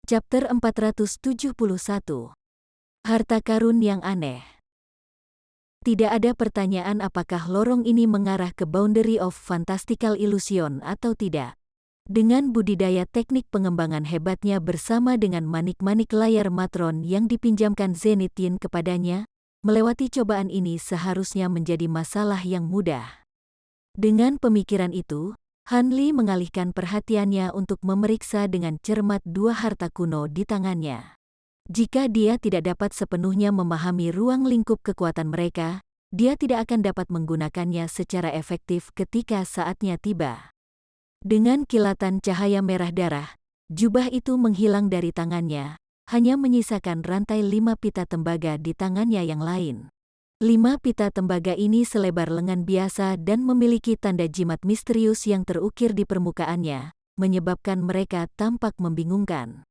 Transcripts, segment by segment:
Chapter 471. Harta karun yang aneh. Tidak ada pertanyaan apakah lorong ini mengarah ke Boundary of Fantastical Illusion atau tidak. Dengan budidaya teknik pengembangan hebatnya bersama dengan manik-manik layar matron yang dipinjamkan Zenith Yin kepadanya, melewati cobaan ini seharusnya menjadi masalah yang mudah. Dengan pemikiran itu, Han Li mengalihkan perhatiannya untuk memeriksa dengan cermat dua harta kuno di tangannya. Jika dia tidak dapat sepenuhnya memahami ruang lingkup kekuatan mereka, dia tidak akan dapat menggunakannya secara efektif ketika saatnya tiba. Dengan kilatan cahaya merah darah, jubah itu menghilang dari tangannya, hanya menyisakan rantai 5 pita tembaga di tangannya yang lain. 5 pita tembaga ini selebar lengan biasa dan memiliki tanda jimat misterius yang terukir di permukaannya, menyebabkan mereka tampak membingungkan.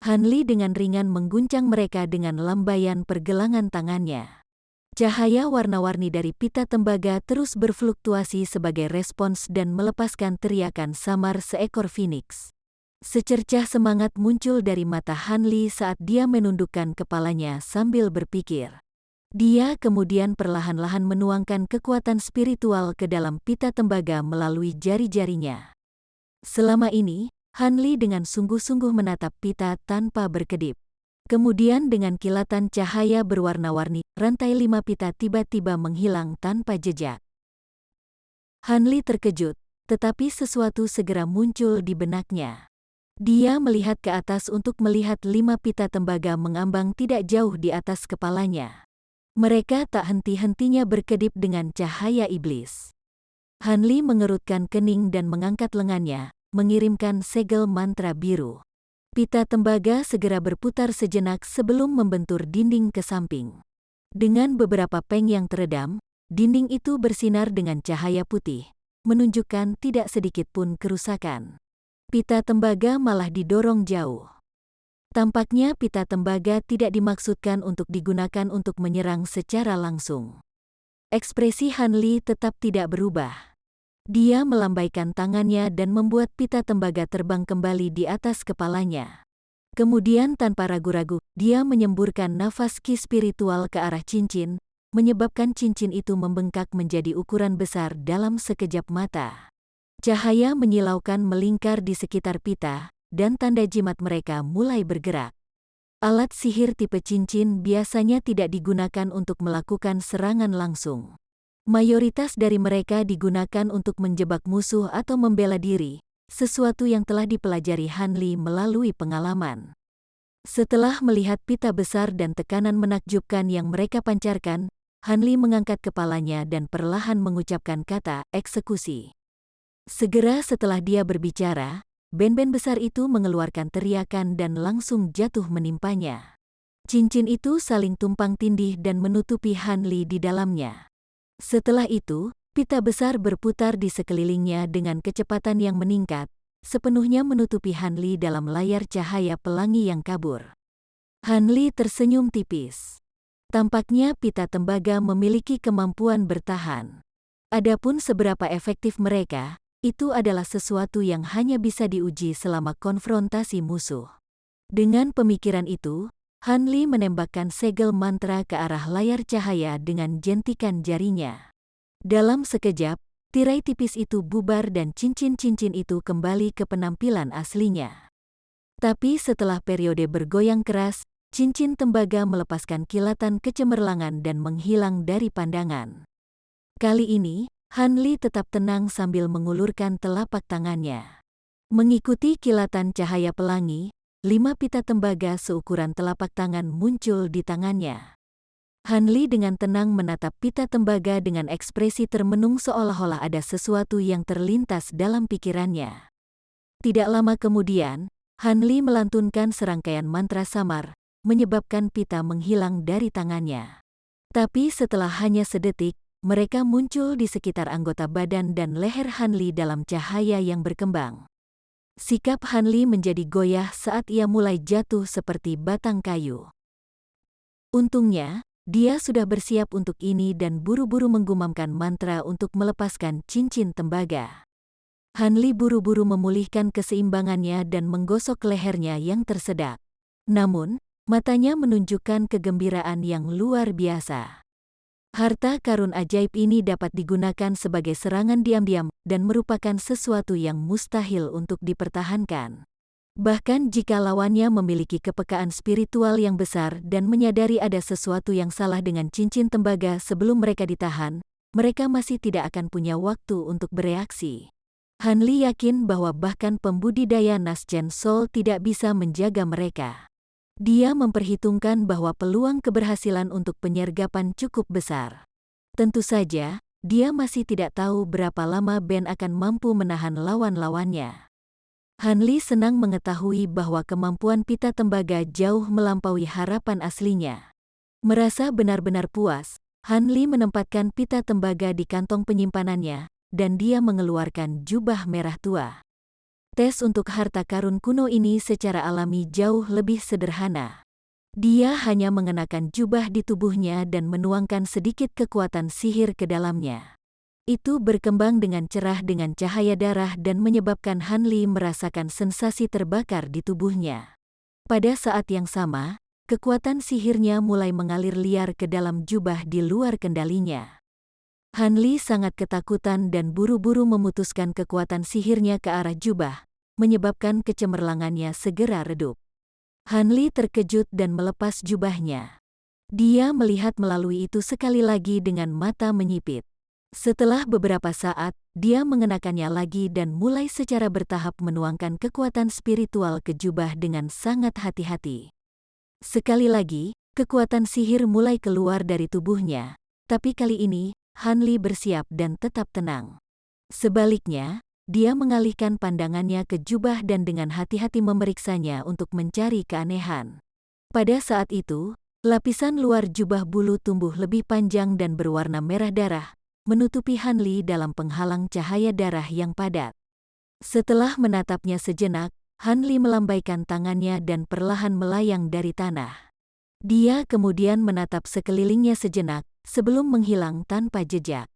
Han Li dengan ringan mengguncang mereka dengan lambaian pergelangan tangannya. Cahaya warna-warni dari pita tembaga terus berfluktuasi sebagai respons dan melepaskan teriakan samar seekor phoenix. Secercah semangat muncul dari mata Han Li saat dia menundukkan kepalanya sambil berpikir. Dia kemudian perlahan-lahan menuangkan kekuatan spiritual ke dalam pita tembaga melalui jari-jarinya. Selama ini, Han Li dengan sungguh-sungguh menatap pita tanpa berkedip. Kemudian dengan kilatan cahaya berwarna-warni, rantai 5 pita tiba-tiba menghilang tanpa jejak. Han Li terkejut, tetapi sesuatu segera muncul di benaknya. Dia melihat ke atas untuk melihat 5 pita tembaga mengambang tidak jauh di atas kepalanya. Mereka tak henti-hentinya berkedip dengan cahaya iblis. Han Li mengerutkan kening dan mengangkat lengannya, mengirimkan segel mantra biru. Pita tembaga segera berputar sejenak sebelum membentur dinding ke samping. Dengan beberapa peng yang teredam, dinding itu bersinar dengan cahaya putih, menunjukkan tidak sedikit pun kerusakan. Pita tembaga malah didorong jauh. Tampaknya pita tembaga tidak dimaksudkan untuk digunakan untuk menyerang secara langsung. Ekspresi Han Li tetap tidak berubah. Dia melambaikan tangannya dan membuat pita tembaga terbang kembali di atas kepalanya. Kemudian tanpa ragu-ragu, dia menyemburkan nafas ki spiritual ke arah cincin, menyebabkan cincin itu membengkak menjadi ukuran besar dalam sekejap mata. Cahaya menyilaukan melingkar di sekitar pita, dan tanda jimat mereka mulai bergerak. Alat sihir tipe cincin biasanya tidak digunakan untuk melakukan serangan langsung. Mayoritas dari mereka digunakan untuk menjebak musuh atau membela diri, sesuatu yang telah dipelajari Han Li melalui pengalaman. Setelah melihat pita besar dan tekanan menakjubkan yang mereka pancarkan, Han Li mengangkat kepalanya dan perlahan mengucapkan kata eksekusi. Segera setelah dia berbicara, ben-ben besar itu mengeluarkan teriakan dan langsung jatuh menimpanya. Cincin itu saling tumpang tindih dan menutupi Han Li di dalamnya. Setelah itu, pita besar berputar di sekelilingnya dengan kecepatan yang meningkat, sepenuhnya menutupi Han Li dalam layar cahaya pelangi yang kabur. Han Li tersenyum tipis. Tampaknya pita tembaga memiliki kemampuan bertahan. Adapun seberapa efektif mereka, itu adalah sesuatu yang hanya bisa diuji selama konfrontasi musuh. Dengan pemikiran itu, Han Li menembakkan segel mantra ke arah layar cahaya dengan jentikan jarinya. Dalam sekejap, tirai tipis itu bubar dan cincin-cincin itu kembali ke penampilan aslinya. Tapi setelah periode bergoyang keras, cincin tembaga melepaskan kilatan kecemerlangan dan menghilang dari pandangan. Kali ini, Han Li tetap tenang sambil mengulurkan telapak tangannya. Mengikuti kilatan cahaya pelangi, 5 pita tembaga seukuran telapak tangan muncul di tangannya. Han Li dengan tenang menatap pita tembaga dengan ekspresi termenung seolah-olah ada sesuatu yang terlintas dalam pikirannya. Tidak lama kemudian, Han Li melantunkan serangkaian mantra samar, menyebabkan pita menghilang dari tangannya. Tapi setelah hanya sedetik, mereka muncul di sekitar anggota badan dan leher Han Li dalam cahaya yang berkembang. Sikap Han Li menjadi goyah saat ia mulai jatuh seperti batang kayu. Untungnya, dia sudah bersiap untuk ini dan buru-buru menggumamkan mantra untuk melepaskan cincin tembaga. Han Li buru-buru memulihkan keseimbangannya dan menggosok lehernya yang tersedak. Namun, matanya menunjukkan kegembiraan yang luar biasa. Harta karun ajaib ini dapat digunakan sebagai serangan diam-diam dan merupakan sesuatu yang mustahil untuk dipertahankan. Bahkan jika lawannya memiliki kepekaan spiritual yang besar dan menyadari ada sesuatu yang salah dengan cincin tembaga sebelum mereka ditahan, mereka masih tidak akan punya waktu untuk bereaksi. Han Li yakin bahwa bahkan pembudidaya Nasgen Soul tidak bisa menjaga mereka. Dia memperhitungkan bahwa peluang keberhasilan untuk penyergapan cukup besar. Tentu saja, dia masih tidak tahu berapa lama Ben akan mampu menahan lawan-lawannya. Han Li senang mengetahui bahwa kemampuan pita tembaga jauh melampaui harapan aslinya. Merasa benar-benar puas, Han Li menempatkan pita tembaga di kantong penyimpanannya, dan dia mengeluarkan jubah merah tua. Tes untuk harta karun kuno ini secara alami jauh lebih sederhana. Dia hanya mengenakan jubah di tubuhnya dan menuangkan sedikit kekuatan sihir ke dalamnya. Itu berkembang dengan cerah dengan cahaya darah dan menyebabkan Han Li merasakan sensasi terbakar di tubuhnya. Pada saat yang sama, kekuatan sihirnya mulai mengalir liar ke dalam jubah di luar kendalinya. Han Li sangat ketakutan dan buru-buru memutuskan kekuatan sihirnya ke arah jubah, menyebabkan kecemerlangannya segera redup. Han Li terkejut dan melepas jubahnya. Dia melihat melalui itu sekali lagi dengan mata menyipit. Setelah beberapa saat, dia mengenakannya lagi dan mulai secara bertahap menuangkan kekuatan spiritual ke jubah dengan sangat hati-hati. Sekali lagi, kekuatan sihir mulai keluar dari tubuhnya, tapi kali ini, Han Li bersiap dan tetap tenang. Sebaliknya, dia mengalihkan pandangannya ke jubah dan dengan hati-hati memeriksanya untuk mencari keanehan. Pada saat itu, lapisan luar jubah bulu tumbuh lebih panjang dan berwarna merah darah, menutupi Han Li dalam penghalang cahaya darah yang padat. Setelah menatapnya sejenak, Han Li melambaikan tangannya dan perlahan melayang dari tanah. Dia kemudian menatap sekelilingnya sejenak, sebelum menghilang tanpa jejak.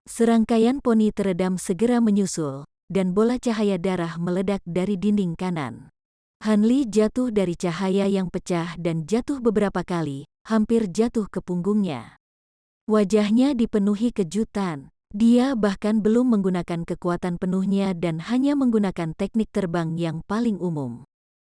Serangkaian poni teredam segera menyusul, dan bola cahaya darah meledak dari dinding kanan. Han Li jatuh dari cahaya yang pecah dan jatuh beberapa kali, hampir jatuh ke punggungnya. Wajahnya dipenuhi kejutan. Dia bahkan belum menggunakan kekuatan penuhnya dan hanya menggunakan teknik terbang yang paling umum.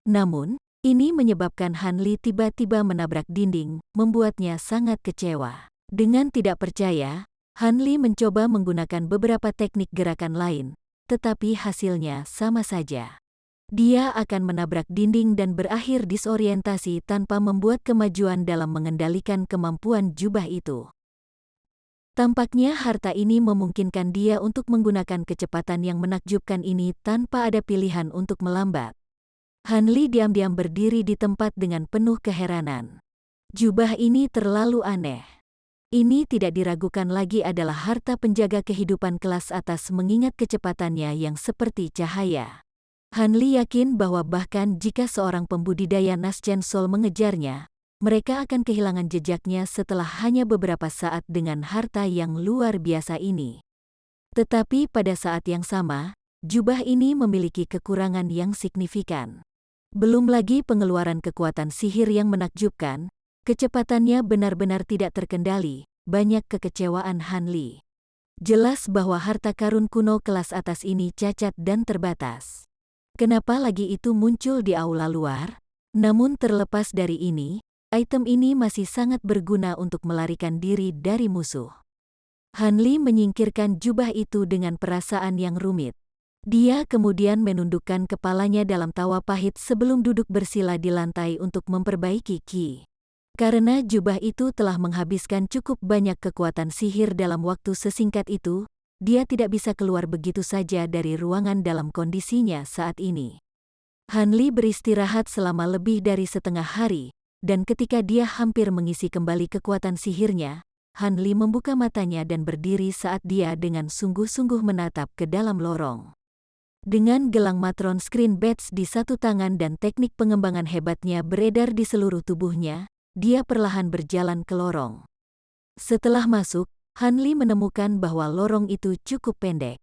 Namun, ini menyebabkan Han Li tiba-tiba menabrak dinding, membuatnya sangat kecewa. Dengan tidak percaya, Han Li mencoba menggunakan beberapa teknik gerakan lain, tetapi hasilnya sama saja. Dia akan menabrak dinding dan berakhir disorientasi tanpa membuat kemajuan dalam mengendalikan kemampuan jubah itu. Tampaknya harta ini memungkinkan dia untuk menggunakan kecepatan yang menakjubkan ini tanpa ada pilihan untuk melambat. Han Li diam-diam berdiri di tempat dengan penuh keheranan. Jubah ini terlalu aneh. Ini tidak diragukan lagi adalah harta penjaga kehidupan kelas atas mengingat kecepatannya yang seperti cahaya. Han Li yakin bahwa bahkan jika seorang pembudidaya Nasgen Soul mengejarnya, mereka akan kehilangan jejaknya setelah hanya beberapa saat dengan harta yang luar biasa ini. Tetapi pada saat yang sama, jubah ini memiliki kekurangan yang signifikan. Belum lagi pengeluaran kekuatan sihir yang menakjubkan, kecepatannya benar-benar tidak terkendali, banyak kekecewaan Han Li. Jelas bahwa harta karun kuno kelas atas ini cacat dan terbatas. Kenapa lagi itu muncul di aula luar? Namun terlepas dari ini, item ini masih sangat berguna untuk melarikan diri dari musuh. Han Li menyingkirkan jubah itu dengan perasaan yang rumit. Dia kemudian menundukkan kepalanya dalam tawa pahit sebelum duduk bersila di lantai untuk memperbaiki ki. Karena jubah itu telah menghabiskan cukup banyak kekuatan sihir dalam waktu sesingkat itu, dia tidak bisa keluar begitu saja dari ruangan dalam kondisinya saat ini. Han Li beristirahat selama lebih dari setengah hari, dan ketika dia hampir mengisi kembali kekuatan sihirnya, Han Li membuka matanya dan berdiri saat dia dengan sungguh-sungguh menatap ke dalam lorong. Dengan gelang matron screen badge di satu tangan dan teknik pengembangan hebatnya beredar di seluruh tubuhnya, dia perlahan berjalan ke lorong. Setelah masuk, Han Li menemukan bahwa lorong itu cukup pendek.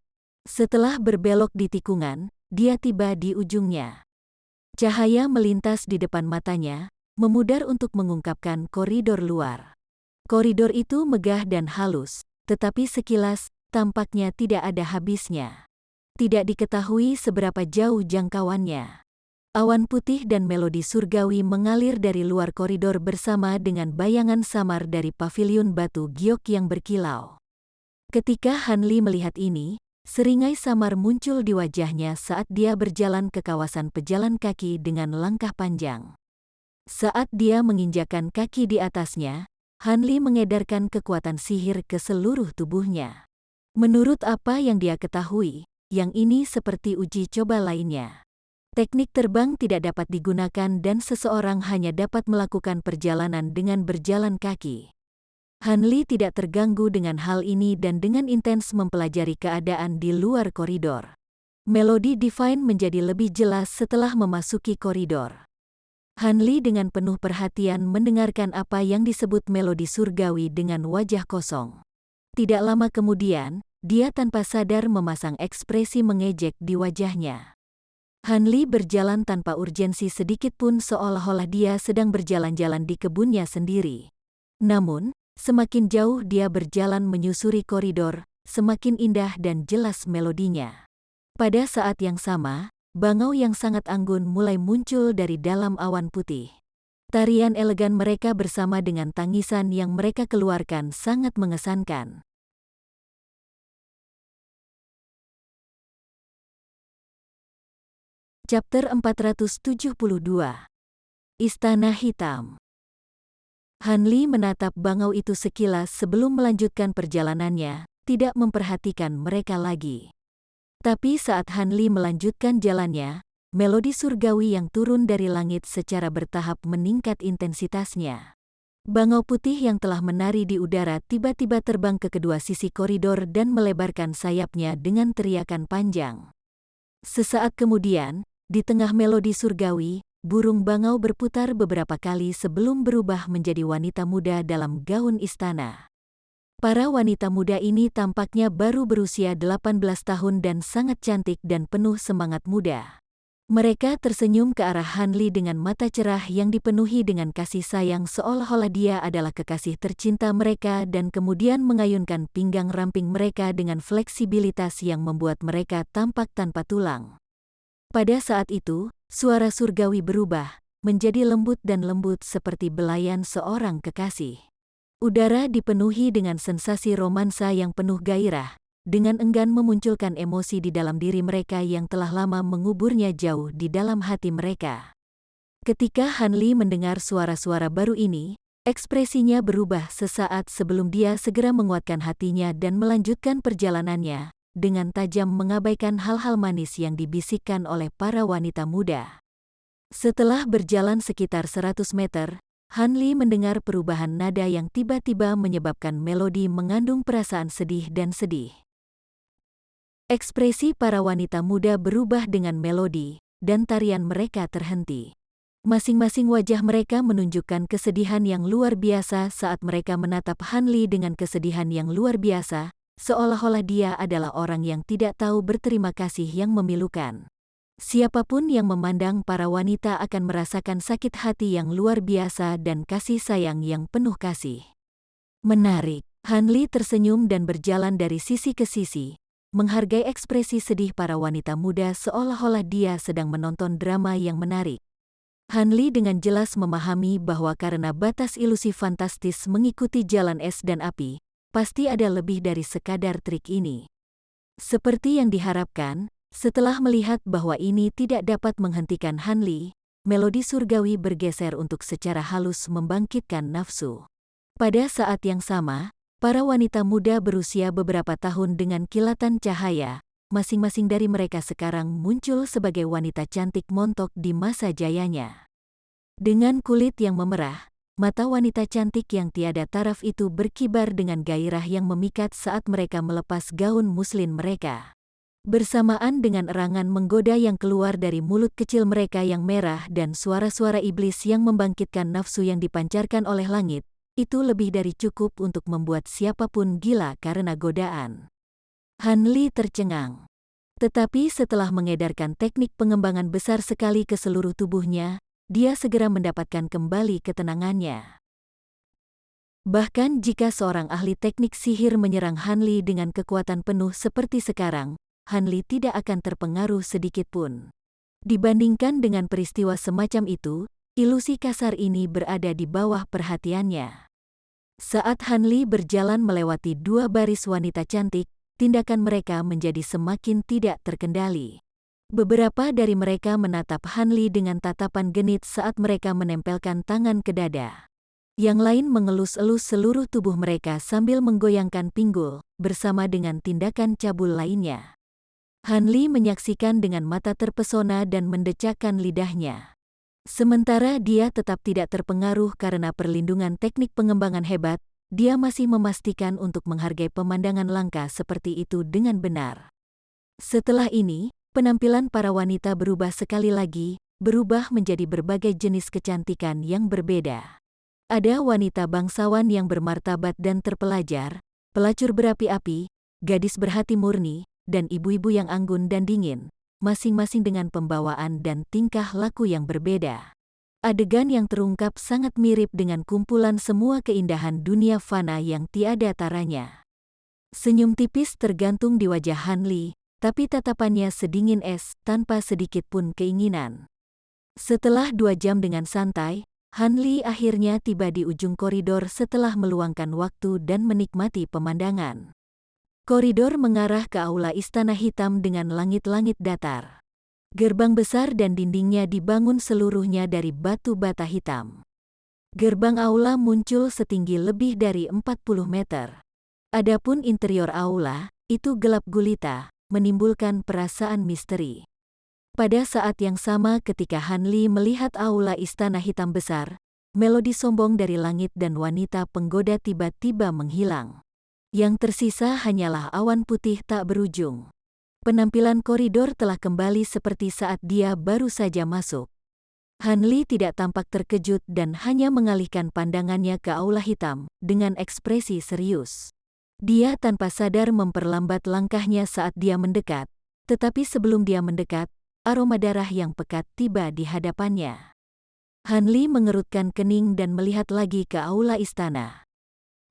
Setelah berbelok di tikungan, dia tiba di ujungnya. Cahaya melintas di depan matanya, memudar untuk mengungkapkan koridor luar. Koridor itu megah dan halus, tetapi sekilas, tampaknya tidak ada habisnya. Tidak diketahui seberapa jauh jangkauannya. Awan putih dan melodi surgawi mengalir dari luar koridor bersama dengan bayangan samar dari paviliun batu giok yang berkilau. Ketika Hanli melihat ini, seringai samar muncul di wajahnya saat dia berjalan ke kawasan pejalan kaki dengan langkah panjang. Saat dia menginjakkan kaki di atasnya, Hanli mengedarkan kekuatan sihir ke seluruh tubuhnya. Menurut apa yang dia ketahui, yang ini seperti uji coba lainnya. Teknik terbang tidak dapat digunakan dan seseorang hanya dapat melakukan perjalanan dengan berjalan kaki. Hanli tidak terganggu dengan hal ini dan dengan intens mempelajari keadaan di luar koridor. Melodi Divine menjadi lebih jelas setelah memasuki koridor. Hanli dengan penuh perhatian mendengarkan apa yang disebut melodi surgawi dengan wajah kosong. Tidak lama kemudian, dia tanpa sadar memasang ekspresi mengejek di wajahnya. Hanli berjalan tanpa urgensi sedikit pun seolah-olah dia sedang berjalan-jalan di kebunnya sendiri. Namun, semakin jauh dia berjalan menyusuri koridor, semakin indah dan jelas melodinya. Pada saat yang sama, bangau yang sangat anggun mulai muncul dari dalam awan putih. Tarian elegan mereka bersama dengan tangisan yang mereka keluarkan sangat mengesankan. Chapter 472. Istana Hitam. Hanli menatap bangau itu sekilas sebelum melanjutkan perjalanannya, tidak memperhatikan mereka lagi. Tapi saat Hanli melanjutkan jalannya, melodi surgawi yang turun dari langit secara bertahap meningkat intensitasnya. Bangau putih yang telah menari di udara tiba-tiba terbang ke kedua sisi koridor dan melebarkan sayapnya dengan teriakan panjang. Sesaat kemudian, di tengah melodi surgawi, burung bangau berputar beberapa kali sebelum berubah menjadi wanita muda dalam gaun istana. Para wanita muda ini tampaknya baru berusia 18 tahun dan sangat cantik dan penuh semangat muda. Mereka tersenyum ke arah Hanli dengan mata cerah yang dipenuhi dengan kasih sayang seolah-olah dia adalah kekasih tercinta mereka dan kemudian mengayunkan pinggang ramping mereka dengan fleksibilitas yang membuat mereka tampak tanpa tulang. Pada saat itu, suara surgawi berubah, menjadi lembut dan lembut seperti belayan seorang kekasih. Udara dipenuhi dengan sensasi romansa yang penuh gairah, dengan enggan memunculkan emosi di dalam diri mereka yang telah lama menguburnya jauh di dalam hati mereka. Ketika Hanli mendengar suara-suara baru ini, ekspresinya berubah sesaat sebelum dia segera menguatkan hatinya dan melanjutkan perjalanannya, dengan tajam mengabaikan hal-hal manis yang dibisikkan oleh para wanita muda. Setelah berjalan sekitar 100 meter, Hanli mendengar perubahan nada yang tiba-tiba menyebabkan melodi mengandung perasaan sedih dan sedih. Ekspresi para wanita muda berubah dengan melodi, dan tarian mereka terhenti. Masing-masing wajah mereka menunjukkan kesedihan yang luar biasa saat mereka menatap Hanli dengan kesedihan yang luar biasa, seolah-olah dia adalah orang yang tidak tahu berterima kasih yang memilukan. Siapapun yang memandang para wanita akan merasakan sakit hati yang luar biasa dan kasih sayang yang penuh kasih. Menarik, Hanli tersenyum dan berjalan dari sisi ke sisi, menghargai ekspresi sedih para wanita muda seolah-olah dia sedang menonton drama yang menarik. Hanli dengan jelas memahami bahwa karena batas ilusi fantastis mengikuti jalan es dan api, pasti ada lebih dari sekadar trik ini. Seperti yang diharapkan, setelah melihat bahwa ini tidak dapat menghentikan Hanli, melodi surgawi bergeser untuk secara halus membangkitkan nafsu. Pada saat yang sama, para wanita muda berusia beberapa tahun dengan kilatan cahaya, masing-masing dari mereka sekarang muncul sebagai wanita cantik montok di masa jayanya. Dengan kulit yang memerah, mata wanita cantik yang tiada taraf itu berkibar dengan gairah yang memikat saat mereka melepas gaun muslin mereka. Bersamaan dengan erangan menggoda yang keluar dari mulut kecil mereka yang merah dan suara-suara iblis yang membangkitkan nafsu yang dipancarkan oleh langit, itu lebih dari cukup untuk membuat siapapun gila karena godaan. Hanli tercengang. Tetapi setelah mengedarkan teknik pengembangan besar sekali ke seluruh tubuhnya, dia segera mendapatkan kembali ketenangannya. Bahkan jika seorang ahli teknik sihir menyerang Han Li dengan kekuatan penuh seperti sekarang, Han Li tidak akan terpengaruh sedikitpun. Dibandingkan dengan peristiwa semacam itu, ilusi kasar ini berada di bawah perhatiannya. Saat Han Li berjalan melewati dua baris wanita cantik, tindakan mereka menjadi semakin tidak terkendali. Beberapa dari mereka menatap Han Li dengan tatapan genit saat mereka menempelkan tangan ke dada. Yang lain mengelus-elus seluruh tubuh mereka sambil menggoyangkan pinggul, bersama dengan tindakan cabul lainnya. Han Li menyaksikan dengan mata terpesona dan mendecakkan lidahnya. Sementara dia tetap tidak terpengaruh karena perlindungan teknik pengembangan hebat, dia masih memastikan untuk menghargai pemandangan langka seperti itu dengan benar. Setelah ini, penampilan para wanita berubah sekali lagi, berubah menjadi berbagai jenis kecantikan yang berbeda. Ada wanita bangsawan yang bermartabat dan terpelajar, pelacur berapi-api, gadis berhati murni, dan ibu-ibu yang anggun dan dingin, masing-masing dengan pembawaan dan tingkah laku yang berbeda. Adegan yang terungkap sangat mirip dengan kumpulan semua keindahan dunia fana yang tiada taranya. Senyum tipis tergantung di wajah Han Li, tapi tatapannya sedingin es tanpa sedikit pun keinginan. Setelah 2 jam dengan santai, Han Li akhirnya tiba di ujung koridor setelah meluangkan waktu dan menikmati pemandangan. Koridor mengarah ke aula istana hitam dengan langit-langit datar. Gerbang besar dan dindingnya dibangun seluruhnya dari batu bata hitam. Gerbang aula muncul setinggi lebih dari 40 meter. Adapun interior aula, itu gelap gulita, menimbulkan perasaan misteri. Pada saat yang sama ketika Han Li melihat aula istana hitam besar, melodi sombong dari langit dan wanita penggoda tiba-tiba menghilang. Yang tersisa hanyalah awan putih tak berujung. Penampilan koridor telah kembali seperti saat dia baru saja masuk. Han Li tidak tampak terkejut dan hanya mengalihkan pandangannya ke aula hitam dengan ekspresi serius. Dia tanpa sadar memperlambat langkahnya saat dia mendekat, tetapi sebelum dia mendekat, aroma darah yang pekat tiba di hadapannya. Han Li mengerutkan kening dan melihat lagi ke aula istana.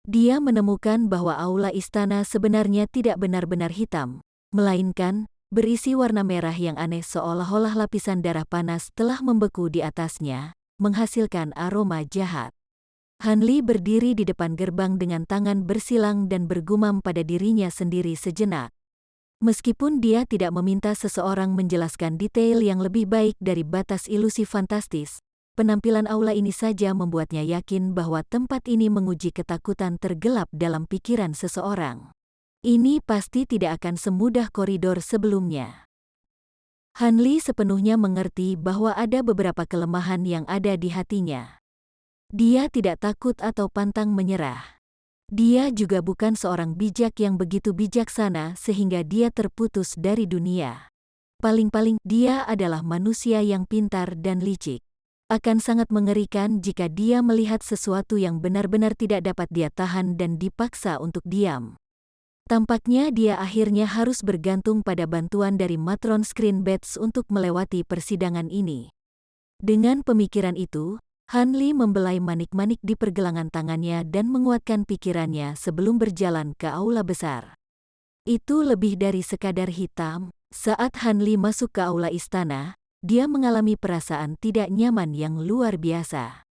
Dia menemukan bahwa aula istana sebenarnya tidak benar-benar hitam, melainkan berisi warna merah yang aneh seolah-olah lapisan darah panas telah membeku di atasnya, menghasilkan aroma jahat. Han Li berdiri di depan gerbang dengan tangan bersilang dan bergumam pada dirinya sendiri sejenak. Meskipun dia tidak meminta seseorang menjelaskan detail yang lebih baik dari batas ilusi fantastis, penampilan aula ini saja membuatnya yakin bahwa tempat ini menguji ketakutan tergelap dalam pikiran seseorang. Ini pasti tidak akan semudah koridor sebelumnya. Han Li sepenuhnya mengerti bahwa ada beberapa kelemahan yang ada di hatinya. Dia tidak takut atau pantang menyerah. Dia juga bukan seorang bijak yang begitu bijaksana sehingga dia terputus dari dunia. Paling-paling dia adalah manusia yang pintar dan licik. Akan sangat mengerikan jika dia melihat sesuatu yang benar-benar tidak dapat dia tahan dan dipaksa untuk diam. Tampaknya dia akhirnya harus bergantung pada bantuan dari Matron Screen Bats untuk melewati persidangan ini. Dengan pemikiran itu, Han Li membelai manik-manik di pergelangan tangannya dan menguatkan pikirannya sebelum berjalan ke aula besar. Itu lebih dari sekadar hitam. Saat Han Li masuk ke aula istana, dia mengalami perasaan tidak nyaman yang luar biasa.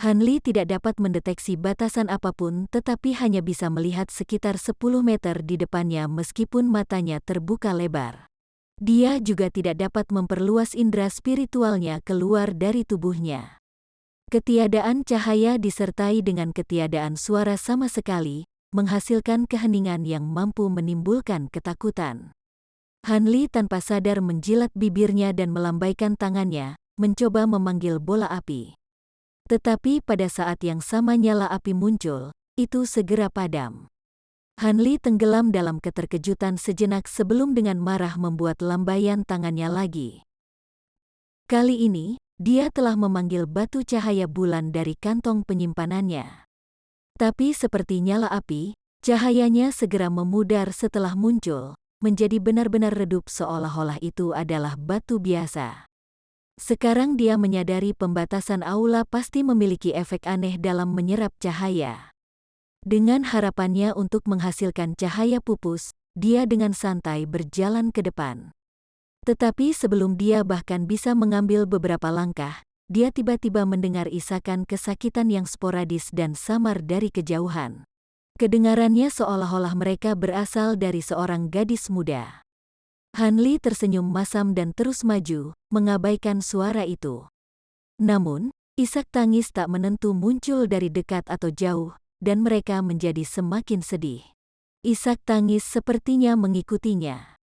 Han Li tidak dapat mendeteksi batasan apapun tetapi hanya bisa melihat sekitar 10 meter di depannya meskipun matanya terbuka lebar. Dia juga tidak dapat memperluas indera spiritualnya keluar dari tubuhnya. Ketiadaan cahaya disertai dengan ketiadaan suara sama sekali, menghasilkan keheningan yang mampu menimbulkan ketakutan. Han Li tanpa sadar menjilat bibirnya dan melambaikan tangannya, mencoba memanggil bola api. Tetapi pada saat yang sama nyala api muncul, itu segera padam. Han Li tenggelam dalam keterkejutan sejenak sebelum dengan marah membuat lambaian tangannya lagi. Kali ini, dia telah memanggil batu cahaya bulan dari kantong penyimpanannya. Tapi seperti nyala api, cahayanya segera memudar setelah muncul, menjadi benar-benar redup seolah-olah itu adalah batu biasa. Sekarang dia menyadari pembatasan aula pasti memiliki efek aneh dalam menyerap cahaya. Dengan harapannya untuk menghasilkan cahaya pupus, dia dengan santai berjalan ke depan. Tetapi sebelum dia bahkan bisa mengambil beberapa langkah, dia tiba-tiba mendengar isakan kesakitan yang sporadis dan samar dari kejauhan. Kedengarannya seolah-olah mereka berasal dari seorang gadis muda. Han Li tersenyum masam dan terus maju, mengabaikan suara itu. Namun, isak tangis tak menentu muncul dari dekat atau jauh, dan mereka menjadi semakin sedih. Isak tangis sepertinya mengikutinya.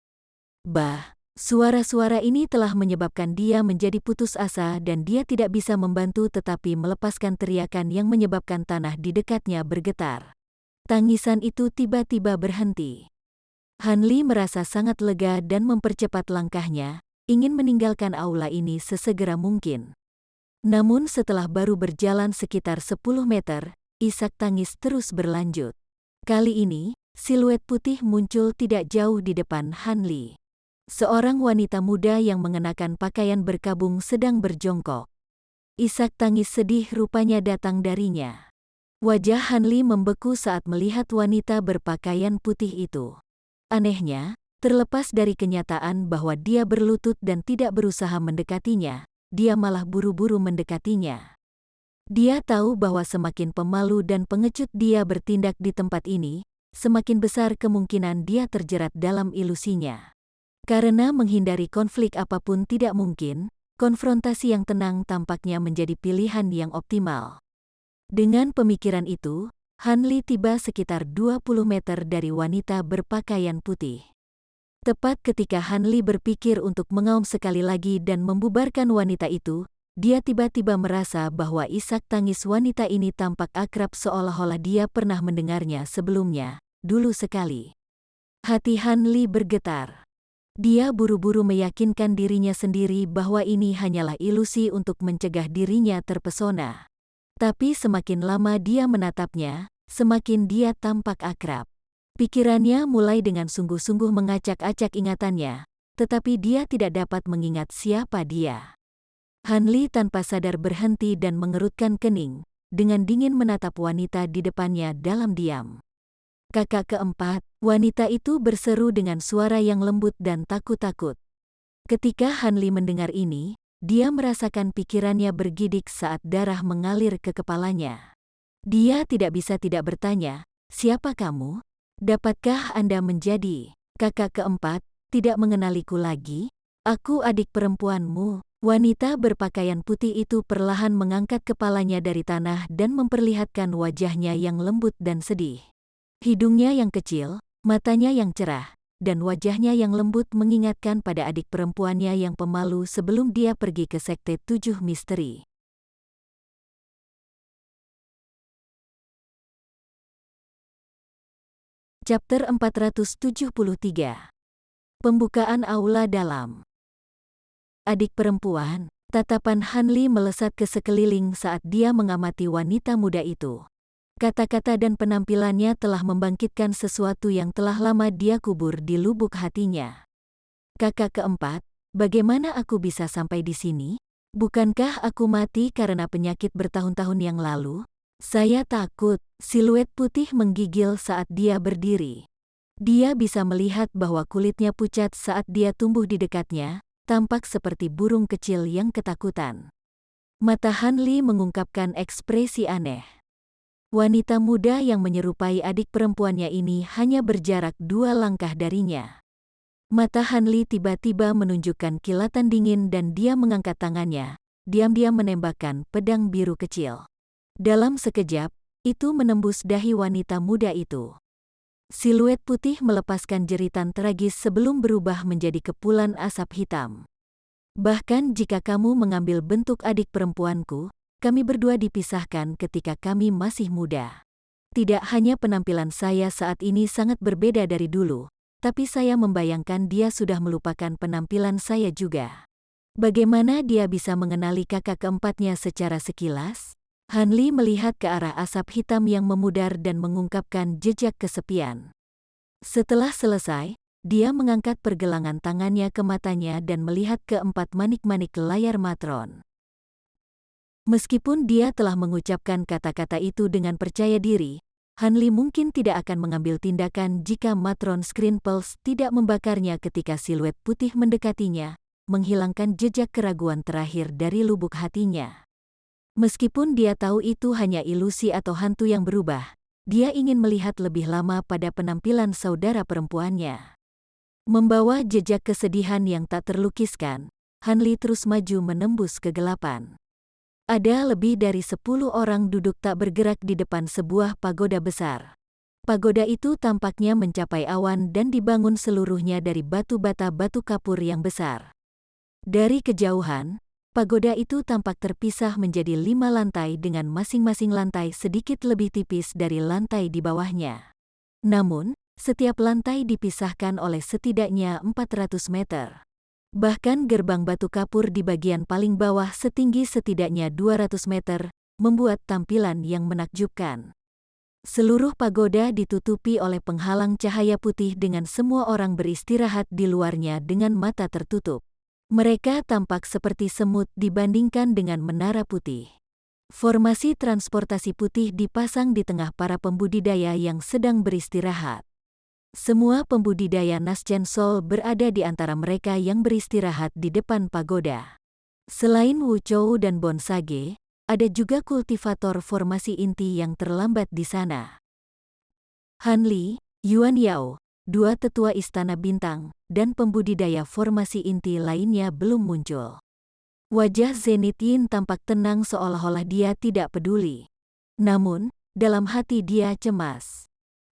Bah, suara-suara ini telah menyebabkan dia menjadi putus asa dan dia tidak bisa membantu tetapi melepaskan teriakan yang menyebabkan tanah di dekatnya bergetar. Tangisan itu tiba-tiba berhenti. Han Li merasa sangat lega dan mempercepat langkahnya, ingin meninggalkan aula ini sesegera mungkin. Namun setelah baru berjalan sekitar 10 meter, isak tangis terus berlanjut. Kali ini, siluet putih muncul tidak jauh di depan Han Li. Seorang wanita muda yang mengenakan pakaian berkabung sedang berjongkok. Isak tangis sedih rupanya datang darinya. Wajah Han Li membeku saat melihat wanita berpakaian putih itu. Anehnya, terlepas dari kenyataan bahwa dia berlutut dan tidak berusaha mendekatinya, dia malah buru-buru mendekatinya. Dia tahu bahwa semakin pemalu dan pengecut dia bertindak di tempat ini, semakin besar kemungkinan dia terjerat dalam ilusinya. Karena menghindari konflik apapun tidak mungkin, konfrontasi yang tenang tampaknya menjadi pilihan yang optimal. Dengan pemikiran itu, Han Li tiba sekitar 20 meter dari wanita berpakaian putih. Tepat ketika Han Li berpikir untuk mengaum sekali lagi dan membubarkan wanita itu, dia tiba-tiba merasa bahwa isak tangis wanita ini tampak akrab seolah-olah dia pernah mendengarnya sebelumnya, dulu sekali. Hati Han Li bergetar. Dia buru-buru meyakinkan dirinya sendiri bahwa ini hanyalah ilusi untuk mencegah dirinya terpesona. Tapi semakin lama dia menatapnya, semakin dia tampak akrab. Pikirannya mulai dengan sungguh-sungguh mengacak-acak ingatannya, tetapi dia tidak dapat mengingat siapa dia. Han Li tanpa sadar berhenti dan mengerutkan kening, dengan dingin menatap wanita di depannya dalam diam. Kakak keempat, wanita itu berseru dengan suara yang lembut dan takut-takut. Ketika Han Li mendengar ini, dia merasakan pikirannya bergidik saat darah mengalir ke kepalanya. Dia tidak bisa tidak bertanya, "Siapa kamu? Dapatkah Anda menjadi kakak keempat, tidak mengenaliku lagi? Aku adik perempuanmu." Wanita berpakaian putih itu perlahan mengangkat kepalanya dari tanah dan memperlihatkan wajahnya yang lembut dan sedih. Hidungnya yang kecil, matanya yang cerah, dan wajahnya yang lembut mengingatkan pada adik perempuannya yang pemalu sebelum dia pergi ke Sekte 7 Misteri. Chapter 473. Pembukaan Aula Dalam. Adik perempuan, tatapan Han Li melesat ke sekeliling saat dia mengamati wanita muda itu. Kata-kata dan penampilannya telah membangkitkan sesuatu yang telah lama dia kubur di lubuk hatinya. Kakak keempat, bagaimana aku bisa sampai di sini? Bukankah aku mati karena penyakit bertahun-tahun yang lalu? Saya takut. Siluet putih menggigil saat dia berdiri. Dia bisa melihat bahwa kulitnya pucat saat dia tumbuh di dekatnya, tampak seperti burung kecil yang ketakutan. Mata Han Li mengungkapkan ekspresi aneh. Wanita muda yang menyerupai adik perempuannya ini hanya berjarak 2 langkah darinya. Mata Han Li tiba-tiba menunjukkan kilatan dingin dan dia mengangkat tangannya, diam-diam menembakkan pedang biru kecil. Dalam sekejap, itu menembus dahi wanita muda itu. Siluet putih melepaskan jeritan tragis sebelum berubah menjadi kepulan asap hitam. Bahkan jika kamu mengambil bentuk adik perempuanku, kami berdua dipisahkan ketika kami masih muda. Tidak hanya penampilan saya saat ini sangat berbeda dari dulu, tapi saya membayangkan dia sudah melupakan penampilan saya juga. Bagaimana dia bisa mengenali kakak keempatnya secara sekilas? Han Li melihat ke arah asap hitam yang memudar dan mengungkapkan jejak kesepian. Setelah selesai, dia mengangkat pergelangan tangannya ke matanya dan melihat ke 4 manik-manik layar matron. Meskipun dia telah mengucapkan kata-kata itu dengan percaya diri, Han Li mungkin tidak akan mengambil tindakan jika matron Screen Pulse tidak membakarnya ketika siluet putih mendekatinya, menghilangkan jejak keraguan terakhir dari lubuk hatinya. Meskipun dia tahu itu hanya ilusi atau hantu yang berubah, dia ingin melihat lebih lama pada penampilan saudara perempuannya. Membawa jejak kesedihan yang tak terlukiskan, Han Li terus maju menembus kegelapan. Ada lebih dari 10 orang duduk tak bergerak di depan sebuah pagoda besar. Pagoda itu tampaknya mencapai awan dan dibangun seluruhnya dari batu bata batu kapur yang besar. Dari kejauhan, pagoda itu tampak terpisah menjadi 5 lantai dengan masing-masing lantai sedikit lebih tipis dari lantai di bawahnya. Namun, setiap lantai dipisahkan oleh setidaknya 400 meter. Bahkan gerbang batu kapur di bagian paling bawah setinggi setidaknya 200 meter, membuat tampilan yang menakjubkan. Seluruh pagoda ditutupi oleh penghalang cahaya putih dengan semua orang beristirahat di luarnya dengan mata tertutup. Mereka tampak seperti semut dibandingkan dengan menara putih. Formasi transportasi putih dipasang di tengah para pembudidaya yang sedang beristirahat. Semua pembudidaya Nasjen Sol berada di antara mereka yang beristirahat di depan pagoda. Selain Wu Chou dan Bon Sage, ada juga kultivator formasi inti yang terlambat di sana. Han Li, Yuan Yao, 2 tetua Istana Bintang, dan pembudidaya formasi inti lainnya belum muncul. Wajah Zenith Yin tampak tenang seolah-olah dia tidak peduli. Namun, dalam hati dia cemas.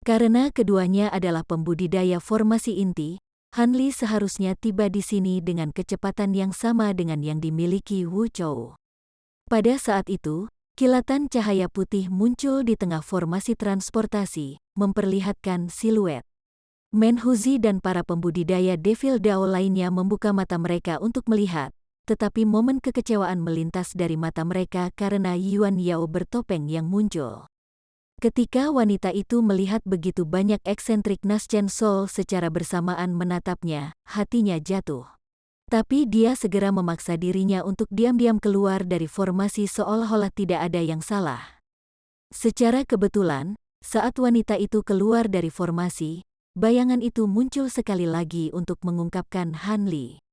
Karena keduanya adalah pembudidaya formasi inti, Han Li seharusnya tiba di sini dengan kecepatan yang sama dengan yang dimiliki Wu Chou. Pada saat itu, kilatan cahaya putih muncul di tengah formasi transportasi, memperlihatkan siluet. Men Huzi dan para pembudidaya Devil Dao lainnya membuka mata mereka untuk melihat, tetapi momen kekecewaan melintas dari mata mereka karena Yuan Yao bertopeng yang muncul. Ketika wanita itu melihat begitu banyak eksentrik Nasjen Sol secara bersamaan menatapnya, hatinya jatuh. Tapi dia segera memaksa dirinya untuk diam-diam keluar dari formasi seolah-olah tidak ada yang salah. Secara kebetulan, saat wanita itu keluar dari formasi, bayangan itu muncul sekali lagi untuk mengungkapkan Han Li.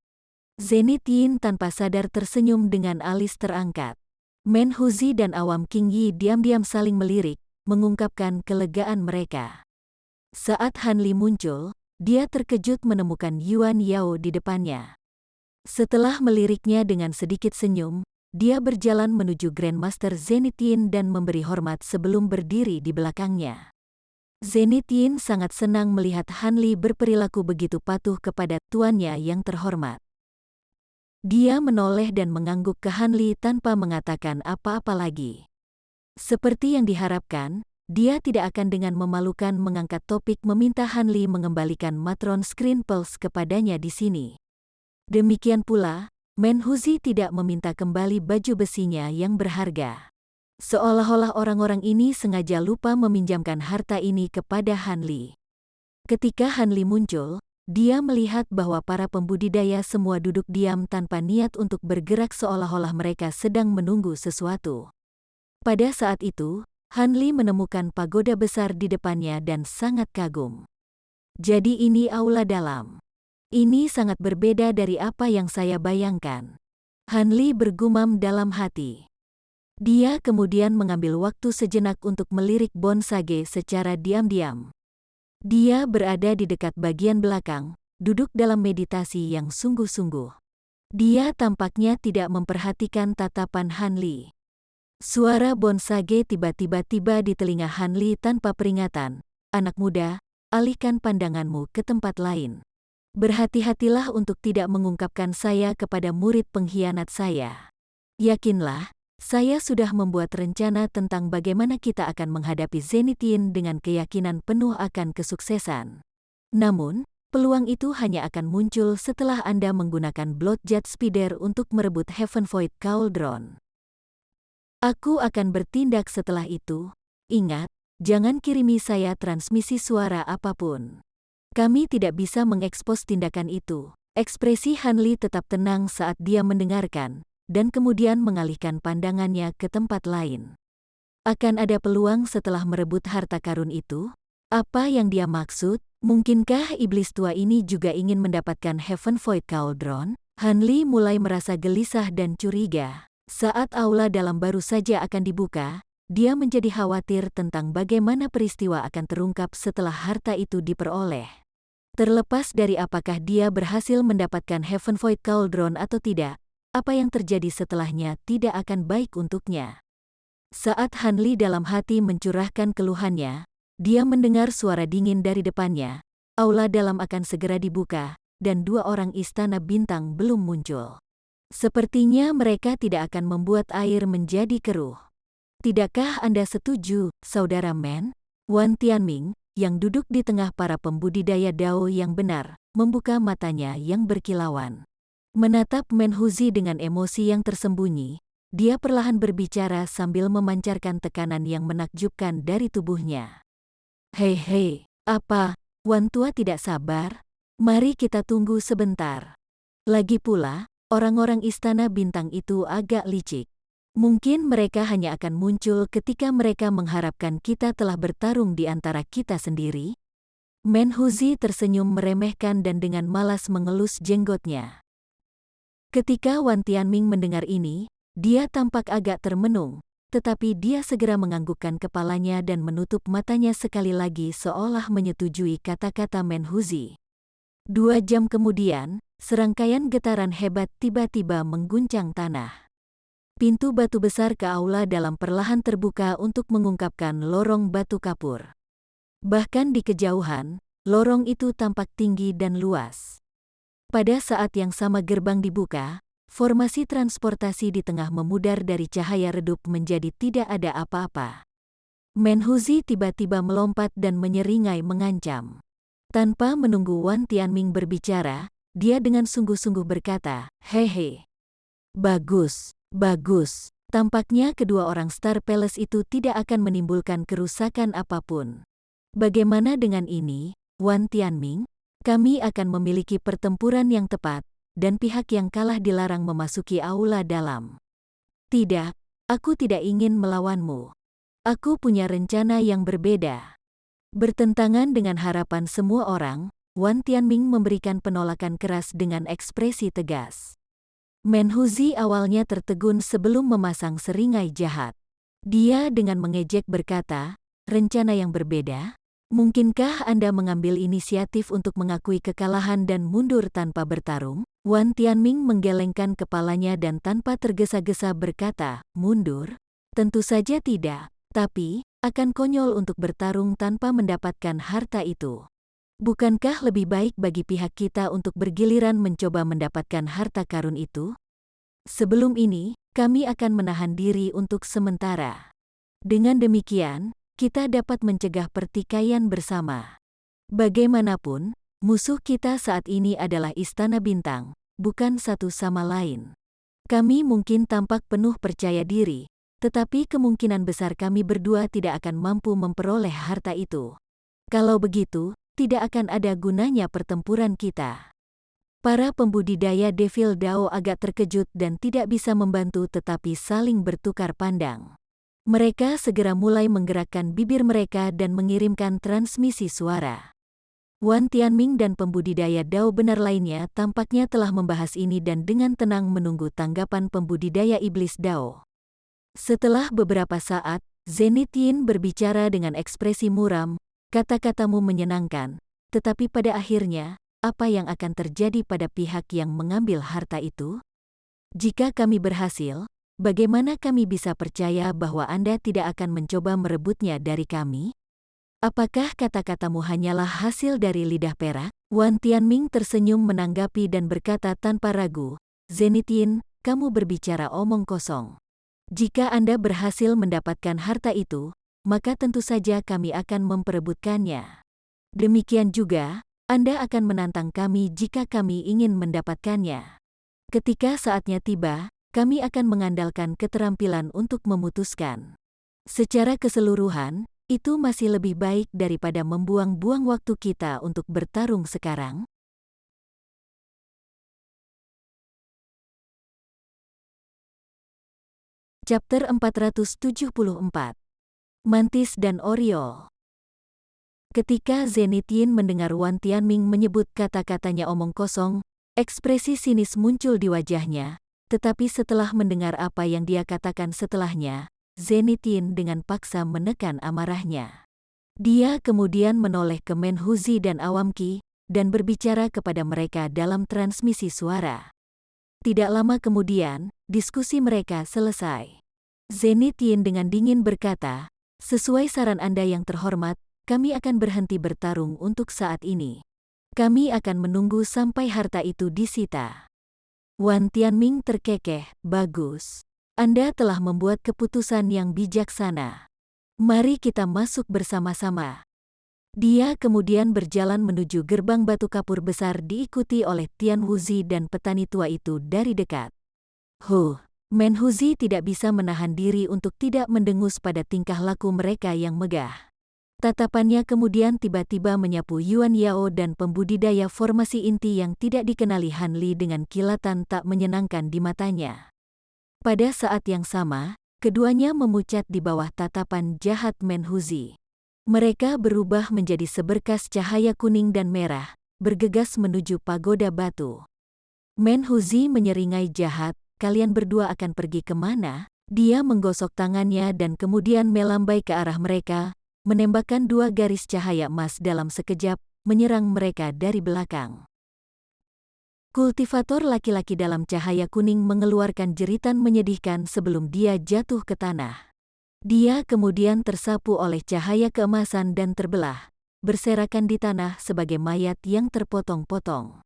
Zenith Yin tanpa sadar tersenyum dengan alis terangkat. Men Huzi dan Awam King Yi diam-diam saling melirik, mengungkapkan kelegaan mereka. Saat Han Li muncul, dia terkejut menemukan Yuan Yao di depannya. Setelah meliriknya dengan sedikit senyum, dia berjalan menuju Grandmaster Zenith Yin dan memberi hormat sebelum berdiri di belakangnya. Zenith Yin sangat senang melihat Han Li berperilaku begitu patuh kepada tuannya yang terhormat. Dia menoleh dan mengangguk ke Han Li tanpa mengatakan apa-apa lagi. Seperti yang diharapkan, dia tidak akan dengan memalukan mengangkat topik meminta Han Li mengembalikan matron Screen Pulse kepadanya di sini. Demikian pula, Men Huzi tidak meminta kembali baju besinya yang berharga. Seolah-olah orang-orang ini sengaja lupa meminjamkan harta ini kepada Han Li. Ketika Han Li muncul, dia melihat bahwa para pembudidaya semua duduk diam tanpa niat untuk bergerak seolah-olah mereka sedang menunggu sesuatu. Pada saat itu, Han Li menemukan pagoda besar di depannya dan sangat kagum. Jadi ini aula dalam. Ini sangat berbeda dari apa yang saya bayangkan. Han Li bergumam dalam hati. Dia kemudian mengambil waktu sejenak untuk melirik Bon Sage secara diam-diam. Dia berada di dekat bagian belakang, duduk dalam meditasi yang sungguh-sungguh. Dia tampaknya tidak memperhatikan tatapan Han Li. Suara Bon Sage tiba-tiba tiba di telinga Han Li tanpa peringatan. Anak muda, alihkan pandanganmu ke tempat lain. Berhati-hatilah untuk tidak mengungkapkan saya kepada murid pengkhianat saya. Yakinlah, saya sudah membuat rencana tentang bagaimana kita akan menghadapi Zenith Yin dengan keyakinan penuh akan kesuksesan. Namun, peluang itu hanya akan muncul setelah Anda menggunakan Blood Jet Speeder untuk merebut Heaven Void Cauldron. Aku akan bertindak setelah itu. Ingat, jangan kirimi saya transmisi suara apapun. Kami tidak bisa mengekspos tindakan itu. Ekspresi Han Li tetap tenang saat dia mendengarkan, dan kemudian mengalihkan pandangannya ke tempat lain. Akan ada peluang setelah merebut harta karun itu? Apa yang dia maksud? Mungkinkah iblis tua ini juga ingin mendapatkan Heaven Void Cauldron? Han Li mulai merasa gelisah dan curiga. Saat aula dalam baru saja akan dibuka, dia menjadi khawatir tentang bagaimana peristiwa akan terungkap setelah harta itu diperoleh. Terlepas dari apakah dia berhasil mendapatkan Heaven Void Cauldron atau tidak, apa yang terjadi setelahnya tidak akan baik untuknya. Saat Han Li dalam hati mencurahkan keluhannya, dia mendengar suara dingin dari depannya. Aula dalam akan segera dibuka, dan 2 orang istana bintang belum muncul. Sepertinya mereka tidak akan membuat air menjadi keruh. Tidakkah Anda setuju, Saudara Men? Wan Tianming, yang duduk di tengah para pembudidaya Dao yang benar, membuka matanya yang berkilauan. Menatap Men Huzi dengan emosi yang tersembunyi, dia perlahan berbicara sambil memancarkan tekanan yang menakjubkan dari tubuhnya. Hei, apa? Wan Tua tidak sabar? Mari kita tunggu sebentar. Lagi pula, orang-orang istana bintang itu agak licik. Mungkin mereka hanya akan muncul ketika mereka mengharapkan kita telah bertarung di antara kita sendiri. Men Huzi tersenyum meremehkan dan dengan malas mengelus jenggotnya. Ketika Wan Tianming mendengar ini, dia tampak agak termenung, tetapi dia segera menganggukkan kepalanya dan menutup matanya sekali lagi seolah menyetujui kata-kata Men Huzi. 2 jam kemudian, serangkaian getaran hebat tiba-tiba mengguncang tanah. Pintu batu besar ke aula dalam perlahan terbuka untuk mengungkapkan lorong batu kapur. Bahkan di kejauhan, lorong itu tampak tinggi dan luas. Pada saat yang sama gerbang dibuka, formasi transportasi di tengah memudar dari cahaya redup menjadi tidak ada apa-apa. Men Huzi tiba-tiba melompat dan menyeringai mengancam. Tanpa menunggu Wan Tianming berbicara, dia dengan sungguh-sungguh berkata, "Hehe. Bagus. Tampaknya kedua orang Star Palace itu tidak akan menimbulkan kerusakan apapun. Bagaimana dengan ini, Wan Tianming? Kami akan memiliki pertempuran yang tepat, dan pihak yang kalah dilarang memasuki aula dalam." "Tidak, aku tidak ingin melawanmu. Aku punya rencana yang berbeda." Bertentangan dengan harapan semua orang, Wan Tianming memberikan penolakan keras dengan ekspresi tegas. Men Huzi awalnya tertegun sebelum memasang seringai jahat. Dia dengan mengejek berkata, "Rencana yang berbeda? Mungkinkah Anda mengambil inisiatif untuk mengakui kekalahan dan mundur tanpa bertarung?" Wan Tianming menggelengkan kepalanya dan tanpa tergesa-gesa berkata, "Mundur? Tentu saja tidak, tapi akan konyol untuk bertarung tanpa mendapatkan harta itu. Bukankah lebih baik bagi pihak kita untuk bergiliran mencoba mendapatkan harta karun itu? Sebelum ini, kami akan menahan diri untuk sementara. Dengan demikian, kita dapat mencegah pertikaian bersama. Bagaimanapun, musuh kita saat ini adalah Istana Bintang, bukan satu sama lain. Kami mungkin tampak penuh percaya diri, tetapi kemungkinan besar kami berdua tidak akan mampu memperoleh harta itu. Kalau begitu, tidak akan ada gunanya pertempuran kita." Para pembudidaya Devil Dao agak terkejut dan tidak bisa membantu tetapi saling bertukar pandang. Mereka segera mulai menggerakkan bibir mereka dan mengirimkan transmisi suara. Wan Tianming dan pembudidaya Dao benar lainnya tampaknya telah membahas ini dan dengan tenang menunggu tanggapan pembudidaya iblis Dao. Setelah beberapa saat, Zenith Yin berbicara dengan ekspresi muram, "Kata-katamu menyenangkan, tetapi pada akhirnya, apa yang akan terjadi pada pihak yang mengambil harta itu? Jika kami berhasil, bagaimana kami bisa percaya bahwa Anda tidak akan mencoba merebutnya dari kami? Apakah kata-katamu hanyalah hasil dari lidah perak?" Wan Tianming tersenyum menanggapi dan berkata tanpa ragu, "Zenith Yin, kamu berbicara omong kosong. Jika Anda berhasil mendapatkan harta itu, maka tentu saja kami akan memperebutkannya. Demikian juga, Anda akan menantang kami jika kami ingin mendapatkannya. Ketika saatnya tiba, kami akan mengandalkan keterampilan untuk memutuskan. Secara keseluruhan, Itu masih lebih baik daripada membuang-buang waktu kita untuk bertarung sekarang. Chapter 474. Mantis dan Oriol. Ketika Zenith Yin mendengar Wan Tianming menyebut kata-katanya omong kosong, ekspresi sinis muncul di wajahnya, tetapi setelah mendengar apa yang dia katakan setelahnya, Zenith Yin dengan paksa menekan amarahnya. Dia kemudian menoleh ke Menhuzi dan Awam Qi, dan berbicara kepada mereka dalam transmisi suara. Tidak lama kemudian, diskusi mereka selesai. Zenith Yin dengan dingin berkata, "Sesuai saran Anda yang terhormat, kami akan berhenti bertarung untuk saat ini. Kami akan menunggu sampai harta itu disita." Wan Tianming terkekeh, "Bagus. Anda telah membuat keputusan yang bijaksana. Mari kita masuk bersama-sama." Dia kemudian berjalan menuju gerbang batu kapur besar diikuti oleh Tian Wuzi dan petani tua itu dari dekat. Menhuzi tidak bisa menahan diri untuk tidak mendengus pada tingkah laku mereka yang megah. Tatapannya kemudian tiba-tiba menyapu Yuan Yao dan pembudidaya formasi inti yang tidak dikenali Han Li dengan kilatan tak menyenangkan di matanya. Pada saat yang sama, keduanya memucat di bawah tatapan jahat Menhuzi. Mereka berubah menjadi seberkas cahaya kuning dan merah, bergegas menuju pagoda batu. Menhuzi menyeringai jahat, "Kalian berdua akan pergi kemana?" Dia menggosok tangannya dan kemudian melambai ke arah mereka, menembakkan 2 garis cahaya emas dalam sekejap, menyerang mereka dari belakang. Kultivator laki-laki dalam cahaya kuning mengeluarkan jeritan menyedihkan sebelum dia jatuh ke tanah. Dia kemudian tersapu oleh cahaya keemasan dan terbelah, berserakan di tanah sebagai mayat yang terpotong-potong.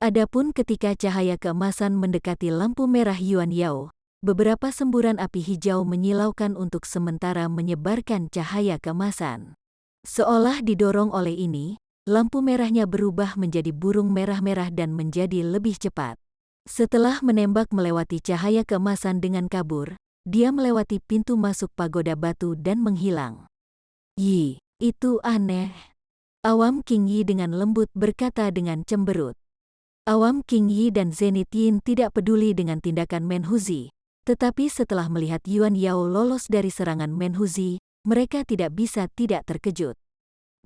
Adapun ketika cahaya keemasan mendekati lampu merah Yuan Yao, beberapa semburan api hijau menyilaukan untuk sementara menyebarkan cahaya keemasan. Seolah didorong oleh ini, lampu merahnya berubah menjadi burung merah-merah dan menjadi lebih cepat. Setelah menembak melewati cahaya keemasan dengan kabur, dia melewati pintu masuk pagoda batu dan menghilang. "Yi, itu aneh." Awam King Yi dengan lembut berkata dengan cemberut. Awam King Yi dan Zenith Yin tidak peduli dengan tindakan Menhuzi, tetapi setelah melihat Yuan Yao lolos dari serangan Menhuzi, mereka tidak bisa tidak terkejut.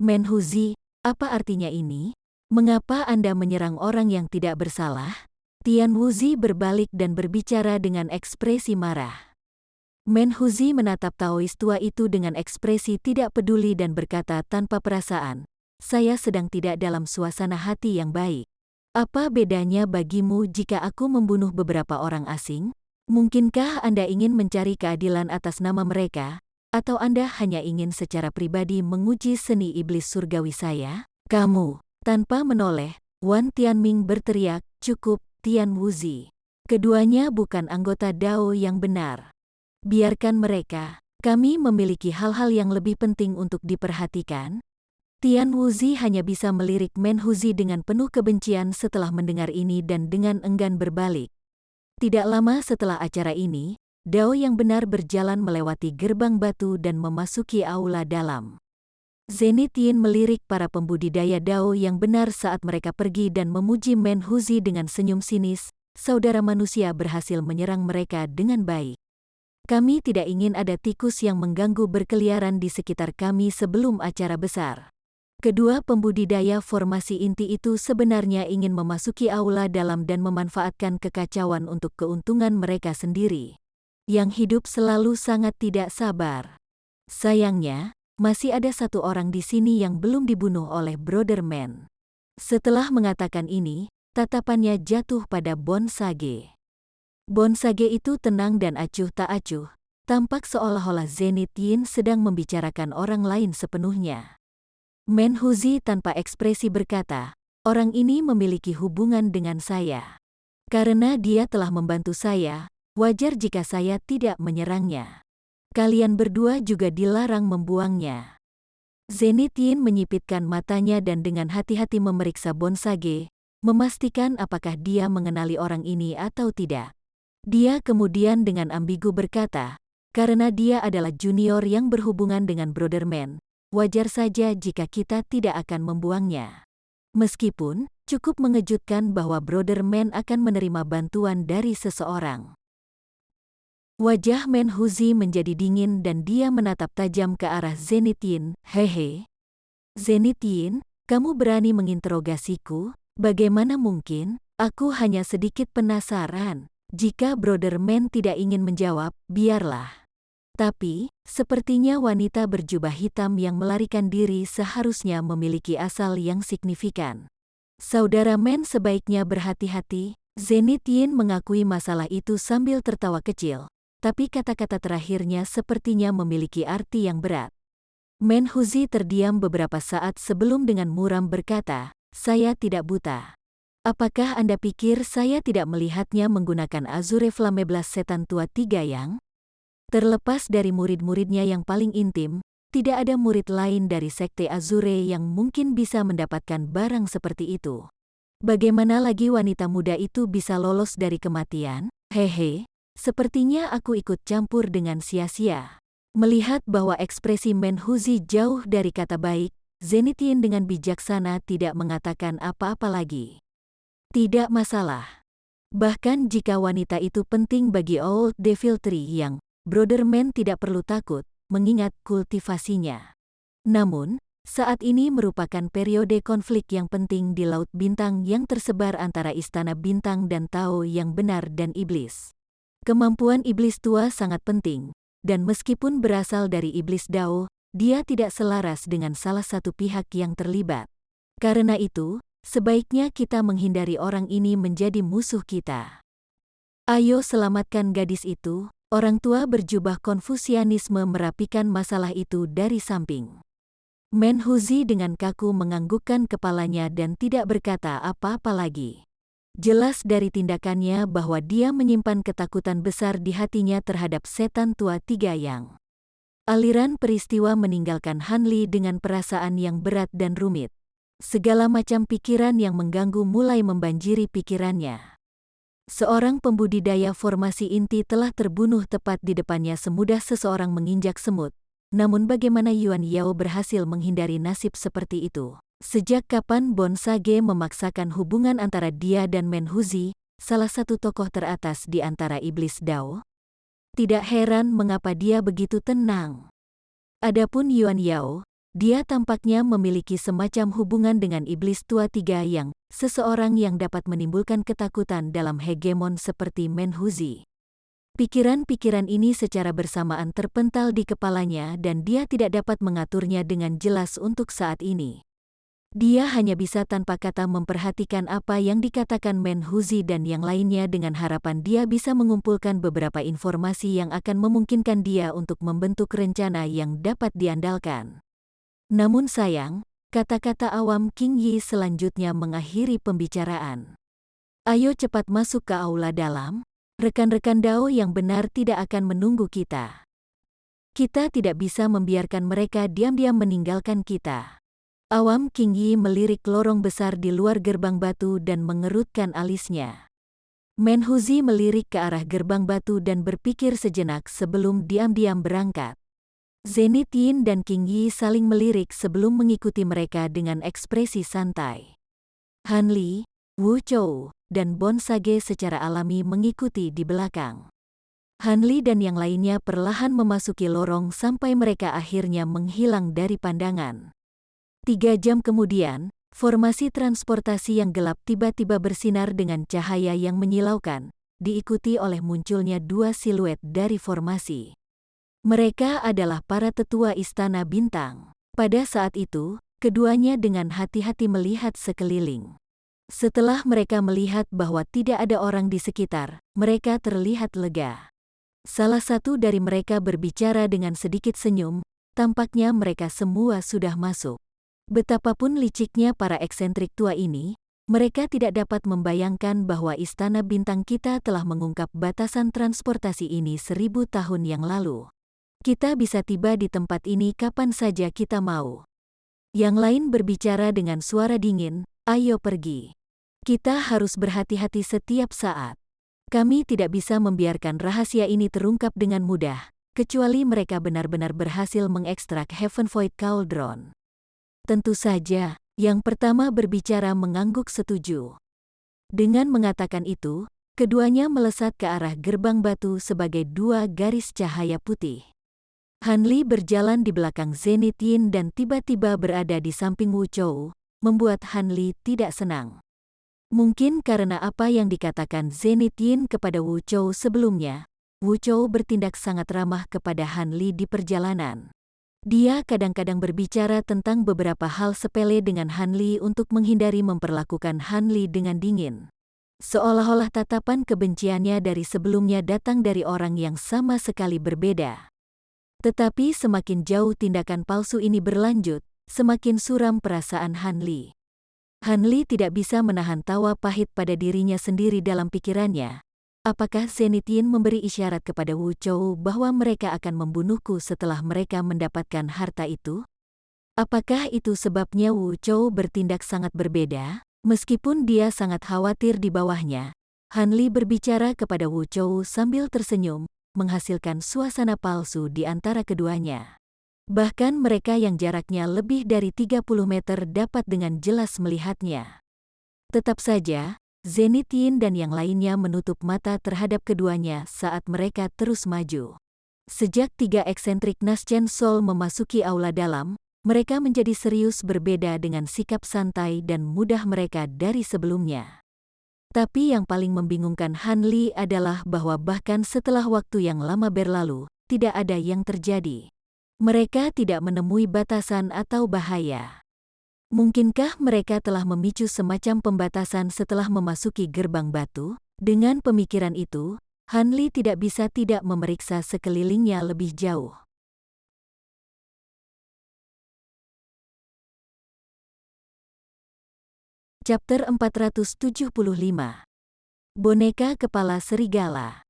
"Menhuzi, apa artinya ini? Mengapa Anda menyerang orang yang tidak bersalah?" Tian Wuzi berbalik dan berbicara dengan ekspresi marah. Menhuzi menatap Taois tua itu dengan ekspresi tidak peduli dan berkata tanpa perasaan, "Saya sedang tidak dalam suasana hati yang baik. Apa bedanya bagimu jika aku membunuh beberapa orang asing? Mungkinkah Anda ingin mencari keadilan atas nama mereka, atau Anda hanya ingin secara pribadi menguji seni iblis surgawi saya?" "Kamu!" Tanpa menoleh, Wan Tianming berteriak, "Cukup, Tian Wuzi. Keduanya bukan anggota Dao yang benar. Biarkan mereka. Kami memiliki hal-hal yang lebih penting untuk diperhatikan." Tian Wuzi hanya bisa melirik Menhuzi dengan penuh kebencian setelah mendengar ini dan dengan enggan berbalik. Tidak lama setelah acara ini, Dao yang benar berjalan melewati gerbang batu dan memasuki aula dalam. Zenith Yin melirik para pembudidaya Dao yang benar saat mereka pergi dan memuji Menhuzi dengan senyum sinis, "Saudara manusia berhasil menyerang mereka dengan baik. Kami tidak ingin ada tikus yang mengganggu berkeliaran di sekitar kami sebelum acara besar." Kedua pembudidaya formasi inti itu sebenarnya ingin memasuki aula dalam dan memanfaatkan kekacauan untuk keuntungan mereka sendiri. Yang hidup selalu sangat tidak sabar. Sayangnya, masih ada satu orang di sini yang belum dibunuh oleh Brother Man. Setelah mengatakan ini, tatapannya jatuh pada Bonsage. Bonsage itu tenang dan acuh tak acuh, tampak seolah-olah Zenith Yin sedang membicarakan orang lain sepenuhnya. Menhuzi tanpa ekspresi berkata, "Orang ini memiliki hubungan dengan saya. Karena dia telah membantu saya, wajar jika saya tidak menyerangnya. Kalian berdua juga dilarang membuangnya." Zenith Yin menyipitkan matanya dan dengan hati-hati memeriksa Bonsage, memastikan apakah dia mengenali orang ini atau tidak. Dia kemudian dengan ambigu berkata, Karena dia adalah junior yang berhubungan dengan Brother Man, wajar saja jika kita tidak akan membuangnya. Meskipun, cukup mengejutkan bahwa Brother Man akan menerima bantuan dari seseorang. Wajah Menhuzi menjadi dingin dan dia menatap tajam ke arah Zenith. Hehe. Zenith, kamu berani menginterogasiku? Bagaimana mungkin? Aku hanya sedikit penasaran. Jika Brother Man tidak ingin menjawab, biarlah. Tapi, sepertinya wanita berjubah hitam yang melarikan diri seharusnya memiliki asal yang signifikan. Saudara Man sebaiknya berhati-hati. Zenith mengakui masalah itu sambil tertawa kecil. Tapi kata-kata terakhirnya sepertinya memiliki arti yang berat. Menhuzi terdiam beberapa saat sebelum dengan muram berkata, "Saya tidak buta. Apakah Anda pikir saya tidak melihatnya menggunakan Azure Flammable Setan Tua 3 yang? Terlepas dari murid-muridnya yang paling intim, tidak ada murid lain dari Sekte Azure yang mungkin bisa mendapatkan barang seperti itu. Bagaimana lagi wanita muda itu bisa lolos dari kematian? Hehe, sepertinya aku ikut campur dengan sia-sia." Melihat bahwa ekspresi Menhuzi jauh dari kata baik, Zenith dengan bijaksana tidak mengatakan apa-apa lagi. Tidak masalah. Bahkan jika wanita itu penting bagi Old Devil Tree yang, Brother Man tidak perlu takut, mengingat kultivasinya. Namun, saat ini merupakan periode konflik yang penting di Laut Bintang yang tersebar antara Istana Bintang dan Tao yang benar dan Iblis. Kemampuan Iblis Tua sangat penting. Dan meskipun berasal dari Iblis Dao, dia tidak selaras dengan salah satu pihak yang terlibat. Karena itu, sebaiknya kita menghindari orang ini menjadi musuh kita. Ayo selamatkan gadis itu. Orang tua berjubah Konfusianisme merapikan masalah itu dari samping. Menhuzi dengan kaku menganggukkan kepalanya dan tidak berkata apa-apa lagi. Jelas dari tindakannya bahwa dia menyimpan ketakutan besar di hatinya terhadap Setan Tua 3 yang. Aliran peristiwa meninggalkan Hanli dengan perasaan yang berat dan rumit. Segala macam pikiran yang mengganggu mulai membanjiri pikirannya. Seorang pembudidaya formasi inti telah terbunuh tepat di depannya semudah seseorang menginjak semut. Namun bagaimana Yuan Yao berhasil menghindari nasib seperti itu? Sejak kapan Bonsage memaksakan hubungan antara dia dan Menhuzi, salah satu tokoh teratas di antara Iblis Dao? Tidak heran mengapa dia begitu tenang. Adapun Yuan Yao, dia tampaknya memiliki semacam hubungan dengan Iblis Tua 3 yang, seseorang yang dapat menimbulkan ketakutan dalam hegemon seperti Menhuzi. Pikiran-pikiran ini secara bersamaan terpental di kepalanya dan dia tidak dapat mengaturnya dengan jelas untuk saat ini. Dia hanya bisa tanpa kata memperhatikan apa yang dikatakan Menhuzi dan yang lainnya dengan harapan dia bisa mengumpulkan beberapa informasi yang akan memungkinkan dia untuk membentuk rencana yang dapat diandalkan. Namun sayang, kata-kata awam King Yi selanjutnya mengakhiri pembicaraan. Ayo cepat masuk ke aula dalam. Rekan-rekan Dao yang benar tidak akan menunggu kita. Kita tidak bisa membiarkan mereka diam-diam meninggalkan kita. Awam King Yi melirik lorong besar di luar gerbang batu dan mengerutkan alisnya. Menhuzi melirik ke arah gerbang batu dan berpikir sejenak sebelum diam-diam berangkat. Zenith dan King Yi saling melirik sebelum mengikuti mereka dengan ekspresi santai. Hanli, Wu Chou, dan Bonsage secara alami mengikuti di belakang. Hanli dan yang lainnya perlahan memasuki lorong sampai mereka akhirnya menghilang dari pandangan. 3 jam kemudian, formasi transportasi yang gelap tiba-tiba bersinar dengan cahaya yang menyilaukan, diikuti oleh munculnya 2 siluet dari formasi. Mereka adalah para tetua Istana Bintang. Pada saat itu, keduanya dengan hati-hati melihat sekeliling. Setelah mereka melihat bahwa tidak ada orang di sekitar, mereka terlihat lega. Salah satu dari mereka berbicara dengan sedikit senyum, tampaknya mereka semua sudah masuk. Betapapun liciknya para eksentrik tua ini, mereka tidak dapat membayangkan bahwa Istana Bintang kita telah mengungkap batasan transportasi ini 1000 tahun yang lalu. Kita bisa tiba di tempat ini kapan saja kita mau. Yang lain berbicara dengan suara dingin, ayo pergi. Kita harus berhati-hati setiap saat. Kami tidak bisa membiarkan rahasia ini terungkap dengan mudah. kecuali mereka benar-benar berhasil mengekstrak Heaven Void Cauldron. Tentu saja, yang pertama berbicara mengangguk setuju. Dengan mengatakan itu, keduanya melesat ke arah gerbang batu sebagai dua garis cahaya putih. Han Li berjalan di belakang Zenith Yin dan tiba-tiba berada di samping Wu Chou, membuat Han Li tidak senang. Mungkin karena apa yang dikatakan Zenith Yin kepada Wu Chou sebelumnya, Wu Chou bertindak sangat ramah kepada Han Li di perjalanan. Dia kadang-kadang berbicara tentang beberapa hal sepele dengan Han Li untuk menghindari memperlakukan Han Li dengan dingin. Seolah-olah tatapan kebenciannya dari sebelumnya datang dari orang yang sama sekali berbeda. Tetapi semakin jauh tindakan palsu ini berlanjut, semakin suram perasaan Han Li. Han Li tidak bisa menahan tawa pahit pada dirinya sendiri dalam pikirannya. Apakah Zenith Yin memberi isyarat kepada Wu Chou bahwa mereka akan membunuhku setelah mereka mendapatkan harta itu? Apakah itu sebabnya Wu Chou bertindak sangat berbeda? Meskipun dia sangat khawatir di bawahnya, Han Li berbicara kepada Wu Chou sambil tersenyum, menghasilkan suasana palsu di antara keduanya. Bahkan mereka yang jaraknya lebih dari 30 meter dapat dengan jelas melihatnya. Tetap saja, Zenith Yin dan yang lainnya menutup mata terhadap keduanya saat mereka terus maju. Sejak tiga eksentrik Naschen Soul memasuki aula dalam, mereka menjadi serius berbeda dengan sikap santai dan mudah mereka dari sebelumnya. Tapi yang paling membingungkan Han Li adalah bahwa bahkan setelah waktu yang lama berlalu, tidak ada yang terjadi. Mereka tidak menemui batasan atau bahaya. Mungkinkah mereka telah memicu semacam pembatasan setelah memasuki gerbang batu? Dengan pemikiran itu, Han Li tidak bisa tidak memeriksa sekelilingnya lebih jauh. Chapter 475. Boneka Kepala Serigala.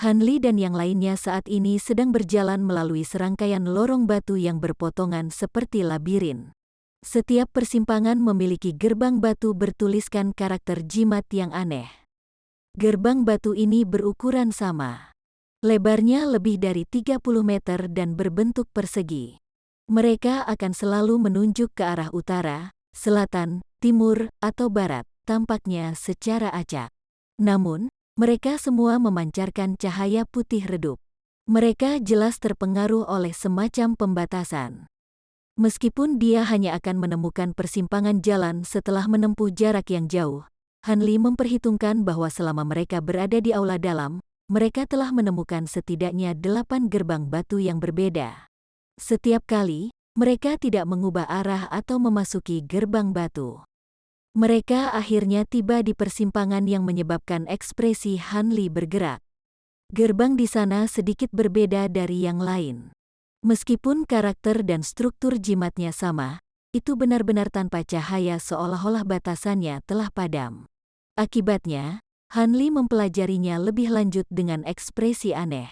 Han Li dan yang lainnya saat ini sedang berjalan melalui serangkaian lorong batu yang berpotongan seperti labirin. Setiap persimpangan memiliki gerbang batu bertuliskan karakter jimat yang aneh. Gerbang batu ini berukuran sama. Lebarnya lebih dari 30 meter dan berbentuk persegi. Mereka akan selalu menunjuk ke arah utara, selatan, timur, atau barat, tampaknya secara acak. Namun, mereka semua memancarkan cahaya putih redup. Mereka jelas terpengaruh oleh semacam pembatasan. Meskipun dia hanya akan menemukan persimpangan jalan setelah menempuh jarak yang jauh, Han Li memperhitungkan bahwa selama mereka berada di aula dalam, mereka telah menemukan setidaknya 8 gerbang batu yang berbeda. Setiap kali, mereka tidak mengubah arah atau memasuki gerbang batu. Mereka akhirnya tiba di persimpangan yang menyebabkan ekspresi Han Li bergerak. Gerbang di sana sedikit berbeda dari yang lain. Meskipun karakter dan struktur jimatnya sama, itu benar-benar tanpa cahaya seolah-olah batasannya telah padam. Akibatnya, Han Li mempelajarinya lebih lanjut dengan ekspresi aneh.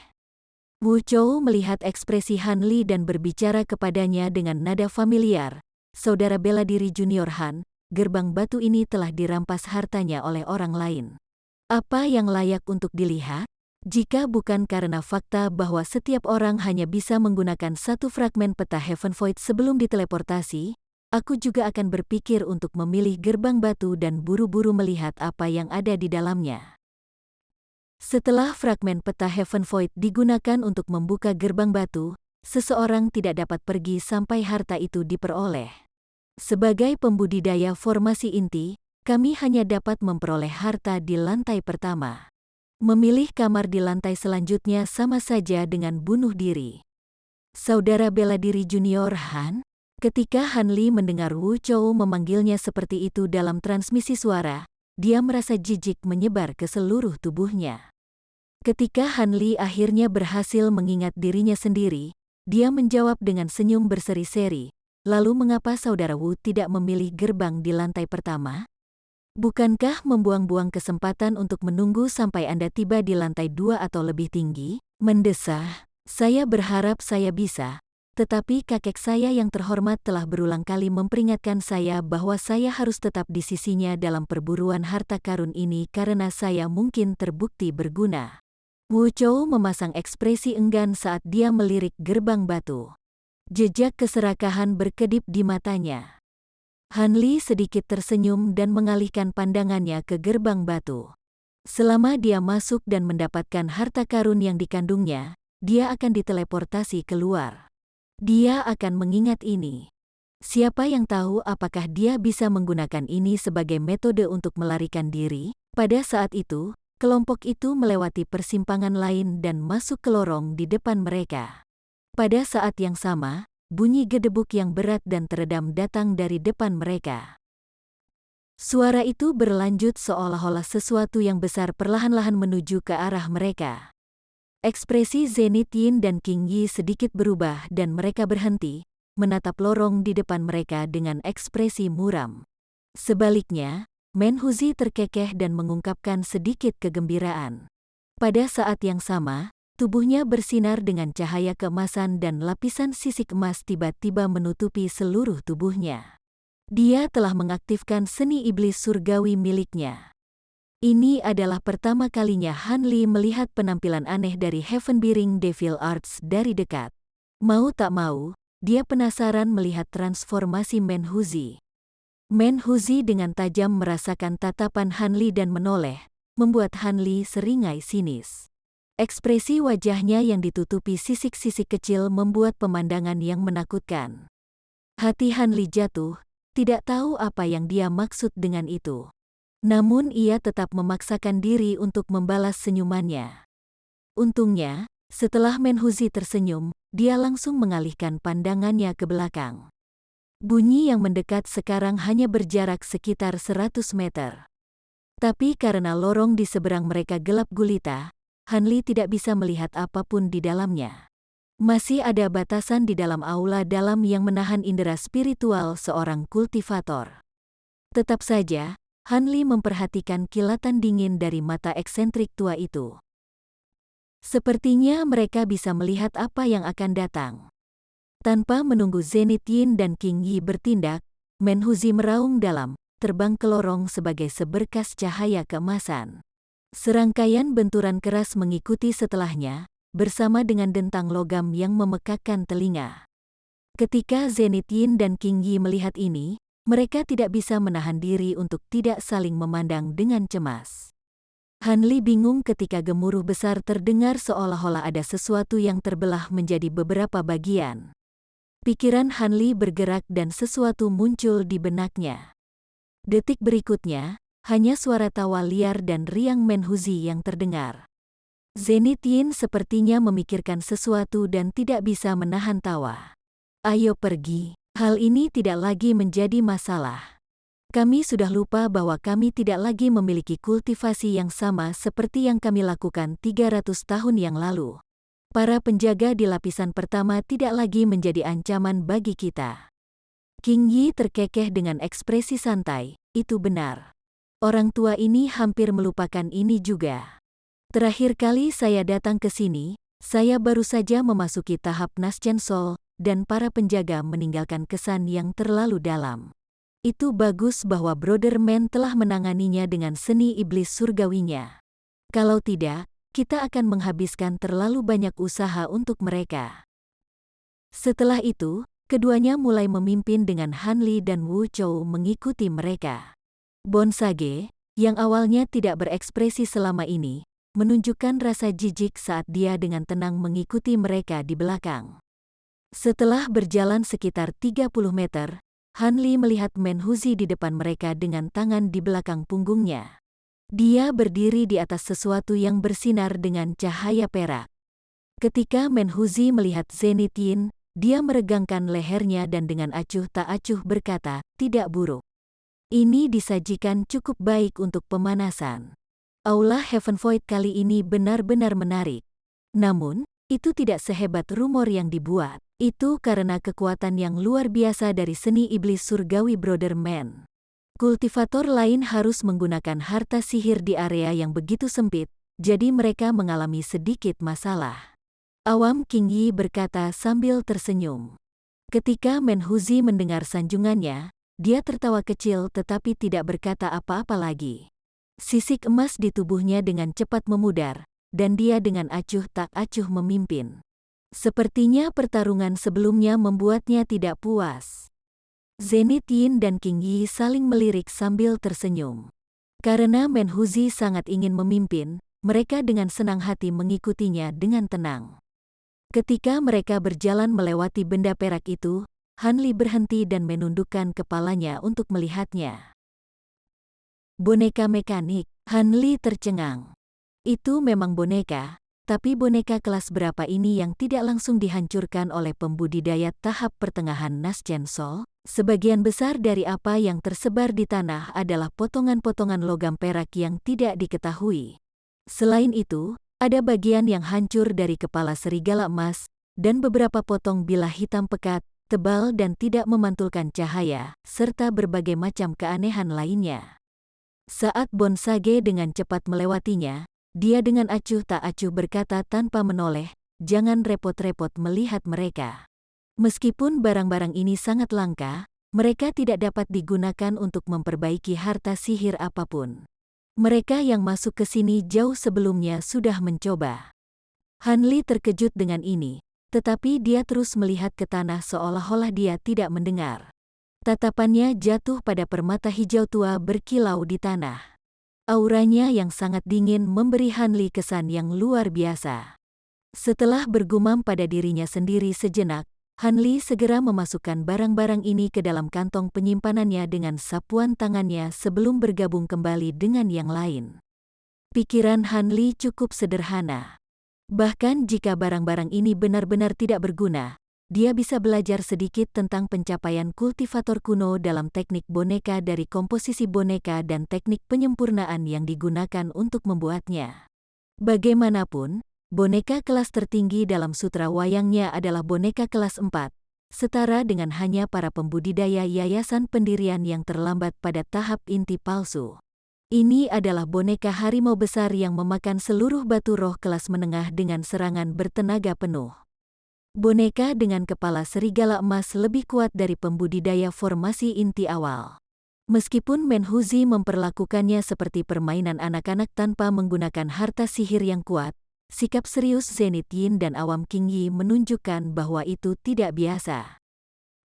Wu Chou melihat ekspresi Han Li dan berbicara kepadanya dengan nada familiar. Saudara bela diri Junior Han, gerbang batu ini telah dirampas hartanya oleh orang lain. Apa yang layak untuk dilihat? Jika bukan karena fakta bahwa setiap orang hanya bisa menggunakan satu fragmen peta Heaven Void sebelum diteleportasi, aku juga akan berpikir untuk memilih gerbang batu dan buru-buru melihat apa yang ada di dalamnya. Setelah fragmen peta Heaven Void digunakan untuk membuka gerbang batu, seseorang tidak dapat pergi sampai harta itu diperoleh. Sebagai pembudidaya formasi inti, kami hanya dapat memperoleh harta di lantai pertama. Memilih kamar di lantai selanjutnya sama saja dengan bunuh diri. Saudara bela diri Junior Han? Ketika Han Li mendengar Wu Chou memanggilnya seperti itu dalam transmisi suara, dia merasa jijik menyebar ke seluruh tubuhnya. Ketika Han Li akhirnya berhasil mengingat dirinya sendiri, dia menjawab dengan senyum berseri-seri, lalu mengapa saudara Wu tidak memilih gerbang di lantai pertama? Bukankah membuang-buang kesempatan untuk menunggu sampai Anda tiba di lantai 2 atau lebih tinggi? Mendesah, saya berharap saya bisa, tetapi kakek saya yang terhormat telah berulang kali memperingatkan saya bahwa saya harus tetap di sisinya dalam perburuan harta karun ini karena saya mungkin terbukti berguna. Wu Chou memasang ekspresi enggan saat dia melirik gerbang batu. Jejak keserakahan berkedip di matanya. Han Li sedikit tersenyum dan mengalihkan pandangannya ke gerbang batu. Selama dia masuk dan mendapatkan harta karun yang dikandungnya, dia akan diteleportasi keluar. Dia akan mengingat ini. Siapa yang tahu apakah dia bisa menggunakan ini sebagai metode untuk melarikan diri? Pada saat itu, kelompok itu melewati persimpangan lain dan masuk ke lorong di depan mereka. Pada saat yang sama, bunyi gedebuk yang berat dan teredam datang dari depan mereka. Suara itu berlanjut seolah-olah sesuatu yang besar perlahan-lahan menuju ke arah mereka. Ekspresi Zenith Yin dan King Yi sedikit berubah dan mereka berhenti, menatap lorong di depan mereka dengan ekspresi muram. Sebaliknya, Menhuzi terkekeh dan mengungkapkan sedikit kegembiraan. Pada saat yang sama, tubuhnya bersinar dengan cahaya keemasan dan lapisan sisik emas tiba-tiba menutupi seluruh tubuhnya. Dia telah mengaktifkan seni iblis surgawi miliknya. Ini adalah pertama kalinya Han Li melihat penampilan aneh dari Heaven Bearing Devil Arts dari dekat. Mau tak mau, dia penasaran melihat transformasi Menhuzi. Menhuzi dengan tajam merasakan tatapan Han Li dan menoleh, membuat Han Li seringai sinis. Ekspresi wajahnya yang ditutupi sisik-sisik kecil membuat pemandangan yang menakutkan. Hati Han Li jatuh, tidak tahu apa yang dia maksud dengan itu. Namun ia tetap memaksakan diri untuk membalas senyumannya. Untungnya, setelah Menhuzi tersenyum, dia langsung mengalihkan pandangannya ke belakang. Bunyi yang mendekat sekarang hanya berjarak sekitar 100 meter. Tapi karena lorong di seberang mereka gelap gulita, Han Li tidak bisa melihat apapun di dalamnya. Masih ada batasan di dalam aula dalam yang menahan indera spiritual seorang kultivator. Tetap saja, Han Li memperhatikan kilatan dingin dari mata eksentrik tua itu. Sepertinya mereka bisa melihat apa yang akan datang. Tanpa menunggu Zenith Yin dan King Yi bertindak, Menhuzi meraung dalam, terbang ke lorong sebagai seberkas cahaya keemasan. Serangkaian benturan keras mengikuti setelahnya, bersama dengan dentang logam yang memekakkan telinga. Ketika Zenith Yin dan King Yi melihat ini, mereka tidak bisa menahan diri untuk tidak saling memandang dengan cemas. Han Li bingung ketika gemuruh besar terdengar seolah-olah ada sesuatu yang terbelah menjadi beberapa bagian. Pikiran Han Li bergerak dan sesuatu muncul di benaknya. Detik berikutnya, hanya suara tawa liar dan riang Menhuzi yang terdengar. Zenith Yin sepertinya memikirkan sesuatu dan tidak bisa menahan tawa. Ayo pergi, hal ini tidak lagi menjadi masalah. Kami sudah lupa bahwa kami tidak lagi memiliki kultivasi yang sama seperti yang kami lakukan 300 tahun yang lalu. Para penjaga di lapisan pertama tidak lagi menjadi ancaman bagi kita. King Yi terkekeh dengan ekspresi santai, itu benar. Orang tua ini hampir melupakan ini juga. Terakhir kali saya datang ke sini, saya baru saja memasuki tahap Naschen Sol, dan para penjaga meninggalkan kesan yang terlalu dalam. Itu bagus bahwa Brother Man telah menanganinya dengan seni iblis surgawinya. Kalau tidak, kita akan menghabiskan terlalu banyak usaha untuk mereka. Setelah itu, keduanya mulai memimpin dengan Han Li dan Wu Chou mengikuti mereka. Bonsage, yang awalnya tidak berekspresi selama ini, menunjukkan rasa jijik saat dia dengan tenang mengikuti mereka di belakang. Setelah berjalan sekitar 30 meter, Han Li melihat Menhuzi di depan mereka dengan tangan di belakang punggungnya. Dia berdiri di atas sesuatu yang bersinar dengan cahaya perak. Ketika Menhuzi melihat Zenith Yin, dia meregangkan lehernya dan dengan acuh tak acuh berkata, tidak buruk. Ini disajikan cukup baik untuk pemanasan. Aula Heaven Void kali ini benar-benar menarik. Namun, itu tidak sehebat rumor yang dibuat. Itu karena kekuatan yang luar biasa dari seni iblis surgawi Brother Man. Kultivator lain harus menggunakan harta sihir di area yang begitu sempit, jadi mereka mengalami sedikit masalah. Awam King Yi berkata sambil tersenyum. Ketika Menhuzi mendengar sanjungannya, dia tertawa kecil tetapi tidak berkata apa-apa lagi. Sisik emas di tubuhnya dengan cepat memudar, dan dia dengan acuh tak acuh memimpin. Sepertinya pertarungan sebelumnya membuatnya tidak puas. Zenith Yin dan King Yi saling melirik sambil tersenyum. Karena Menhuzi sangat ingin memimpin, mereka dengan senang hati mengikutinya dengan tenang. Ketika mereka berjalan melewati benda perak itu, Han Li berhenti dan menundukkan kepalanya untuk melihatnya. Boneka mekanik, Han Li tercengang. Itu memang boneka, tapi boneka kelas berapa ini yang tidak langsung dihancurkan oleh pembudidaya tahap pertengahan Naschen Sol? Sebagian besar dari apa yang tersebar di tanah adalah potongan-potongan logam perak yang tidak diketahui. Selain itu, ada bagian yang hancur dari kepala serigala emas, dan beberapa potong bilah hitam pekat, tebal dan tidak memantulkan cahaya, serta berbagai macam keanehan lainnya. Saat Bonsage dengan cepat melewatinya, dia dengan acuh tak acuh berkata tanpa menoleh, "Jangan repot-repot melihat mereka. Meskipun barang-barang ini sangat langka, mereka tidak dapat digunakan untuk memperbaiki harta sihir apapun. Mereka yang masuk ke sini jauh sebelumnya sudah mencoba." Han Li terkejut dengan ini, tetapi dia terus melihat ke tanah seolah-olah dia tidak mendengar. Tatapannya jatuh pada permata hijau tua berkilau di tanah. Auranya yang sangat dingin memberi Han Li kesan yang luar biasa. Setelah bergumam pada dirinya sendiri sejenak, Han Li segera memasukkan barang-barang ini ke dalam kantong penyimpanannya dengan sapuan tangannya sebelum bergabung kembali dengan yang lain. Pikiran Han Li cukup sederhana. Bahkan jika barang-barang ini benar-benar tidak berguna, dia bisa belajar sedikit tentang pencapaian kultivator kuno dalam teknik boneka dari komposisi boneka dan teknik penyempurnaan yang digunakan untuk membuatnya. Bagaimanapun, boneka kelas tertinggi dalam sutra wayangnya adalah boneka kelas 4, setara dengan hanya para pembudidaya yayasan pendirian yang terlambat pada tahap inti palsu. Ini adalah boneka harimau besar yang memakan seluruh batu roh kelas menengah dengan serangan bertenaga penuh. Boneka dengan kepala serigala emas lebih kuat dari pembudidaya formasi inti awal. Meskipun Menhuzi memperlakukannya seperti permainan anak-anak tanpa menggunakan harta sihir yang kuat, sikap serius Zenith Yin dan awam King Yi menunjukkan bahwa itu tidak biasa.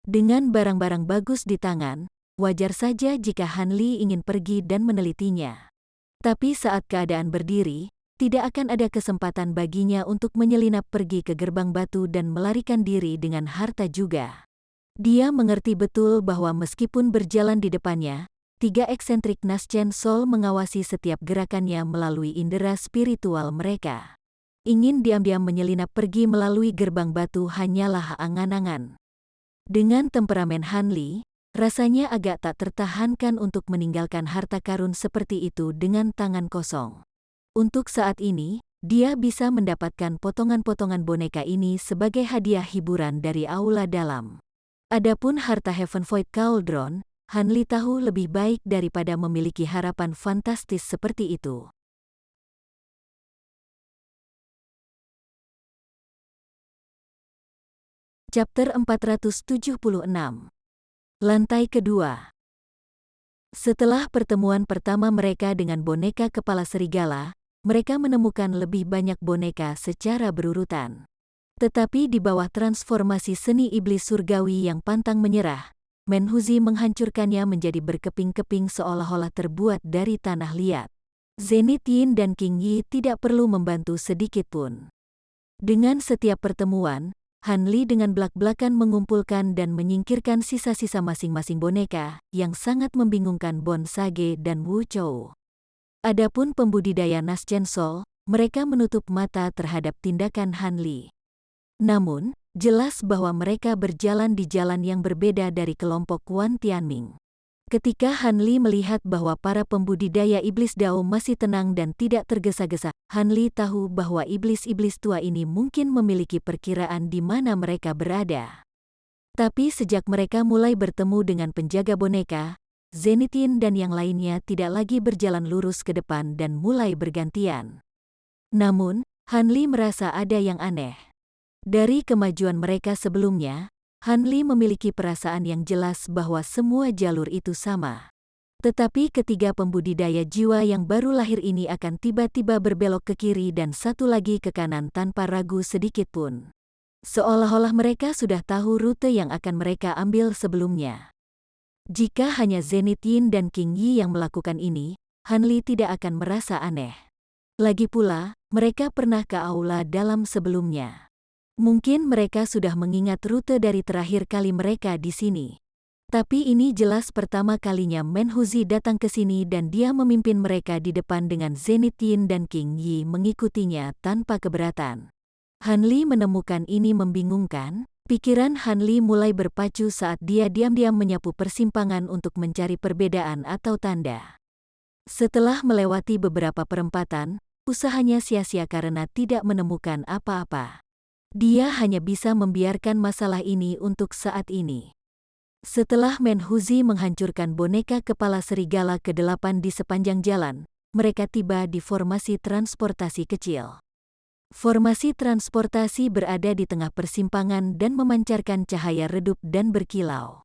Dengan barang-barang bagus di tangan, wajar saja jika Han Li ingin pergi dan menelitinya. Tapi saat keadaan berdiri, tidak akan ada kesempatan baginya untuk menyelinap pergi ke gerbang batu dan melarikan diri dengan harta juga. Dia mengerti betul bahwa meskipun berjalan di depannya, 3 eksentrik Naschen Sol mengawasi setiap gerakannya melalui indera spiritual mereka. Ingin diam-diam menyelinap pergi melalui gerbang batu hanyalah angan-angan. Dengan temperamen Han Li, rasanya agak tak tertahankan untuk meninggalkan harta karun seperti itu dengan tangan kosong. Untuk saat ini, dia bisa mendapatkan potongan-potongan boneka ini sebagai hadiah hiburan dari aula dalam. Adapun harta Heaven Void Cauldron, Han Li tahu lebih baik daripada memiliki harapan fantastis seperti itu. Chapter 476. Lantai kedua. Setelah pertemuan pertama mereka dengan boneka kepala serigala, mereka menemukan lebih banyak boneka secara berurutan. Tetapi di bawah transformasi seni iblis surgawi yang pantang menyerah, Menhuzi menghancurkannya menjadi berkeping-keping seolah-olah terbuat dari tanah liat. Zenith Yin dan King Yi tidak perlu membantu sedikit pun. Dengan setiap pertemuan, Han Li dengan belak-belakan mengumpulkan dan menyingkirkan sisa-sisa masing-masing boneka, yang sangat membingungkan Bonsage dan Wu Chou. Adapun pembudidaya Naschen Sol, mereka menutup mata terhadap tindakan Han Li. Namun, jelas bahwa mereka berjalan di jalan yang berbeda dari kelompok Wan Tianming. Ketika Han Li melihat bahwa para pembudidaya iblis Dao masih tenang dan tidak tergesa-gesa, Han Li tahu bahwa iblis-iblis tua ini mungkin memiliki perkiraan di mana mereka berada. Tapi sejak mereka mulai bertemu dengan penjaga boneka, Zenith Yin dan yang lainnya tidak lagi berjalan lurus ke depan dan mulai bergantian. Namun, Han Li merasa ada yang aneh. Dari kemajuan mereka sebelumnya, Han Li memiliki perasaan yang jelas bahwa semua jalur itu sama. Tetapi ketiga pembudidaya jiwa yang baru lahir ini akan tiba-tiba berbelok ke kiri dan satu lagi ke kanan tanpa ragu sedikitpun. Seolah-olah mereka sudah tahu rute yang akan mereka ambil sebelumnya. Jika hanya Zenith Yin dan King Yi yang melakukan ini, Han Li tidak akan merasa aneh. Lagi pula, mereka pernah ke aula dalam sebelumnya. Mungkin mereka sudah mengingat rute dari terakhir kali mereka di sini. Tapi ini jelas pertama kalinya Menhuzi datang ke sini dan dia memimpin mereka di depan dengan Zenith Yin dan King Yi mengikutinya tanpa keberatan. Han Li menemukan ini membingungkan. Pikiran Han Li mulai berpacu saat dia diam-diam menyapu persimpangan untuk mencari perbedaan atau tanda. Setelah melewati beberapa perempatan, usahanya sia-sia karena tidak menemukan apa-apa. Dia hanya bisa membiarkan masalah ini untuk saat ini. Setelah Menhuzi menghancurkan boneka kepala serigala ke-8 di sepanjang jalan, mereka tiba di formasi transportasi kecil. Formasi transportasi berada di tengah persimpangan dan memancarkan cahaya redup dan berkilau.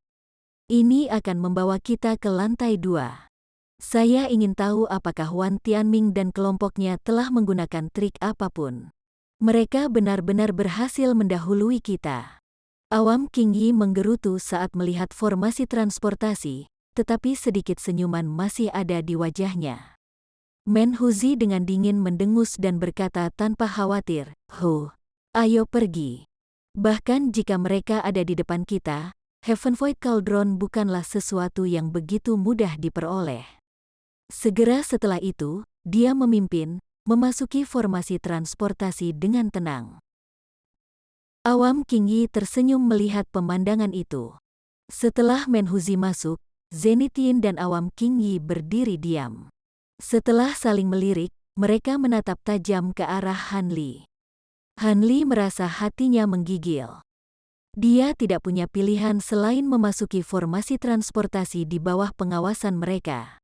Ini akan membawa kita ke lantai 2. Saya ingin tahu apakah Wan Tianming dan kelompoknya telah menggunakan trik apapun. Mereka benar-benar berhasil mendahului kita. Awam King Yi menggerutu saat melihat formasi transportasi, tetapi sedikit senyuman masih ada di wajahnya. Menhuzi dengan dingin mendengus dan berkata tanpa khawatir, ayo pergi. Bahkan jika mereka ada di depan kita, Heaven Void Cauldron bukanlah sesuatu yang begitu mudah diperoleh." Segera setelah itu, dia memimpin, memasuki formasi transportasi dengan tenang. Awam King Yi tersenyum melihat pemandangan itu. Setelah Menhuzi masuk, Zenith Yin dan Awam King Yi berdiri diam. Setelah saling melirik, mereka menatap tajam ke arah Han Li. Han Li merasa hatinya menggigil. Dia tidak punya pilihan selain memasuki formasi transportasi di bawah pengawasan mereka.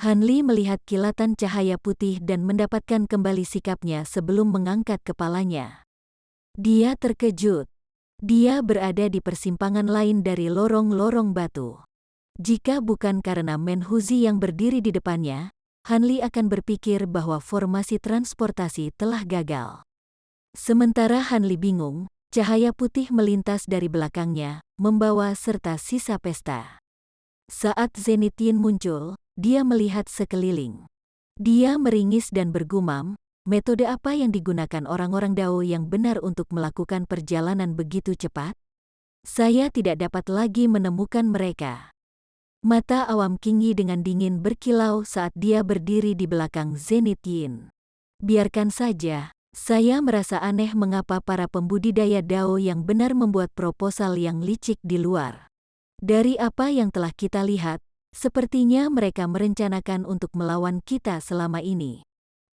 Han Li melihat kilatan cahaya putih dan mendapatkan kembali sikapnya sebelum mengangkat kepalanya. Dia terkejut. Dia berada di persimpangan lain dari lorong-lorong batu. Jika bukan karena Menhuzi yang berdiri di depannya, Han Li akan berpikir bahwa formasi transportasi telah gagal. Sementara Han Li bingung, cahaya putih melintas dari belakangnya, membawa serta sisa pesta. Saat Zenith Yin muncul, dia melihat sekeliling. Dia meringis dan bergumam, metode apa yang digunakan orang-orang Dao yang benar untuk melakukan perjalanan begitu cepat? Saya tidak dapat lagi menemukan mereka. Mata Awam King Yi dengan dingin berkilau saat dia berdiri di belakang Zenith Yin. Biarkan saja, saya merasa aneh mengapa para pembudidaya Dao yang benar membuat proposal yang licik di luar. Dari apa yang telah kita lihat, sepertinya mereka merencanakan untuk melawan kita selama ini.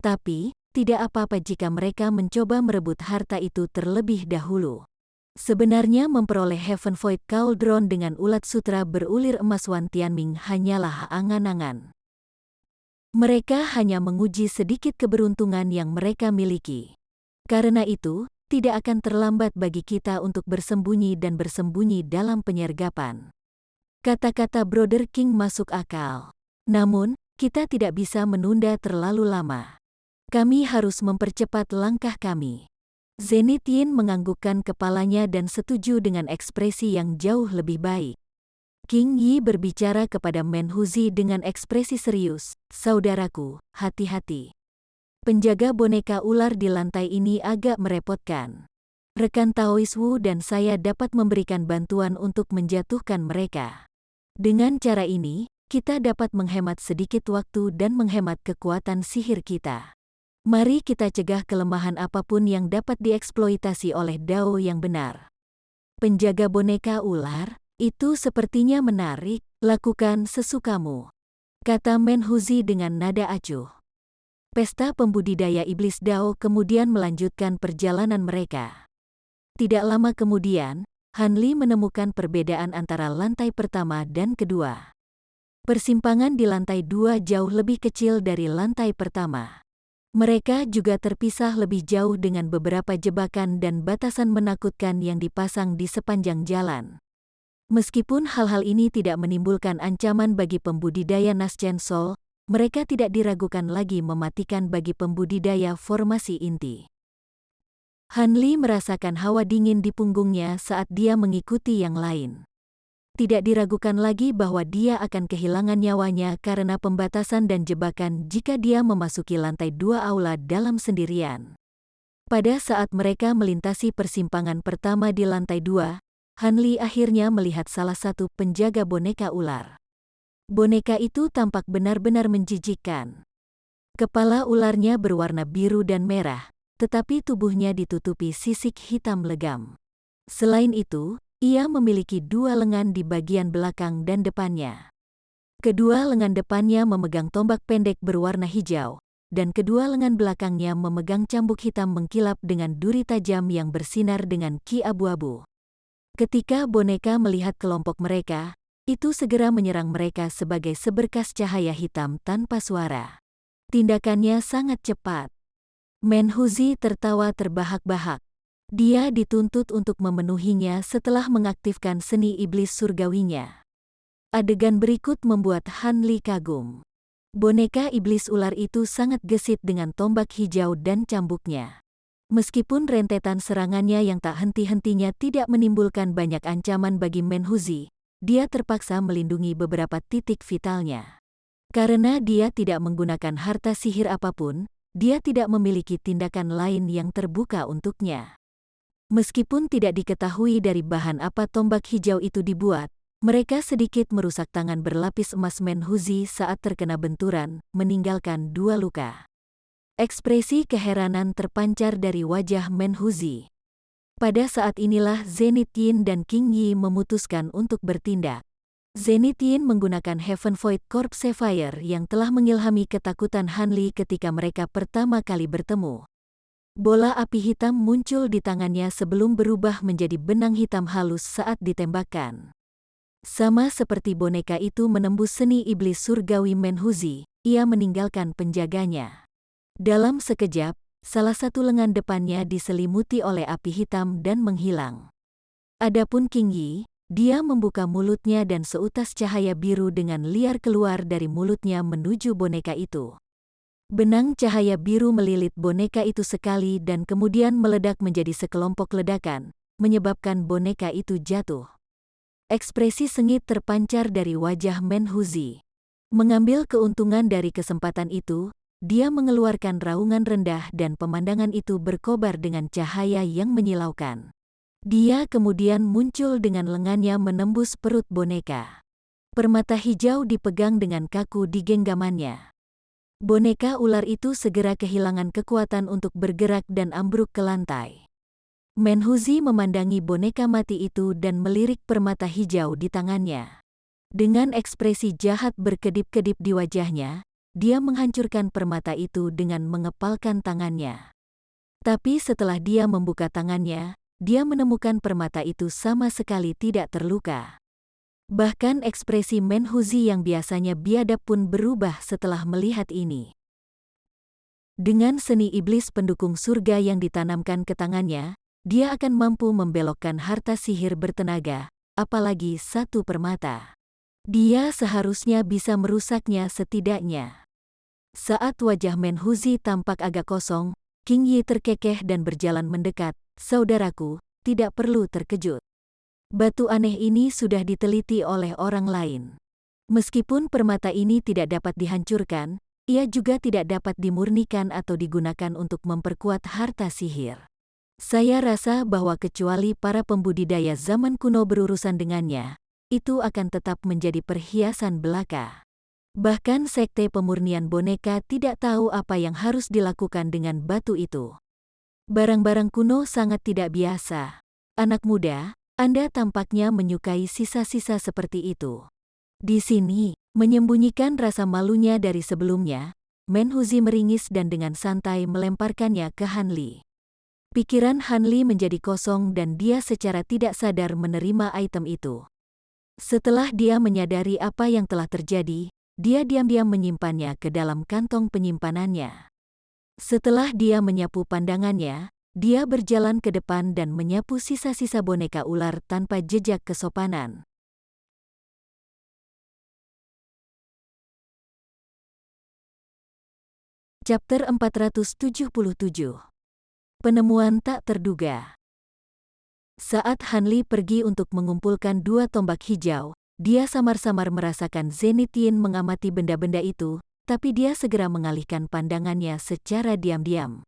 Tapi, tidak apa-apa jika mereka mencoba merebut harta itu terlebih dahulu. Sebenarnya memperoleh Heaven Void Cauldron dengan ulat sutra berulir emas Wan Tianming hanyalah angan-angan. Mereka hanya menguji sedikit keberuntungan yang mereka miliki. Karena itu, tidak akan terlambat bagi kita untuk bersembunyi dan bersembunyi dalam penyergapan. Kata-kata Brother King masuk akal. Namun, kita tidak bisa menunda terlalu lama. Kami harus mempercepat langkah kami. Zenith Yin menganggukkan kepalanya dan setuju dengan ekspresi yang jauh lebih baik. King Yi berbicara kepada Menhuzi dengan ekspresi serius, "Saudaraku, hati-hati. Penjaga boneka ular di lantai ini agak merepotkan. Rekan Taois Wu dan saya dapat memberikan bantuan untuk menjatuhkan mereka. Dengan cara ini, kita dapat menghemat sedikit waktu dan menghemat kekuatan sihir kita. Mari kita cegah kelemahan apapun yang dapat dieksploitasi oleh Dao yang benar." Penjaga boneka ular, itu sepertinya menarik, lakukan sesukamu, kata Menhuzi dengan nada acuh. Pesta pembudidaya iblis Dao kemudian melanjutkan perjalanan mereka. Tidak lama kemudian, Han Li menemukan perbedaan antara lantai pertama dan kedua. Persimpangan di lantai 2 jauh lebih kecil dari lantai pertama. Mereka juga terpisah lebih jauh dengan beberapa jebakan dan batasan menakutkan yang dipasang di sepanjang jalan. Meskipun hal-hal ini tidak menimbulkan ancaman bagi pembudidaya Nascensol, mereka tidak diragukan lagi mematikan bagi pembudidaya formasi inti. Hanli merasakan hawa dingin di punggungnya saat dia mengikuti yang lain. Tidak diragukan lagi bahwa dia akan kehilangan nyawanya karena pembatasan dan jebakan jika dia memasuki lantai 2 aula dalam sendirian. Pada saat mereka melintasi persimpangan pertama di lantai 2, Hanli akhirnya melihat salah satu penjaga boneka ular. Boneka itu tampak benar-benar menjijikkan. Kepala ularnya berwarna biru dan merah, tetapi tubuhnya ditutupi sisik hitam legam. Selain itu, ia memiliki 2 lengan di bagian belakang dan depannya. Kedua lengan depannya memegang tombak pendek berwarna hijau, dan kedua lengan belakangnya memegang cambuk hitam mengkilap dengan duri tajam yang bersinar dengan ki abu-abu. Ketika boneka melihat kelompok mereka, itu segera menyerang mereka sebagai seberkas cahaya hitam tanpa suara. Tindakannya sangat cepat. Menhuzi tertawa terbahak-bahak. Dia dituntut untuk memenuhinya setelah mengaktifkan seni iblis surgawinya. Adegan berikut membuat Hanli kagum. Boneka iblis ular itu sangat gesit dengan tombak hijau dan cambuknya. Meskipun rentetan serangannya yang tak henti-hentinya tidak menimbulkan banyak ancaman bagi Menhuzi, dia terpaksa melindungi beberapa titik vitalnya. Karena dia tidak menggunakan harta sihir apapun, dia tidak memiliki tindakan lain yang terbuka untuknya. Meskipun tidak diketahui dari bahan apa tombak hijau itu dibuat, mereka sedikit merusak tangan berlapis emas Menhuzi saat terkena benturan, meninggalkan 2 luka. Ekspresi keheranan terpancar dari wajah Menhuzi. Pada saat inilah Zenith Yin dan King Yi memutuskan untuk bertindak. Zenith Yin menggunakan Heaven Void Corp Sapphire yang telah mengilhami ketakutan Hanli ketika mereka pertama kali bertemu. Bola api hitam muncul di tangannya sebelum berubah menjadi benang hitam halus saat ditembakkan. Sama seperti boneka itu menembus seni iblis surgawi Menhuzi, ia meninggalkan penjaganya. Dalam sekejap, salah satu lengan depannya diselimuti oleh api hitam dan menghilang. Adapun King Yi, dia membuka mulutnya dan seutas cahaya biru dengan liar keluar dari mulutnya menuju boneka itu. Benang cahaya biru melilit boneka itu sekali dan kemudian meledak menjadi sekelompok ledakan, menyebabkan boneka itu jatuh. Ekspresi sengit terpancar dari wajah Menhuzi. Mengambil keuntungan dari kesempatan itu, dia mengeluarkan raungan rendah dan pemandangan itu berkobar dengan cahaya yang menyilaukan. Dia kemudian muncul dengan lengannya menembus perut boneka. Permata hijau dipegang dengan kaku di genggamannya. Boneka ular itu segera kehilangan kekuatan untuk bergerak dan ambruk ke lantai. Menhuzi memandangi boneka mati itu dan melirik permata hijau di tangannya. Dengan ekspresi jahat berkedip-kedip di wajahnya, dia menghancurkan permata itu dengan mengepalkan tangannya. Tapi setelah dia membuka tangannya, dia menemukan permata itu sama sekali tidak terluka. Bahkan ekspresi Menhuzi yang biasanya biadab pun berubah setelah melihat ini. Dengan seni iblis pendukung surga yang ditanamkan ke tangannya, dia akan mampu membelokkan harta sihir bertenaga, apalagi satu permata. Dia seharusnya bisa merusaknya setidaknya. Saat wajah Menhuzi tampak agak kosong, King Yi terkekeh dan berjalan mendekat. Saudaraku, tidak perlu terkejut. Batu aneh ini sudah diteliti oleh orang lain. Meskipun permata ini tidak dapat dihancurkan, ia juga tidak dapat dimurnikan atau digunakan untuk memperkuat harta sihir. Saya rasa bahwa kecuali para pembudidaya zaman kuno berurusan dengannya, itu akan tetap menjadi perhiasan belaka. Bahkan sekte pemurnian boneka tidak tahu apa yang harus dilakukan dengan batu itu. Barang-barang kuno sangat tidak biasa. Anak muda, Anda tampaknya menyukai sisa-sisa seperti itu. Di sini, menyembunyikan rasa malunya dari sebelumnya, Menhuzi meringis dan dengan santai melemparkannya ke Hanli. Pikiran Hanli menjadi kosong dan dia secara tidak sadar menerima item itu. Setelah dia menyadari apa yang telah terjadi, dia diam-diam menyimpannya ke dalam kantong penyimpanannya. Setelah dia menyapu pandangannya, dia berjalan ke depan dan menyapu sisa-sisa boneka ular tanpa jejak kesopanan. Chapter 477. Penemuan tak terduga. Saat Hanli pergi untuk mengumpulkan 2 tombak hijau, dia samar-samar merasakan Zenith Yin mengamati benda-benda itu, tapi dia segera mengalihkan pandangannya secara diam-diam.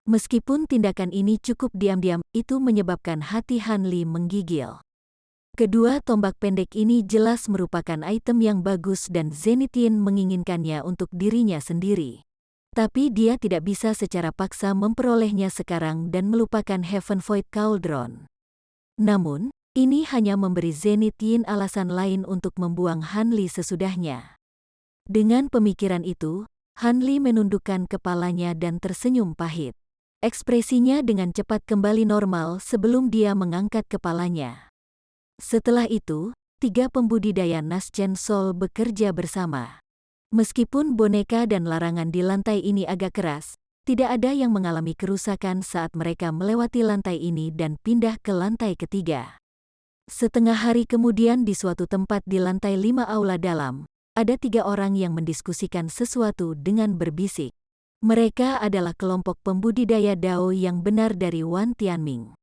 Meskipun tindakan ini cukup diam-diam, itu menyebabkan hati Hanli menggigil. Kedua tombak pendek ini jelas merupakan item yang bagus dan Zenith Yin menginginkannya untuk dirinya sendiri. Tapi dia tidak bisa secara paksa memperolehnya sekarang dan melupakan Heaven Void Cauldron. Namun, ini hanya memberi Zenith Yin alasan lain untuk membuang Hanli sesudahnya. Dengan pemikiran itu, Hanli menundukkan kepalanya dan tersenyum pahit. Ekspresinya dengan cepat kembali normal sebelum dia mengangkat kepalanya. Setelah itu, 3 pembudidaya Naschen Soul bekerja bersama. Meskipun boneka dan larangan di lantai ini agak keras, tidak ada yang mengalami kerusakan saat mereka melewati lantai ini dan pindah ke lantai ketiga. Setengah hari kemudian di suatu tempat di lantai 5 aula dalam, ada 3 orang yang mendiskusikan sesuatu dengan berbisik. Mereka adalah kelompok pembudidaya Dao yang benar dari Wan Tianming.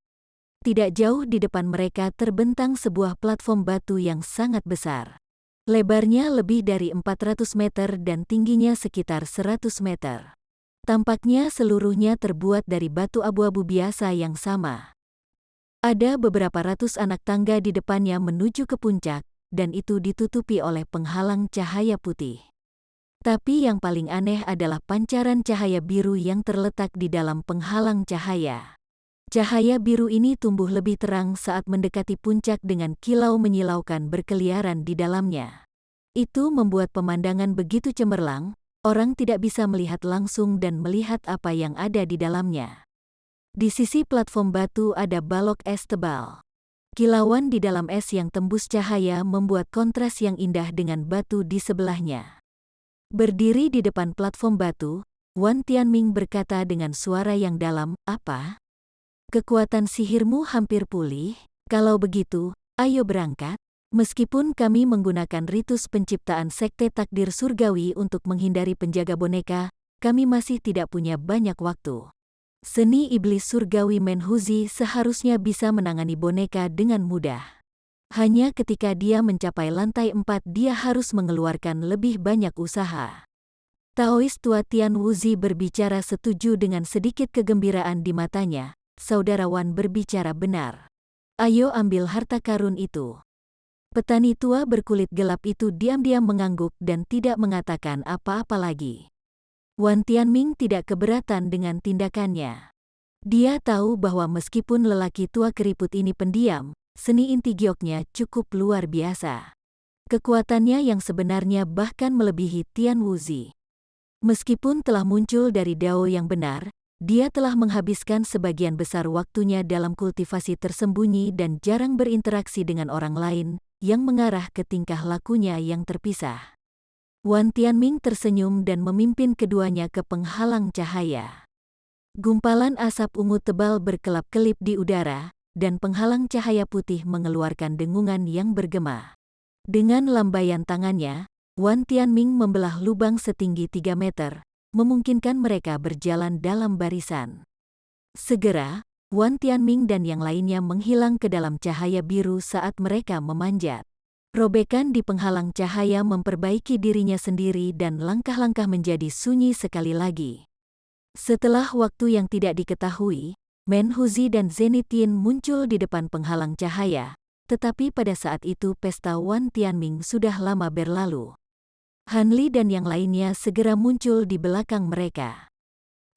Tidak jauh di depan mereka terbentang sebuah platform batu yang sangat besar. Lebarnya lebih dari 400 meter dan tingginya sekitar 100 meter. Tampaknya seluruhnya terbuat dari batu abu-abu biasa yang sama. Ada beberapa ratus anak tangga di depannya menuju ke puncak, dan itu ditutupi oleh penghalang cahaya putih. Tapi yang paling aneh adalah pancaran cahaya biru yang terletak di dalam penghalang cahaya. Cahaya biru ini tumbuh lebih terang saat mendekati puncak dengan kilau menyilaukan berkeliaran di dalamnya. Itu membuat pemandangan begitu cemerlang, orang tidak bisa melihat langsung dan melihat apa yang ada di dalamnya. Di sisi platform batu ada balok es tebal. Kilauan di dalam es yang tembus cahaya membuat kontras yang indah dengan batu di sebelahnya. Berdiri di depan platform batu, Wan Tianming berkata dengan suara yang dalam, "Apa? Kekuatan sihirmu hampir pulih? Kalau begitu, ayo berangkat." Meskipun kami menggunakan ritus penciptaan sekte takdir surgawi untuk menghindari penjaga boneka, kami masih tidak punya banyak waktu. Seni iblis surgawi Menhuzi seharusnya bisa menangani boneka dengan mudah. Hanya ketika dia mencapai lantai 4 dia harus mengeluarkan lebih banyak usaha. Taois tua Tian Wuzi berbicara setuju dengan sedikit kegembiraan di matanya. Saudara Wan berbicara benar. Ayo ambil harta karun itu. Petani tua berkulit gelap itu diam-diam mengangguk dan tidak mengatakan apa-apa lagi. Wan Tianming tidak keberatan dengan tindakannya. Dia tahu bahwa meskipun lelaki tua keriput ini pendiam, seni inti gioknya cukup luar biasa. Kekuatannya yang sebenarnya bahkan melebihi Tian Wuzi. Meskipun telah muncul dari Dao yang benar, dia telah menghabiskan sebagian besar waktunya dalam kultivasi tersembunyi dan jarang berinteraksi dengan orang lain, yang mengarah ke tingkah lakunya yang terpisah. Wan Tianming tersenyum dan memimpin keduanya ke penghalang cahaya. Gumpalan asap ungu tebal berkelap-kelip di udara, dan penghalang cahaya putih mengeluarkan dengungan yang bergema. Dengan lambaian tangannya, Wan Tianming membelah lubang setinggi 3 meter, memungkinkan mereka berjalan dalam barisan. Segera, Wan Tianming dan yang lainnya menghilang ke dalam cahaya biru saat mereka memanjat. Robekan di penghalang cahaya memperbaiki dirinya sendiri dan langkah-langkah menjadi sunyi sekali lagi. Setelah waktu yang tidak diketahui, Menhuzi dan Zenith Yin muncul di depan penghalang cahaya, tetapi pada saat itu pesta Wan Tianming sudah lama berlalu. Hanli dan yang lainnya segera muncul di belakang mereka.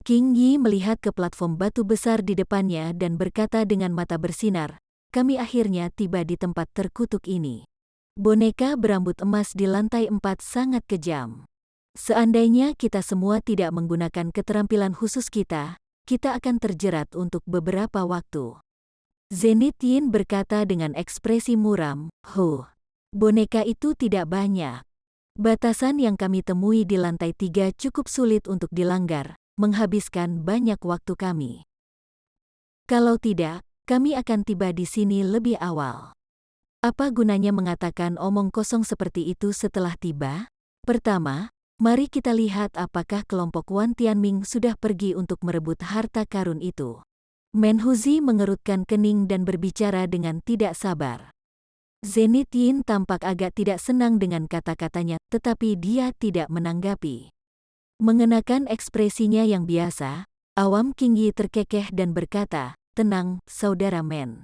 King Yi melihat ke platform batu besar di depannya dan berkata dengan mata bersinar, "Kami akhirnya tiba di tempat terkutuk ini." Boneka berambut emas di lantai 4 sangat kejam. Seandainya kita semua tidak menggunakan keterampilan khusus kita akan terjerat untuk beberapa waktu. Zenith Yin berkata dengan ekspresi muram, boneka itu tidak banyak. Batasan yang kami temui di lantai 3 cukup sulit untuk dilanggar, menghabiskan banyak waktu kami. Kalau tidak, kami akan tiba di sini lebih awal. Apa gunanya mengatakan omong kosong seperti itu setelah tiba? Pertama, Mari kita lihat apakah kelompok Wan Tianming sudah pergi untuk merebut harta karun itu. Menhuzi mengerutkan kening dan berbicara dengan tidak sabar. Zenith Yin tampak agak tidak senang dengan kata-katanya, tetapi dia tidak menanggapi. Mengenakan ekspresinya yang biasa, awam King Yi terkekeh dan berkata, "Tenang, Saudara Men.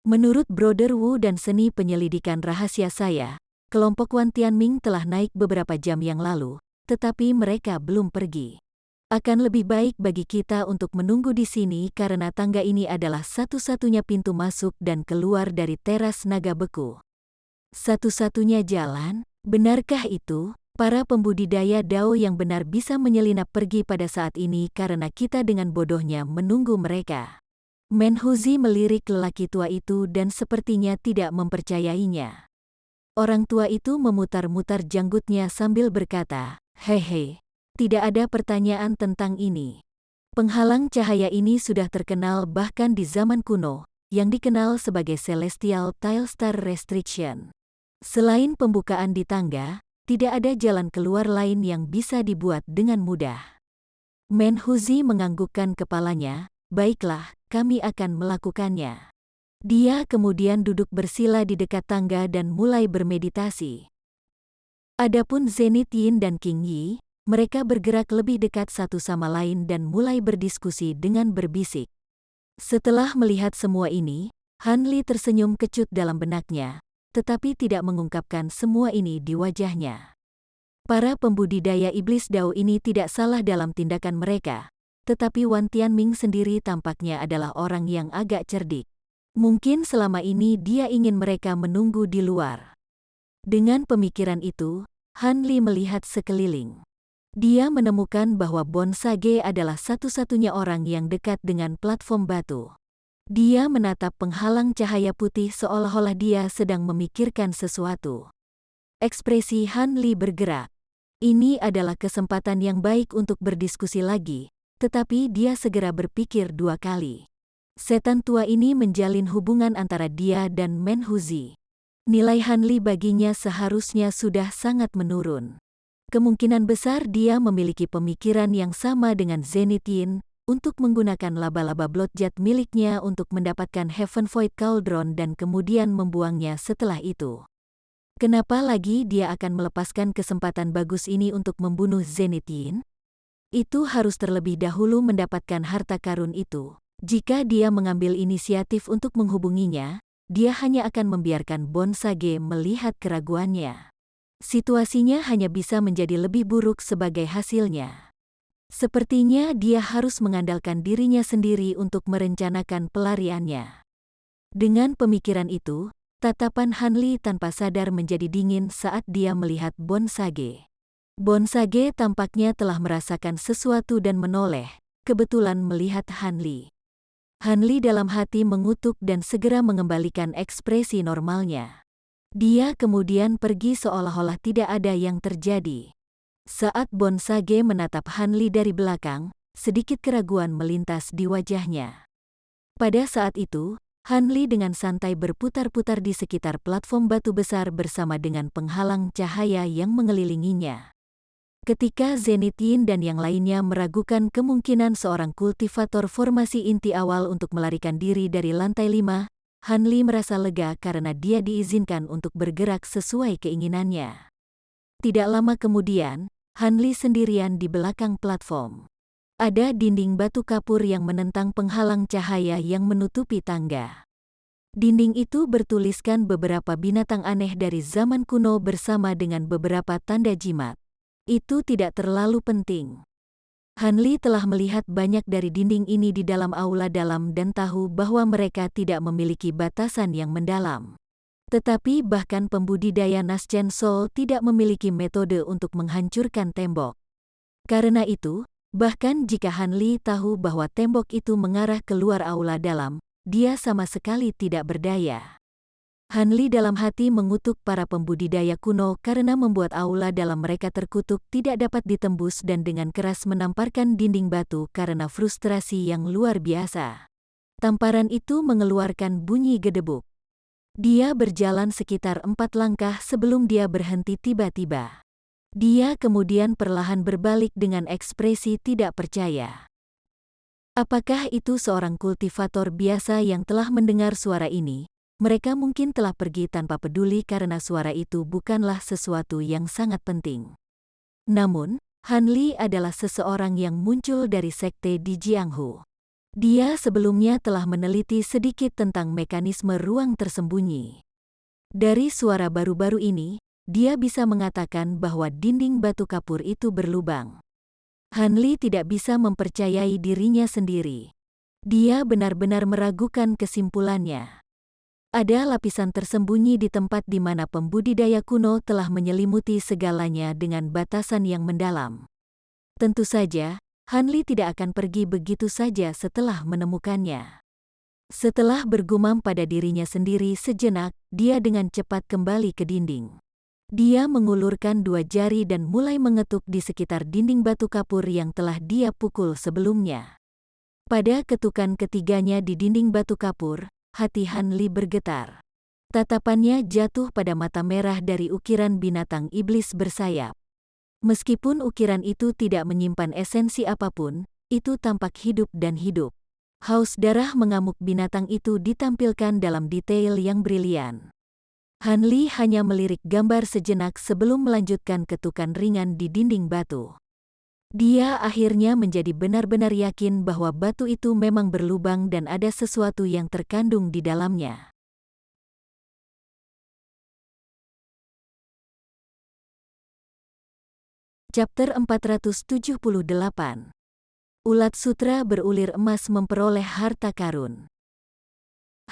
Menurut Brother Wu dan seni penyelidikan rahasia saya, kelompok Wan Tianming telah naik beberapa jam yang lalu, tetapi mereka belum pergi. Akan lebih baik bagi kita untuk menunggu di sini karena tangga ini adalah satu-satunya pintu masuk dan keluar dari teras naga beku." Satu-satunya jalan? Benarkah itu? Para pembudidaya Dao yang benar bisa menyelinap pergi pada saat ini karena kita dengan bodohnya menunggu mereka. Menhuzi melirik lelaki tua itu dan sepertinya tidak mempercayainya. Orang tua itu memutar-mutar janggutnya sambil berkata, "Hehe, tidak ada pertanyaan tentang ini. Penghalang cahaya ini sudah terkenal bahkan di zaman kuno, yang dikenal sebagai Celestial Tile Star Restriction. Selain pembukaan di tangga, tidak ada jalan keluar lain yang bisa dibuat dengan mudah." Menhuzi menganggukkan kepalanya, "Baiklah, kami akan melakukannya." Dia kemudian duduk bersila di dekat tangga dan mulai bermeditasi. Adapun Zenith Yin dan King Yi, mereka bergerak lebih dekat satu sama lain dan mulai berdiskusi dengan berbisik. Setelah melihat semua ini, Han Li tersenyum kecut dalam benaknya, tetapi tidak mengungkapkan semua ini di wajahnya. Para pembudidaya iblis Dao ini tidak salah dalam tindakan mereka, tetapi Wan Tianming sendiri tampaknya adalah orang yang agak cerdik. Mungkin selama ini dia ingin mereka menunggu di luar. Dengan pemikiran itu, Han Li melihat sekeliling. Dia menemukan bahwa Bon Sage adalah satu-satunya orang yang dekat dengan platform batu. Dia menatap penghalang cahaya putih seolah-olah dia sedang memikirkan sesuatu. Ekspresi Han Li bergerak. Ini adalah kesempatan yang baik untuk berdiskusi lagi, tetapi dia segera berpikir dua kali. Setan tua ini menjalin hubungan antara dia dan Menhuzi. Nilai Han Li baginya seharusnya sudah sangat menurun. Kemungkinan besar dia memiliki pemikiran yang sama dengan Zenith Yin, untuk menggunakan laba-laba Bloodjet miliknya untuk mendapatkan Heaven Void Cauldron dan kemudian membuangnya setelah itu. Kenapa lagi dia akan melepaskan kesempatan bagus ini untuk membunuh Zenith Yin? Itu harus terlebih dahulu mendapatkan harta karun itu. Jika dia mengambil inisiatif untuk menghubunginya, dia hanya akan membiarkan Bon Sage melihat keraguannya. Situasinya hanya bisa menjadi lebih buruk sebagai hasilnya. Sepertinya dia harus mengandalkan dirinya sendiri untuk merencanakan pelariannya. Dengan pemikiran itu, tatapan Han Li tanpa sadar menjadi dingin saat dia melihat Bon Sage. Bon Sage tampaknya telah merasakan sesuatu dan menoleh, kebetulan melihat Han Li. Han Li dalam hati mengutuk dan segera mengembalikan ekspresi normalnya. Dia kemudian pergi seolah-olah tidak ada yang terjadi. Saat Bon Sage menatap Han Li dari belakang, sedikit keraguan melintas di wajahnya. Pada saat itu, Han Li dengan santai berputar-putar di sekitar platform batu besar bersama dengan penghalang cahaya yang mengelilinginya. Ketika Zenith Yin dan yang lainnya meragukan kemungkinan seorang kultivator formasi inti awal untuk melarikan diri dari lantai 5, Han Li merasa lega karena dia diizinkan untuk bergerak sesuai keinginannya. Tidak lama kemudian, Han Li sendirian di belakang platform. Ada dinding batu kapur yang menentang penghalang cahaya yang menutupi tangga. Dinding itu bertuliskan beberapa binatang aneh dari zaman kuno bersama dengan beberapa tanda jimat. Itu tidak terlalu penting. Han Li telah melihat banyak dari dinding ini di dalam aula dalam dan tahu bahwa mereka tidak memiliki batasan yang mendalam. Tetapi bahkan pembudidaya Naschen Soul tidak memiliki metode untuk menghancurkan tembok. Karena itu, bahkan jika Han Li tahu bahwa tembok itu mengarah keluar aula dalam, dia sama sekali tidak berdaya. Han Li dalam hati mengutuk para pembudidaya kuno karena membuat aula dalam mereka terkutuk tidak dapat ditembus dan dengan keras menamparkan dinding batu karena frustrasi yang luar biasa. Tamparan itu mengeluarkan bunyi gedebuk. Dia berjalan sekitar 4 langkah sebelum dia berhenti tiba-tiba. Dia kemudian perlahan berbalik dengan ekspresi tidak percaya. Apakah itu seorang kultivator biasa yang telah mendengar suara ini? Mereka mungkin telah pergi tanpa peduli karena suara itu bukanlah sesuatu yang sangat penting. Namun, Han Li adalah seseorang yang muncul dari sekte di Jianghu. Dia sebelumnya telah meneliti sedikit tentang mekanisme ruang tersembunyi. Dari suara baru-baru ini, dia bisa mengatakan bahwa dinding batu kapur itu berlubang. Han Li tidak bisa mempercayai dirinya sendiri. Dia benar-benar meragukan kesimpulannya. Ada lapisan tersembunyi di tempat di mana pembudidaya kuno telah menyelimuti segalanya dengan batasan yang mendalam. Tentu saja, Han Li tidak akan pergi begitu saja setelah menemukannya. Setelah bergumam pada dirinya sendiri sejenak, dia dengan cepat kembali ke dinding. Dia mengulurkan 2 jari dan mulai mengetuk di sekitar dinding batu kapur yang telah dia pukul sebelumnya. Pada ketukan ketiganya di dinding batu kapur, hati Han Li bergetar. Tatapannya jatuh pada mata merah dari ukiran binatang iblis bersayap. Meskipun ukiran itu tidak menyimpan esensi apapun, itu tampak hidup dan hidup. Haus darah mengamuk binatang itu ditampilkan dalam detail yang brilian. Han Li hanya melirik gambar sejenak sebelum melanjutkan ketukan ringan di dinding batu. Dia akhirnya menjadi benar-benar yakin bahwa batu itu memang berlubang dan ada sesuatu yang terkandung di dalamnya. Chapter 478. Ulat sutra berulir emas memperoleh harta karun.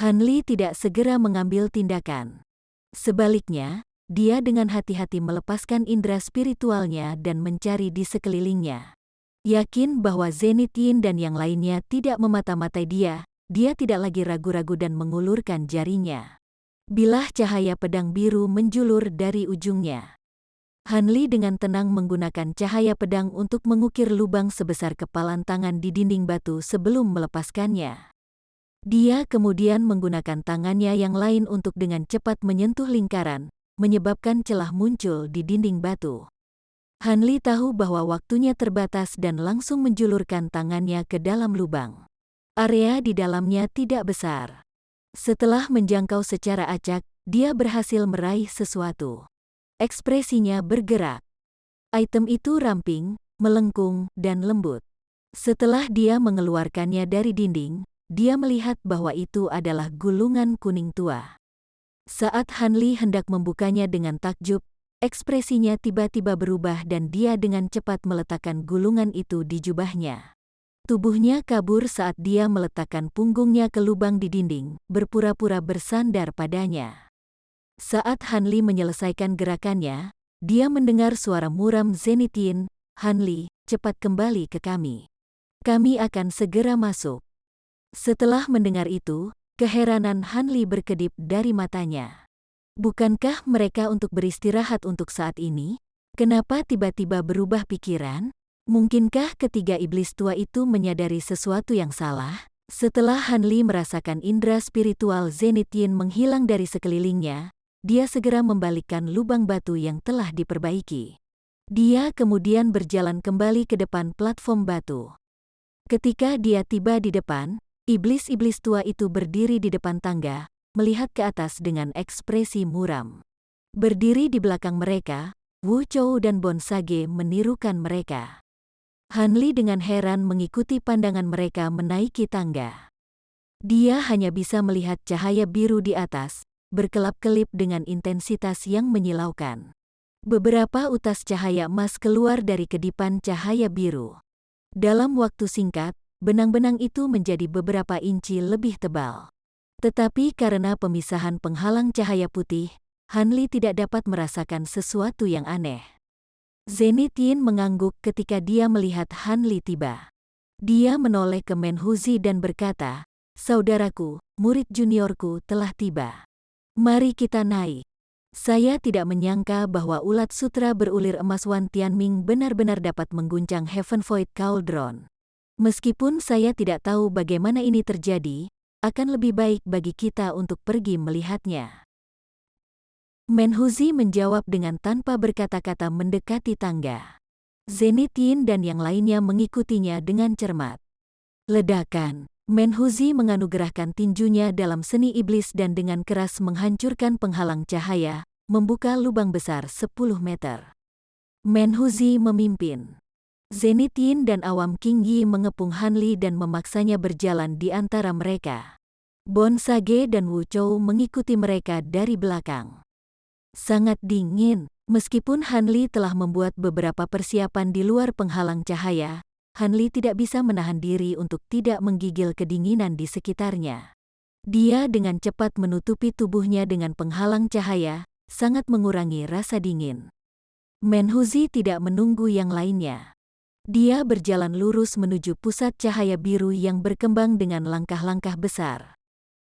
Han Li tidak segera mengambil tindakan. Sebaliknya, dia dengan hati-hati melepaskan indera spiritualnya dan mencari di sekelilingnya. Yakin bahwa Zenith Yin dan yang lainnya tidak memata-matai dia tidak lagi ragu-ragu dan mengulurkan jarinya. Bilah cahaya pedang biru menjulur dari ujungnya. Han Li dengan tenang menggunakan cahaya pedang untuk mengukir lubang sebesar kepalan tangan di dinding batu sebelum melepaskannya. Dia kemudian menggunakan tangannya yang lain untuk dengan cepat menyentuh lingkaran, menyebabkan celah muncul di dinding batu. Han Li tahu bahwa waktunya terbatas dan langsung menjulurkan tangannya ke dalam lubang. Area di dalamnya tidak besar. Setelah menjangkau secara acak, dia berhasil meraih sesuatu. Ekspresinya bergerak. Item itu ramping, melengkung, dan lembut. Setelah dia mengeluarkannya dari dinding, dia melihat bahwa itu adalah gulungan kuning tua. Saat Han Li hendak membukanya dengan takjub, ekspresinya tiba-tiba berubah dan dia dengan cepat meletakkan gulungan itu di jubahnya. Tubuhnya kabur saat dia meletakkan punggungnya ke lubang di dinding, berpura-pura bersandar padanya. Saat Han Li menyelesaikan gerakannya, dia mendengar suara muram Zenith Yin, "Han Li, cepat kembali ke kami. Kami akan segera masuk." Setelah mendengar itu, keheranan Han Li berkedip dari matanya. Bukankah mereka untuk beristirahat untuk saat ini? Kenapa tiba-tiba berubah pikiran? Mungkinkah ketiga iblis tua itu menyadari sesuatu yang salah? Setelah Han Li merasakan indera spiritual Zenith Yin menghilang dari sekelilingnya, dia segera membalikkan lubang batu yang telah diperbaiki. Dia kemudian berjalan kembali ke depan platform batu. Ketika dia tiba di depan, iblis-iblis tua itu berdiri di depan tangga, melihat ke atas dengan ekspresi muram. Berdiri di belakang mereka, Wu Chou dan Bon Sage menirukan mereka. Han Li dengan heran mengikuti pandangan mereka menaiki tangga. Dia hanya bisa melihat cahaya biru di atas, berkelap-kelip dengan intensitas yang menyilaukan. Beberapa utas cahaya emas keluar dari kedipan cahaya biru. Dalam waktu singkat, benang-benang itu menjadi beberapa inci lebih tebal. Tetapi karena pemisahan penghalang cahaya putih, Han Li tidak dapat merasakan sesuatu yang aneh. Zenith Yin mengangguk ketika dia melihat Han Li tiba. Dia menoleh ke Menhuzi dan berkata, "Saudaraku, murid juniorku telah tiba. Mari kita naik." Saya tidak menyangka bahwa ulat sutra berulir emas Wan Tianming benar-benar dapat mengguncang Heaven Void Cauldron. Meskipun saya tidak tahu bagaimana ini terjadi, akan lebih baik bagi kita untuk pergi melihatnya. Menhuzi menjawab dengan tanpa berkata-kata mendekati tangga. Zenith Yin dan yang lainnya mengikutinya dengan cermat. Ledakan. Menhuzi menganugerahkan tinjunya dalam seni iblis dan dengan keras menghancurkan penghalang cahaya, membuka lubang besar 10 meter. Menhuzi memimpin. Zenith Yin dan awam King Yi mengepung Hanli dan memaksanya berjalan di antara mereka. Bon Sage dan Wu Chou mengikuti mereka dari belakang. Sangat dingin, meskipun Hanli telah membuat beberapa persiapan di luar penghalang cahaya, Hanli tidak bisa menahan diri untuk tidak menggigil kedinginan di sekitarnya. Dia dengan cepat menutupi tubuhnya dengan penghalang cahaya, sangat mengurangi rasa dingin. Menhuzi tidak menunggu yang lainnya. Dia berjalan lurus menuju pusat cahaya biru yang berkembang dengan langkah-langkah besar.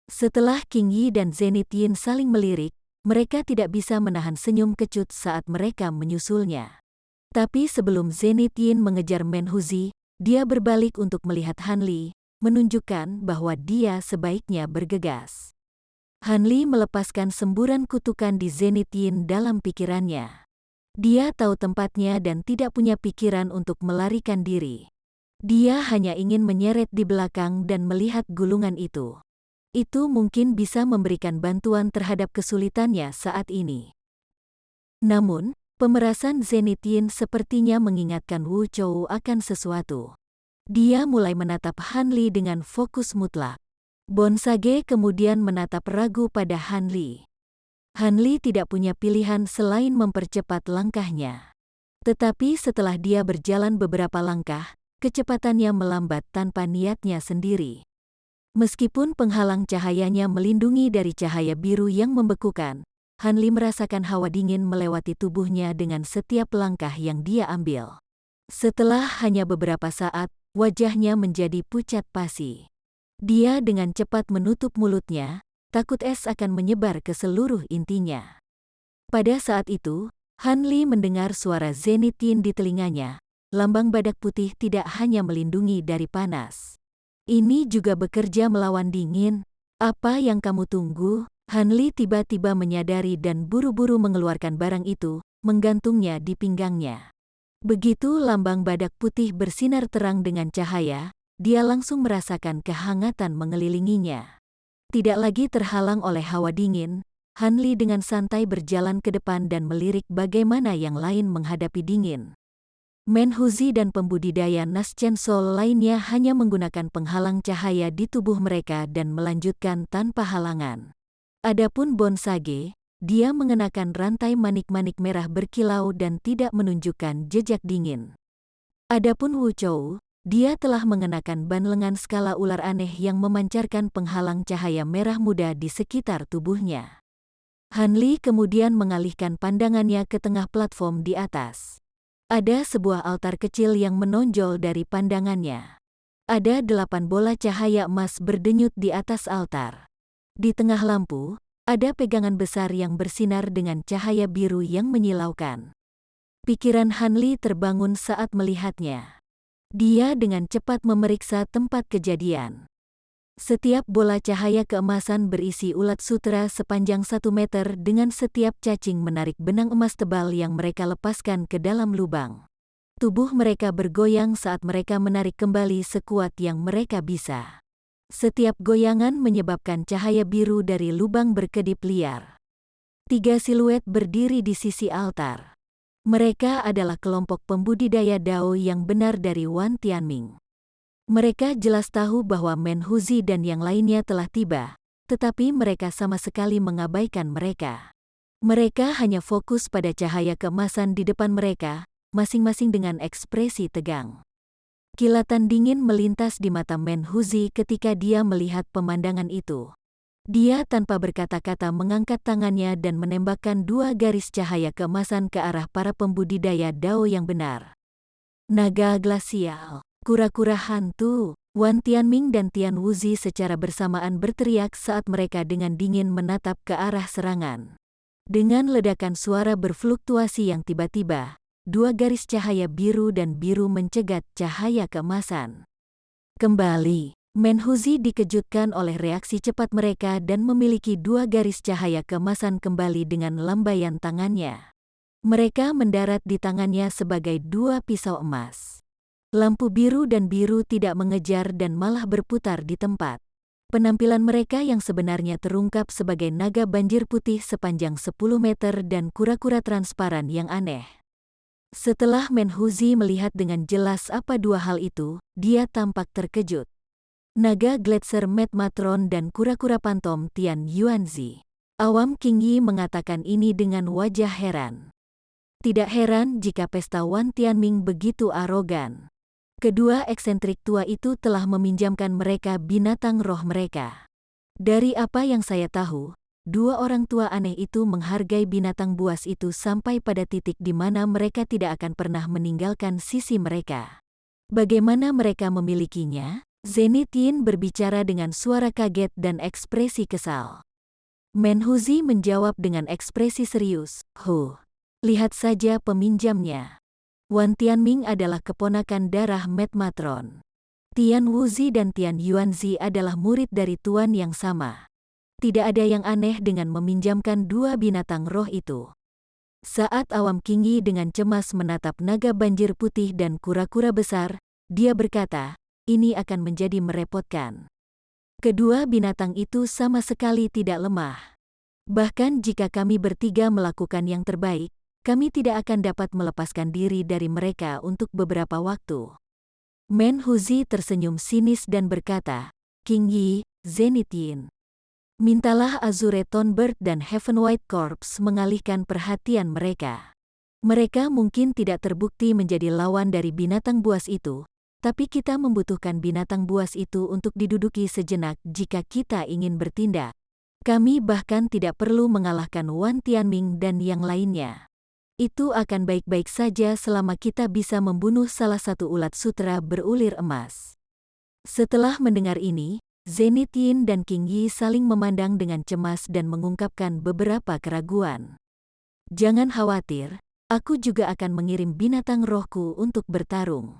Setelah King Yi dan Zenith Yin saling melirik, mereka tidak bisa menahan senyum kecut saat mereka menyusulnya. Tapi sebelum Zenith Yin mengejar Menhuzi, dia berbalik untuk melihat Hanli, menunjukkan bahwa dia sebaiknya bergegas. Hanli melepaskan semburan kutukan di Zenith Yin dalam pikirannya. Dia tahu tempatnya dan tidak punya pikiran untuk melarikan diri. Dia hanya ingin menyeret di belakang dan melihat gulungan itu. Itu mungkin bisa memberikan bantuan terhadap kesulitannya saat ini. Namun, pemerasan Zenith Yin sepertinya mengingatkan Wu Chou akan sesuatu. Dia mulai menatap Hanli dengan fokus mutlak. Bon Sage kemudian menatap ragu pada Hanli. Hanli tidak punya pilihan selain mempercepat langkahnya. Tetapi setelah dia berjalan beberapa langkah, kecepatannya melambat tanpa niatnya sendiri. Meskipun penghalang cahayanya melindungi dari cahaya biru yang membekukan, Hanli merasakan hawa dingin melewati tubuhnya dengan setiap langkah yang dia ambil. Setelah hanya beberapa saat, wajahnya menjadi pucat pasi. Dia dengan cepat menutup mulutnya, takut es akan menyebar ke seluruh intinya. Pada saat itu, Hanli mendengar suara Zenith Yin di telinganya. Lambang badak putih tidak hanya melindungi dari panas. Ini juga bekerja melawan dingin. Apa yang kamu tunggu? Hanli tiba-tiba menyadari dan buru-buru mengeluarkan barang itu, menggantungnya di pinggangnya. Begitu lambang badak putih bersinar terang dengan cahaya, dia langsung merasakan kehangatan mengelilinginya. Tidak lagi terhalang oleh hawa dingin, Hanli dengan santai berjalan ke depan dan melirik bagaimana yang lain menghadapi dingin. Menhuzi dan pembudidaya Naschen Soul lainnya hanya menggunakan penghalang cahaya di tubuh mereka dan melanjutkan tanpa halangan. Adapun Bon Sage, dia mengenakan rantai manik-manik merah berkilau dan tidak menunjukkan jejak dingin. Adapun Wu Chou, dia telah mengenakan ban lengan skala ular aneh yang memancarkan penghalang cahaya merah muda di sekitar tubuhnya. Hanli kemudian mengalihkan pandangannya ke tengah platform di atas. Ada sebuah altar kecil yang menonjol dari pandangannya. Ada 8 bola cahaya emas berdenyut di atas altar. Di tengah lampu, ada pegangan besar yang bersinar dengan cahaya biru yang menyilaukan. Pikiran Hanli terbangun saat melihatnya. Dia dengan cepat memeriksa tempat kejadian. Setiap bola cahaya keemasan berisi ulat sutera sepanjang 1 meter dengan setiap cacing menarik benang emas tebal yang mereka lepaskan ke dalam lubang. Tubuh mereka bergoyang saat mereka menarik kembali sekuat yang mereka bisa. Setiap goyangan menyebabkan cahaya biru dari lubang berkedip liar. 3 siluet berdiri di sisi altar. Mereka adalah kelompok pembudidaya Dao yang benar dari Wan Tianming. Mereka jelas tahu bahwa Menhuzi dan yang lainnya telah tiba, tetapi mereka sama sekali mengabaikan mereka. Mereka hanya fokus pada cahaya keemasan di depan mereka, masing-masing dengan ekspresi tegang. Kilatan dingin melintas di mata Menhuzi ketika dia melihat pemandangan itu. Dia tanpa berkata-kata mengangkat tangannya dan menembakkan 2 garis cahaya keemasan ke arah para pembudidaya Dao yang benar. Naga glasial. Kura-kura hantu, Wan Tianming dan Tian Wuzi secara bersamaan berteriak saat mereka dengan dingin menatap ke arah serangan. Dengan ledakan suara berfluktuasi yang tiba-tiba, 2 garis cahaya biru dan biru mencegat cahaya keemasan. Kembali, Menhuzi dikejutkan oleh reaksi cepat mereka dan memiliki dua garis cahaya keemasan kembali dengan lambaian tangannya. Mereka mendarat di tangannya sebagai dua pisau emas. Lampu biru dan biru tidak mengejar dan malah berputar di tempat. Penampilan mereka yang sebenarnya terungkap sebagai naga banjir putih sepanjang 10 meter dan kura-kura transparan yang aneh. Setelah Menhuzi melihat dengan jelas apa dua hal itu, dia tampak terkejut. Naga Gletser Metmatron dan kura-kura pantom Tian Yuanzi. Awam King Yi mengatakan ini dengan wajah heran. Tidak heran jika pesta Wan Tianming begitu arogan. Kedua eksentrik tua itu telah meminjamkan mereka binatang roh mereka. Dari apa yang saya tahu, dua orang tua aneh itu menghargai binatang buas itu sampai pada titik di mana mereka tidak akan pernah meninggalkan sisi mereka. Bagaimana mereka memilikinya? Zenith Yin berbicara dengan suara kaget dan ekspresi kesal. Menhuzi menjawab dengan ekspresi serius, lihat saja peminjamnya. Wan Tianming adalah keponakan darah Metmatron. Tian Wuzi dan Tian Yuanzi adalah murid dari tuan yang sama. Tidak ada yang aneh dengan meminjamkan dua binatang roh itu. Saat Awam King Yi dengan cemas menatap naga banjir putih dan kura-kura besar, dia berkata, ini akan menjadi merepotkan. Kedua binatang itu sama sekali tidak lemah. Bahkan jika kami bertiga melakukan yang terbaik, kami tidak akan dapat melepaskan diri dari mereka untuk beberapa waktu. Menhuzi tersenyum sinis dan berkata, King Yi, Zenith Yin. Mintalah Azure Tonebird dan Heaven White Corps mengalihkan perhatian mereka. Mereka mungkin tidak terbukti menjadi lawan dari binatang buas itu, tapi kita membutuhkan binatang buas itu untuk diduduki sejenak jika kita ingin bertindak. Kami bahkan tidak perlu mengalahkan Wan Tianming dan yang lainnya. Itu akan baik-baik saja selama kita bisa membunuh salah satu ulat sutra berulir emas. Setelah mendengar ini, Zenith Yin dan King Yi saling memandang dengan cemas dan mengungkapkan beberapa keraguan. Jangan khawatir, aku juga akan mengirim binatang rohku untuk bertarung.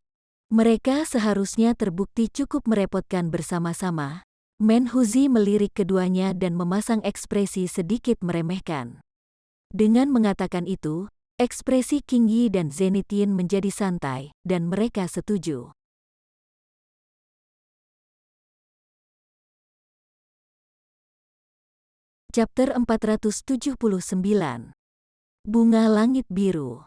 Mereka seharusnya terbukti cukup merepotkan bersama-sama. Menhuzi melirik keduanya dan memasang ekspresi sedikit meremehkan. Dengan mengatakan itu, ekspresi King Yi dan Zenith Yin menjadi santai, dan mereka setuju. Chapter 479. Bunga Langit Biru.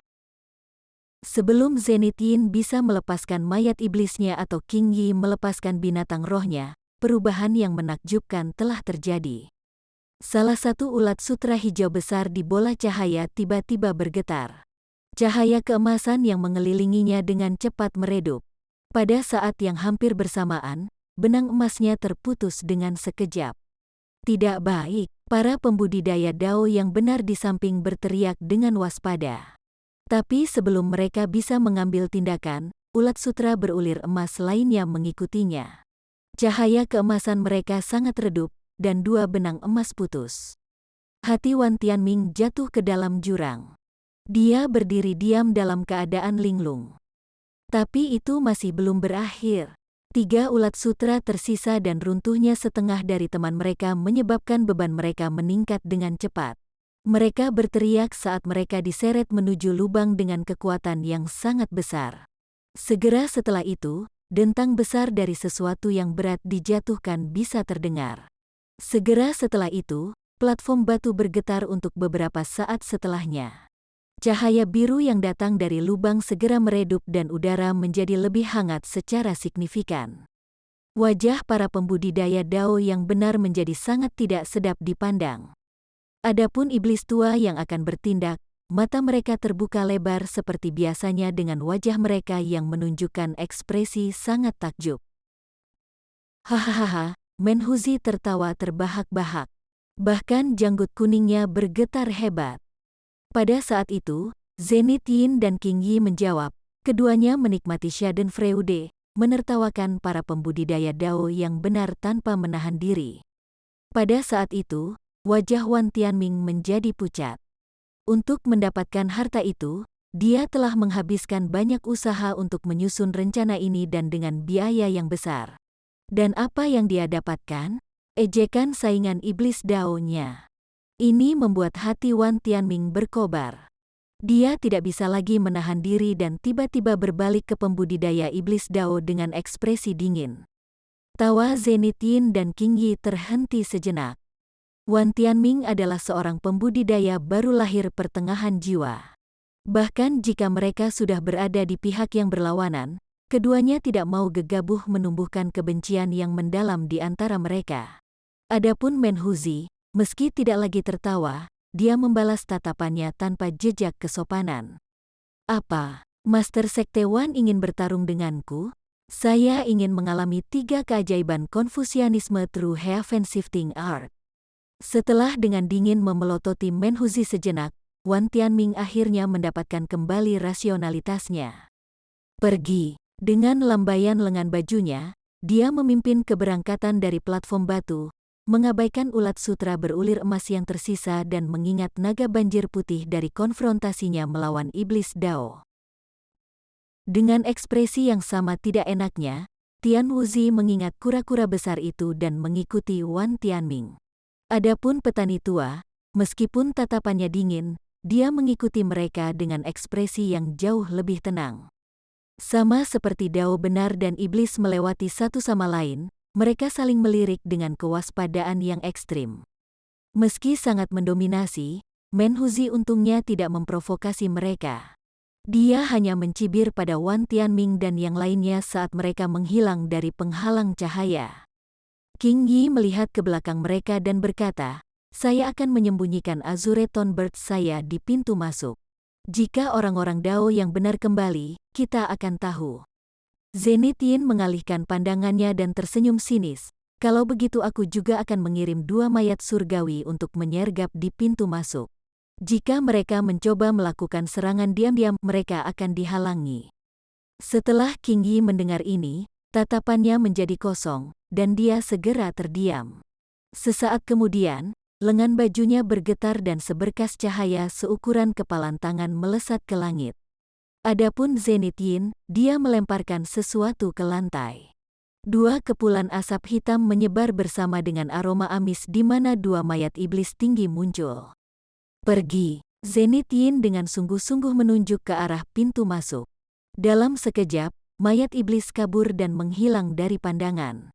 Sebelum Zenith Yin bisa melepaskan mayat iblisnya atau King Yi melepaskan binatang rohnya, perubahan yang menakjubkan telah terjadi. Salah satu ulat sutra hijau besar di bola cahaya tiba-tiba bergetar. Cahaya keemasan yang mengelilinginya dengan cepat meredup. Pada saat yang hampir bersamaan, benang emasnya terputus dengan sekejap. Tidak baik, para pembudidaya Dao yang benar di samping berteriak dengan waspada. Tapi sebelum mereka bisa mengambil tindakan, ulat sutra berulir emas lainnya mengikutinya. Cahaya keemasan mereka sangat redup, dan dua benang emas putus. Hati Wan Tianming jatuh ke dalam jurang. Dia berdiri diam dalam keadaan linglung. Tapi itu masih belum berakhir. 3 ulat sutra tersisa dan runtuhnya setengah dari teman mereka menyebabkan beban mereka meningkat dengan cepat. Mereka berteriak saat mereka diseret menuju lubang dengan kekuatan yang sangat besar. Segera setelah itu, dentang besar dari sesuatu yang berat dijatuhkan bisa terdengar. Segera setelah itu, platform batu bergetar untuk beberapa saat setelahnya. Cahaya biru yang datang dari lubang segera meredup dan udara menjadi lebih hangat secara signifikan. Wajah para pembudidaya Dao yang benar menjadi sangat tidak sedap dipandang. Adapun iblis tua yang akan bertindak, mata mereka terbuka lebar seperti biasanya dengan wajah mereka yang menunjukkan ekspresi sangat takjub. Hahaha, Menhuzi tertawa terbahak-bahak. Bahkan janggut kuningnya bergetar hebat. Pada saat itu, Zenith Yin dan King Yi menjawab, keduanya menikmati Schadenfreude, menertawakan para pembudidaya Dao yang benar tanpa menahan diri. Pada saat itu, wajah Wan Tianming menjadi pucat. Untuk mendapatkan harta itu, dia telah menghabiskan banyak usaha untuk menyusun rencana ini dan dengan biaya yang besar. Dan apa yang dia dapatkan? Ejekan saingan iblis Dao-nya. Ini membuat hati Wan Tianming berkobar. Dia tidak bisa lagi menahan diri dan tiba-tiba berbalik ke pembudidaya iblis Dao dengan ekspresi dingin. Tawa Zenith Yin dan King Yi terhenti sejenak. Wan Tianming adalah seorang pembudidaya baru lahir pertengahan jiwa. Bahkan jika mereka sudah berada di pihak yang berlawanan, keduanya tidak mau gegabah menumbuhkan kebencian yang mendalam di antara mereka. Adapun Menhuzi, meski tidak lagi tertawa, dia membalas tatapannya tanpa jejak kesopanan. Apa, Master Sekte Wan ingin bertarung denganku? Saya ingin mengalami 3 keajaiban Konfusianisme through Heaven Shifting Art. Setelah dengan dingin memelototi Menhuzi sejenak, Wan Tianming akhirnya mendapatkan kembali rasionalitasnya. Pergi. Dengan lambaian lengan bajunya, dia memimpin keberangkatan dari platform batu, mengabaikan ulat sutra berulir emas yang tersisa dan mengingat naga banjir putih dari konfrontasinya melawan iblis Dao. Dengan ekspresi yang sama tidak enaknya, Tian Wuzi mengingat kura-kura besar itu dan mengikuti Wan Tianming. Adapun petani tua, meskipun tatapannya dingin, dia mengikuti mereka dengan ekspresi yang jauh lebih tenang. Sama seperti Dao benar dan iblis melewati satu sama lain, mereka saling melirik dengan kewaspadaan yang ekstrim. Meski sangat mendominasi, Menhuzi untungnya tidak memprovokasi mereka. Dia hanya mencibir pada Wan Tianming dan yang lainnya saat mereka menghilang dari penghalang cahaya. King Yi melihat ke belakang mereka dan berkata, "Saya akan menyembunyikan Azure Thornbird saya di pintu masuk. Jika orang-orang Dao yang benar kembali, kita akan tahu." Zenith Yin mengalihkan pandangannya dan tersenyum sinis. "Kalau begitu aku juga akan mengirim 2 mayat surgawi untuk menyergap di pintu masuk. Jika mereka mencoba melakukan serangan diam-diam, mereka akan dihalangi." Setelah King Yi mendengar ini, tatapannya menjadi kosong, dan dia segera terdiam. Sesaat kemudian, lengan bajunya bergetar dan seberkas cahaya seukuran kepalan tangan melesat ke langit. Adapun Zenith Yin, dia melemparkan sesuatu ke lantai. 2 kepulan asap hitam menyebar bersama dengan aroma amis di mana 2 mayat iblis tinggi muncul. "Pergi." Zenith Yin dengan sungguh-sungguh menunjuk ke arah pintu masuk. Dalam sekejap, mayat iblis kabur dan menghilang dari pandangan.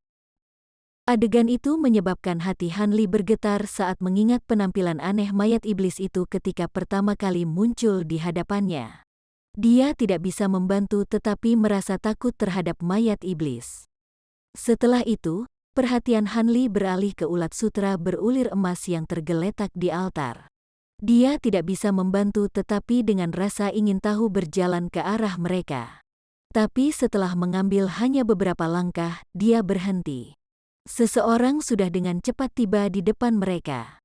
Adegan itu menyebabkan hati Han Li bergetar saat mengingat penampilan aneh mayat iblis itu ketika pertama kali muncul di hadapannya. Dia tidak bisa membantu tetapi merasa takut terhadap mayat iblis. Setelah itu, perhatian Han Li beralih ke ulat sutra berulir emas yang tergeletak di altar. Dia tidak bisa membantu tetapi dengan rasa ingin tahu berjalan ke arah mereka. Tapi setelah mengambil hanya beberapa langkah, dia berhenti. Seseorang sudah dengan cepat tiba di depan mereka.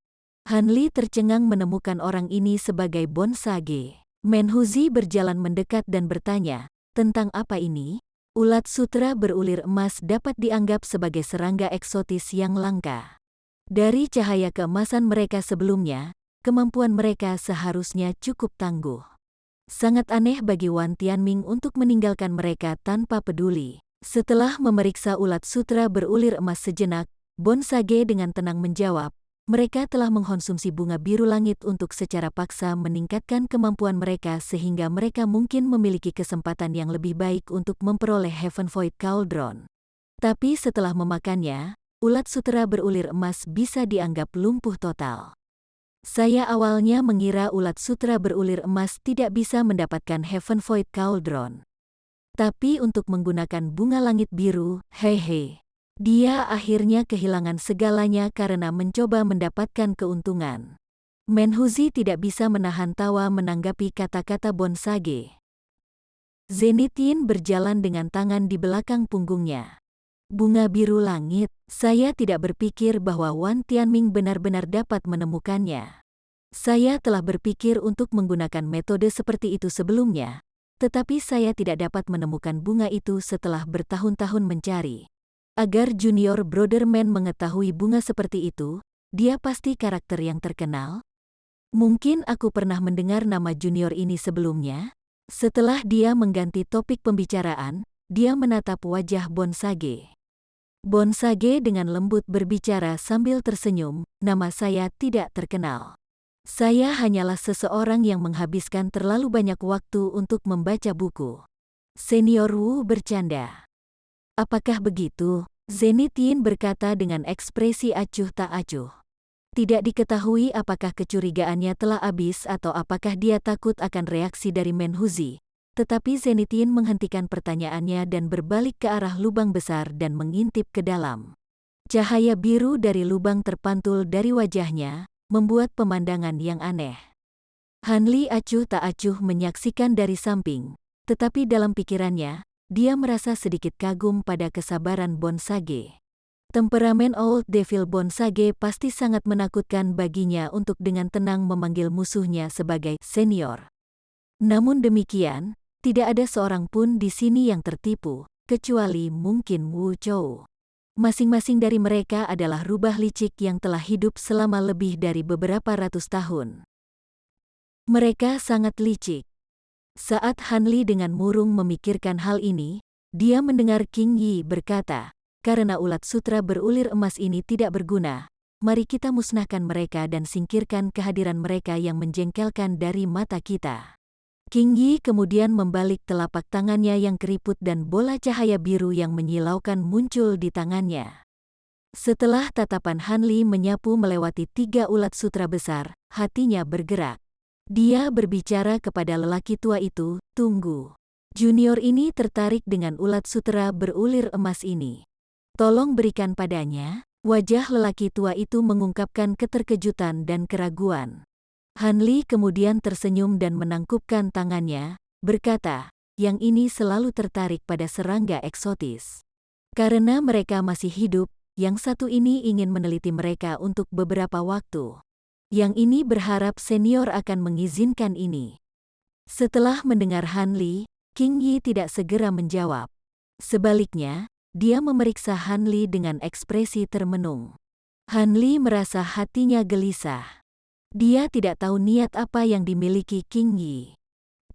Han Li tercengang menemukan orang ini sebagai Bonsage. Menhuzi berjalan mendekat dan bertanya, "Tentang apa ini?" Ulat sutra berulir emas dapat dianggap sebagai serangga eksotis yang langka. Dari cahaya keemasan mereka sebelumnya, kemampuan mereka seharusnya cukup tangguh. Sangat aneh bagi Wan Tianming untuk meninggalkan mereka tanpa peduli. Setelah memeriksa ulat sutra berulir emas sejenak, Bonsage dengan tenang menjawab, mereka telah mengkonsumsi bunga biru langit untuk secara paksa meningkatkan kemampuan mereka sehingga mereka mungkin memiliki kesempatan yang lebih baik untuk memperoleh Heaven Void Cauldron. Tapi setelah memakannya, ulat sutra berulir emas bisa dianggap lumpuh total. Saya awalnya mengira ulat sutra berulir emas tidak bisa mendapatkan Heaven Void Cauldron. Tapi untuk menggunakan bunga langit biru, hehe. Dia akhirnya kehilangan segalanya karena mencoba mendapatkan keuntungan. Menhuzi tidak bisa menahan tawa menanggapi kata-kata Bonsage. Zenith Yin berjalan dengan tangan di belakang punggungnya. Bunga biru langit, saya tidak berpikir bahwa Wan Tianming benar-benar dapat menemukannya. Saya telah berpikir untuk menggunakan metode seperti itu sebelumnya, tetapi saya tidak dapat menemukan bunga itu setelah bertahun-tahun mencari. Agar Junior Brotherman mengetahui bunga seperti itu, dia pasti karakter yang terkenal. Mungkin aku pernah mendengar nama junior ini sebelumnya. Setelah dia mengganti topik pembicaraan, dia menatap wajah Bonsage. Bonsage dengan lembut berbicara sambil tersenyum, nama saya tidak terkenal. Saya hanyalah seseorang yang menghabiskan terlalu banyak waktu untuk membaca buku. Senior Wu bercanda. Apakah begitu? Zenitien berkata dengan ekspresi acuh tak acuh. Tidak diketahui apakah kecurigaannya telah habis atau apakah dia takut akan reaksi dari Menhuzi. Tetapi Zenitien menghentikan pertanyaannya dan berbalik ke arah lubang besar dan mengintip ke dalam. Cahaya biru dari lubang terpantul dari wajahnya, membuat pemandangan yang aneh. Hanli acuh tak acuh menyaksikan dari samping, tetapi dalam pikirannya, dia merasa sedikit kagum pada kesabaran Bonsage. Temperamen Old Devil Bonsage pasti sangat menakutkan baginya untuk dengan tenang memanggil musuhnya sebagai senior. Namun demikian, tidak ada seorang pun di sini yang tertipu, kecuali mungkin Wu Chou. Masing-masing dari mereka adalah rubah licik yang telah hidup selama lebih dari beberapa ratus tahun. Mereka sangat licik. Saat Hanli dengan murung memikirkan hal ini, dia mendengar King Yi berkata, "Karena ulat sutra berulir emas ini tidak berguna, mari kita musnahkan mereka dan singkirkan kehadiran mereka yang menjengkelkan dari mata kita." King Yi kemudian membalik telapak tangannya yang keriput dan bola cahaya biru yang menyilaukan muncul di tangannya. Setelah tatapan Hanli menyapu melewati 3 ulat sutra besar, hatinya bergerak. Dia berbicara kepada lelaki tua itu, "Tunggu. Junior ini tertarik dengan ulat sutra berulir emas ini. Tolong berikan padanya." Wajah lelaki tua itu mengungkapkan keterkejutan dan keraguan. Hanli kemudian tersenyum dan menangkupkan tangannya, berkata, "Yang ini selalu tertarik pada serangga eksotis. Karena mereka masih hidup, yang satu ini ingin meneliti mereka untuk beberapa waktu. Yang ini berharap senior akan mengizinkan ini." Setelah mendengar Hanli, King Yi tidak segera menjawab. Sebaliknya, dia memeriksa Hanli dengan ekspresi termenung. Hanli merasa hatinya gelisah. Dia tidak tahu niat apa yang dimiliki King Yi.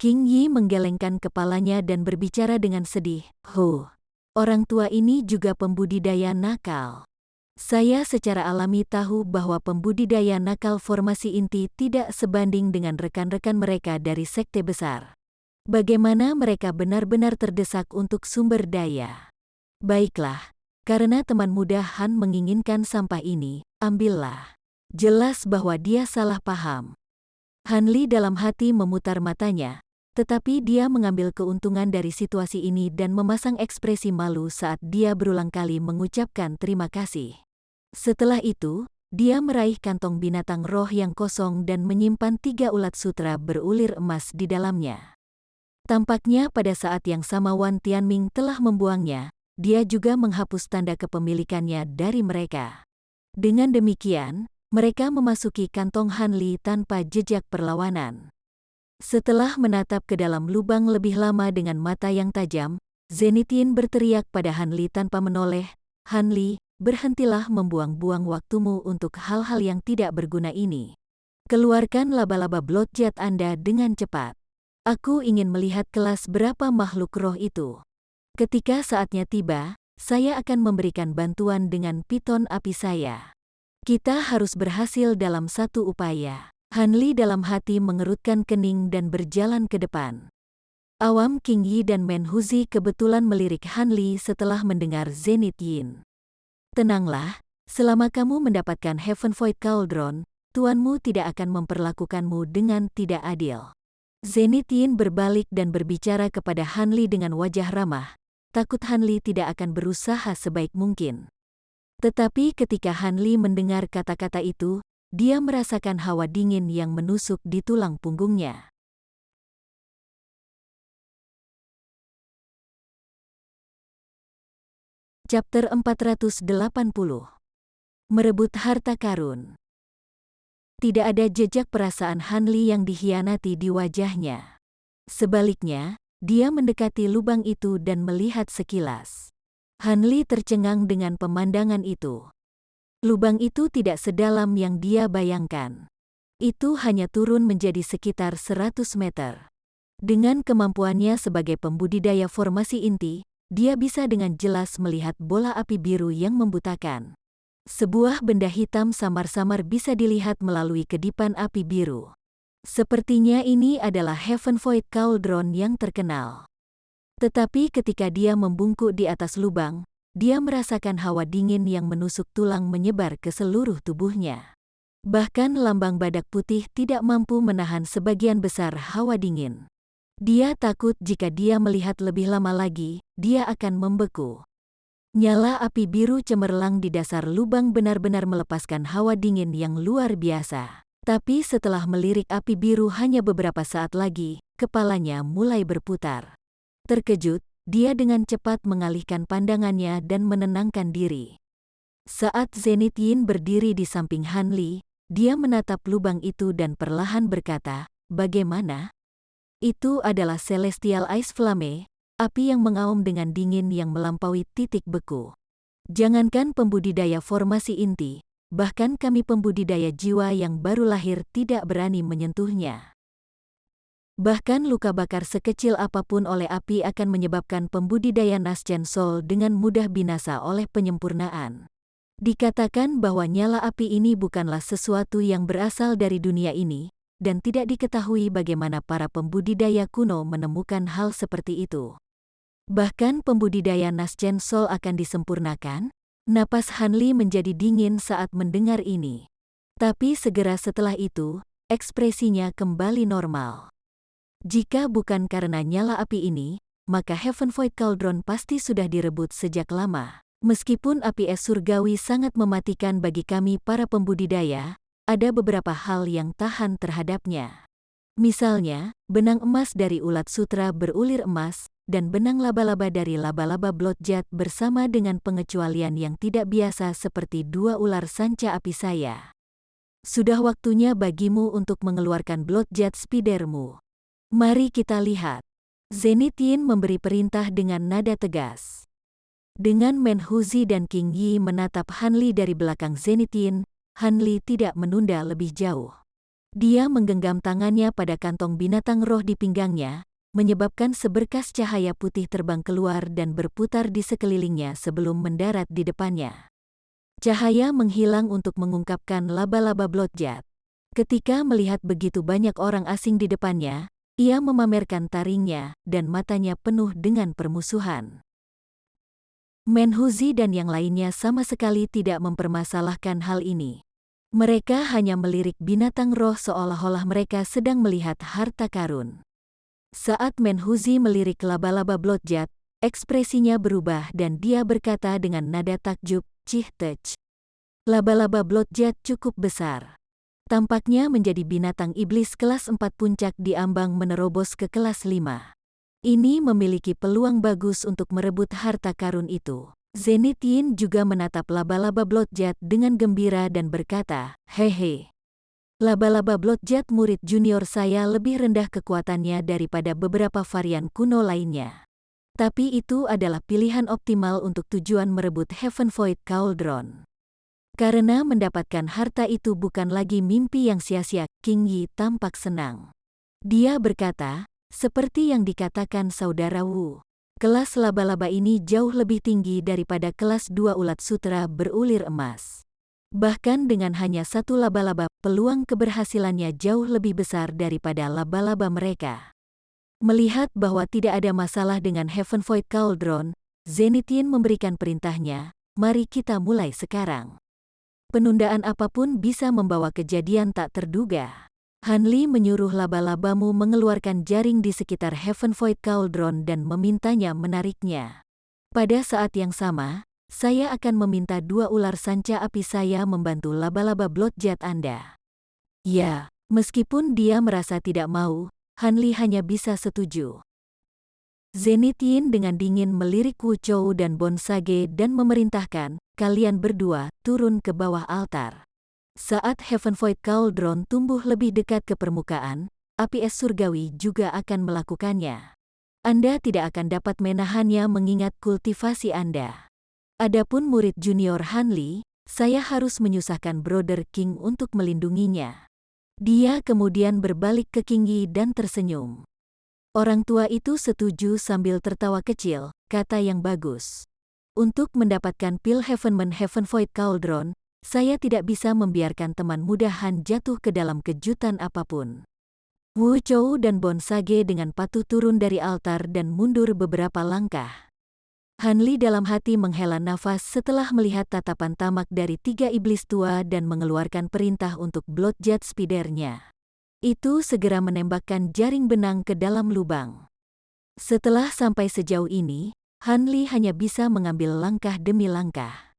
King Yi menggelengkan kepalanya dan berbicara dengan sedih, orang tua ini juga pembudidaya nakal. Saya secara alami tahu bahwa pembudidaya nakal formasi inti tidak sebanding dengan rekan-rekan mereka dari sekte besar. Bagaimana mereka benar-benar terdesak untuk sumber daya. Baiklah, karena teman muda Han menginginkan sampah ini, ambillah. Jelas bahwa dia salah paham. Hanli dalam hati memutar matanya, tetapi dia mengambil keuntungan dari situasi ini dan memasang ekspresi malu saat dia berulang kali mengucapkan terima kasih. Setelah itu, dia meraih kantong binatang roh yang kosong dan menyimpan 3 ulat sutra berulir emas di dalamnya. Tampaknya pada saat yang sama Wan Tianming telah membuangnya, dia juga menghapus tanda kepemilikannya dari mereka. Dengan demikian, mereka memasuki kantong Hanli tanpa jejak perlawanan. Setelah menatap ke dalam lubang lebih lama dengan mata yang tajam, Zenitien berteriak pada Hanli tanpa menoleh, "Hanli, berhentilah membuang-buang waktumu untuk hal-hal yang tidak berguna ini. Keluarkan laba-laba blodjat Anda dengan cepat. Aku ingin melihat kelas berapa makhluk roh itu. Ketika saatnya tiba, saya akan memberikan bantuan dengan piton api saya. Kita harus berhasil dalam satu upaya." Hanli dalam hati mengerutkan kening dan berjalan ke depan. Awam King Yi dan Menhuzi kebetulan melirik Hanli setelah mendengar Zenitien. "Tenanglah, selama kamu mendapatkan Heaven Void Cauldron, tuanmu tidak akan memperlakukanmu dengan tidak adil." Zenitien berbalik dan berbicara kepada Hanli dengan wajah ramah, takut Hanli tidak akan berusaha sebaik mungkin. Tetapi ketika Hanli mendengar kata-kata itu, dia merasakan hawa dingin yang menusuk di tulang punggungnya. Chapter 480. Merebut harta karun. Tidak ada jejak perasaan Hanli yang dikhianati di wajahnya. Sebaliknya, dia mendekati lubang itu dan melihat sekilas. Hanli tercengang dengan pemandangan itu. Lubang itu tidak sedalam yang dia bayangkan. Itu hanya turun menjadi sekitar 100 meter. Dengan kemampuannya sebagai pembudidaya formasi inti, dia bisa dengan jelas melihat bola api biru yang membutakan. Sebuah benda hitam samar-samar bisa dilihat melalui kedipan api biru. Sepertinya ini adalah Heaven Void Cauldron yang terkenal. Tetapi ketika dia membungkuk di atas lubang, dia merasakan hawa dingin yang menusuk tulang menyebar ke seluruh tubuhnya. Bahkan lambang badak putih tidak mampu menahan sebagian besar hawa dingin. Dia takut jika dia melihat lebih lama lagi, dia akan membeku. Nyala api biru cemerlang di dasar lubang benar-benar melepaskan hawa dingin yang luar biasa. Tapi setelah melirik api biru hanya beberapa saat lagi, kepalanya mulai berputar. Terkejut, dia dengan cepat mengalihkan pandangannya dan menenangkan diri. Saat Zenith Yin berdiri di samping Han Li, dia menatap lubang itu dan perlahan berkata, "Bagaimana?" Itu adalah Celestial Ice Flame, api yang mengaum dengan dingin yang melampaui titik beku. Jangankan pembudidaya formasi inti, bahkan kami pembudidaya jiwa yang baru lahir tidak berani menyentuhnya. Bahkan luka bakar sekecil apapun oleh api akan menyebabkan pembudidaya Nascent Soul dengan mudah binasa oleh penyempurnaan. Dikatakan bahwa nyala api ini bukanlah sesuatu yang berasal dari dunia ini, dan tidak diketahui bagaimana para pembudidaya kuno menemukan hal seperti itu. Bahkan pembudidaya Nascent Soul akan disempurnakan. Napas Han Li menjadi dingin saat mendengar ini. Tapi segera setelah itu, ekspresinya kembali normal. Jika bukan karena nyala api ini, maka Heaven Void Cauldron pasti sudah direbut sejak lama. Meskipun api es surgawi sangat mematikan bagi kami para pembudidaya, ada beberapa hal yang tahan terhadapnya. Misalnya, benang emas dari ulat sutra berulir emas, dan benang laba-laba dari laba-laba Bloodjet bersama dengan pengecualian yang tidak biasa seperti dua ular sanca api saya. Sudah waktunya bagimu untuk mengeluarkan Bloodjet Spidermu. Mari kita lihat. Zenith Yin memberi perintah dengan nada tegas. Dengan Menhuzi dan King Yi menatap Han Li dari belakang Zenith Yin, Han Li tidak menunda lebih jauh. Dia menggenggam tangannya pada kantong binatang roh di pinggangnya, menyebabkan seberkas cahaya putih terbang keluar dan berputar di sekelilingnya sebelum mendarat di depannya. Cahaya menghilang untuk mengungkapkan laba-laba Bloodjet. Ketika melihat begitu banyak orang asing di depannya, ia memamerkan taringnya dan matanya penuh dengan permusuhan. Menhuzi dan yang lainnya sama sekali tidak mempermasalahkan hal ini. Mereka hanya melirik binatang roh seolah-olah mereka sedang melihat harta karun. Saat Menhuzi melirik laba-laba Bloodjet, ekspresinya berubah dan dia berkata dengan nada takjub, "Cih Tech. Laba-laba Bloodjet cukup besar. Tampaknya menjadi binatang iblis kelas 4 puncak di ambang menerobos ke kelas 5. Ini memiliki peluang bagus untuk merebut harta karun itu." Zenith Yin juga menatap laba-laba Bloodjet dengan gembira dan berkata, "Hehe. Laba-laba Bloodjet murid junior saya lebih rendah kekuatannya daripada beberapa varian kuno lainnya. Tapi itu adalah pilihan optimal untuk tujuan merebut Heaven Void Cauldron. Karena mendapatkan harta itu bukan lagi mimpi yang sia-sia." King Yi tampak senang. Dia berkata, "Seperti yang dikatakan Saudara Wu, kelas laba-laba ini jauh lebih tinggi daripada kelas 2 ulat sutra berulir emas. Bahkan dengan hanya satu laba-laba, peluang keberhasilannya jauh lebih besar daripada laba-laba mereka." Melihat bahwa tidak ada masalah dengan Heaven Void Cauldron, Zenith Yin memberikan perintahnya, "Mari kita mulai sekarang." Penundaan apapun bisa membawa kejadian tak terduga. Han Li menyuruh laba-labamu mengeluarkan jaring di sekitar Heaven Void Cauldron dan memintanya menariknya. Pada saat yang sama, saya akan meminta dua ular sanca api saya membantu laba-laba Bloodjet Anda." Ya, meskipun dia merasa tidak mau, Han Li hanya bisa setuju. Zenith Yin dengan dingin melirik Wu Chou dan Bon Sage dan memerintahkan, "Kalian berdua turun ke bawah altar." Saat Heaven Void Cauldron tumbuh lebih dekat ke permukaan, api es surgawi juga akan melakukannya. Anda tidak akan dapat menahannya mengingat kultivasi Anda. Adapun murid junior Han Li, saya harus menyusahkan Brother King untuk melindunginya. Dia kemudian berbalik ke King Yi dan tersenyum. Orang tua itu setuju sambil tertawa kecil, kata yang bagus. Untuk mendapatkan pil Heavenvoid Cauldron, saya tidak bisa membiarkan teman muda Han jatuh ke dalam kejutan apapun. Wu Chou dan Bon Sage dengan patuh turun dari altar dan mundur beberapa langkah. Han Li dalam hati menghela nafas setelah melihat tatapan tamak dari 3 iblis tua dan mengeluarkan perintah untuk Blood Jet Speeder-nya. Itu segera menembakkan jaring benang ke dalam lubang. Setelah sampai sejauh ini, Han Li hanya bisa mengambil langkah demi langkah.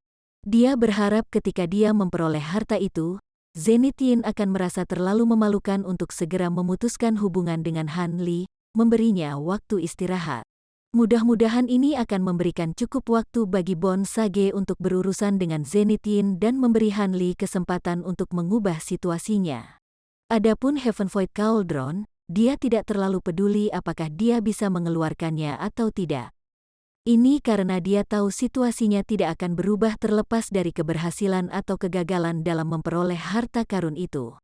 Dia berharap ketika dia memperoleh harta itu, Zenith Yin akan merasa terlalu memalukan untuk segera memutuskan hubungan dengan Han Li, memberinya waktu istirahat. Mudah-mudahan ini akan memberikan cukup waktu bagi Bon Sage untuk berurusan dengan Zenith Yin dan memberi Han Li kesempatan untuk mengubah situasinya. Adapun Heavenvoid Cauldron, dia tidak terlalu peduli apakah dia bisa mengeluarkannya atau tidak. Ini karena dia tahu situasinya tidak akan berubah terlepas dari keberhasilan atau kegagalan dalam memperoleh harta karun itu.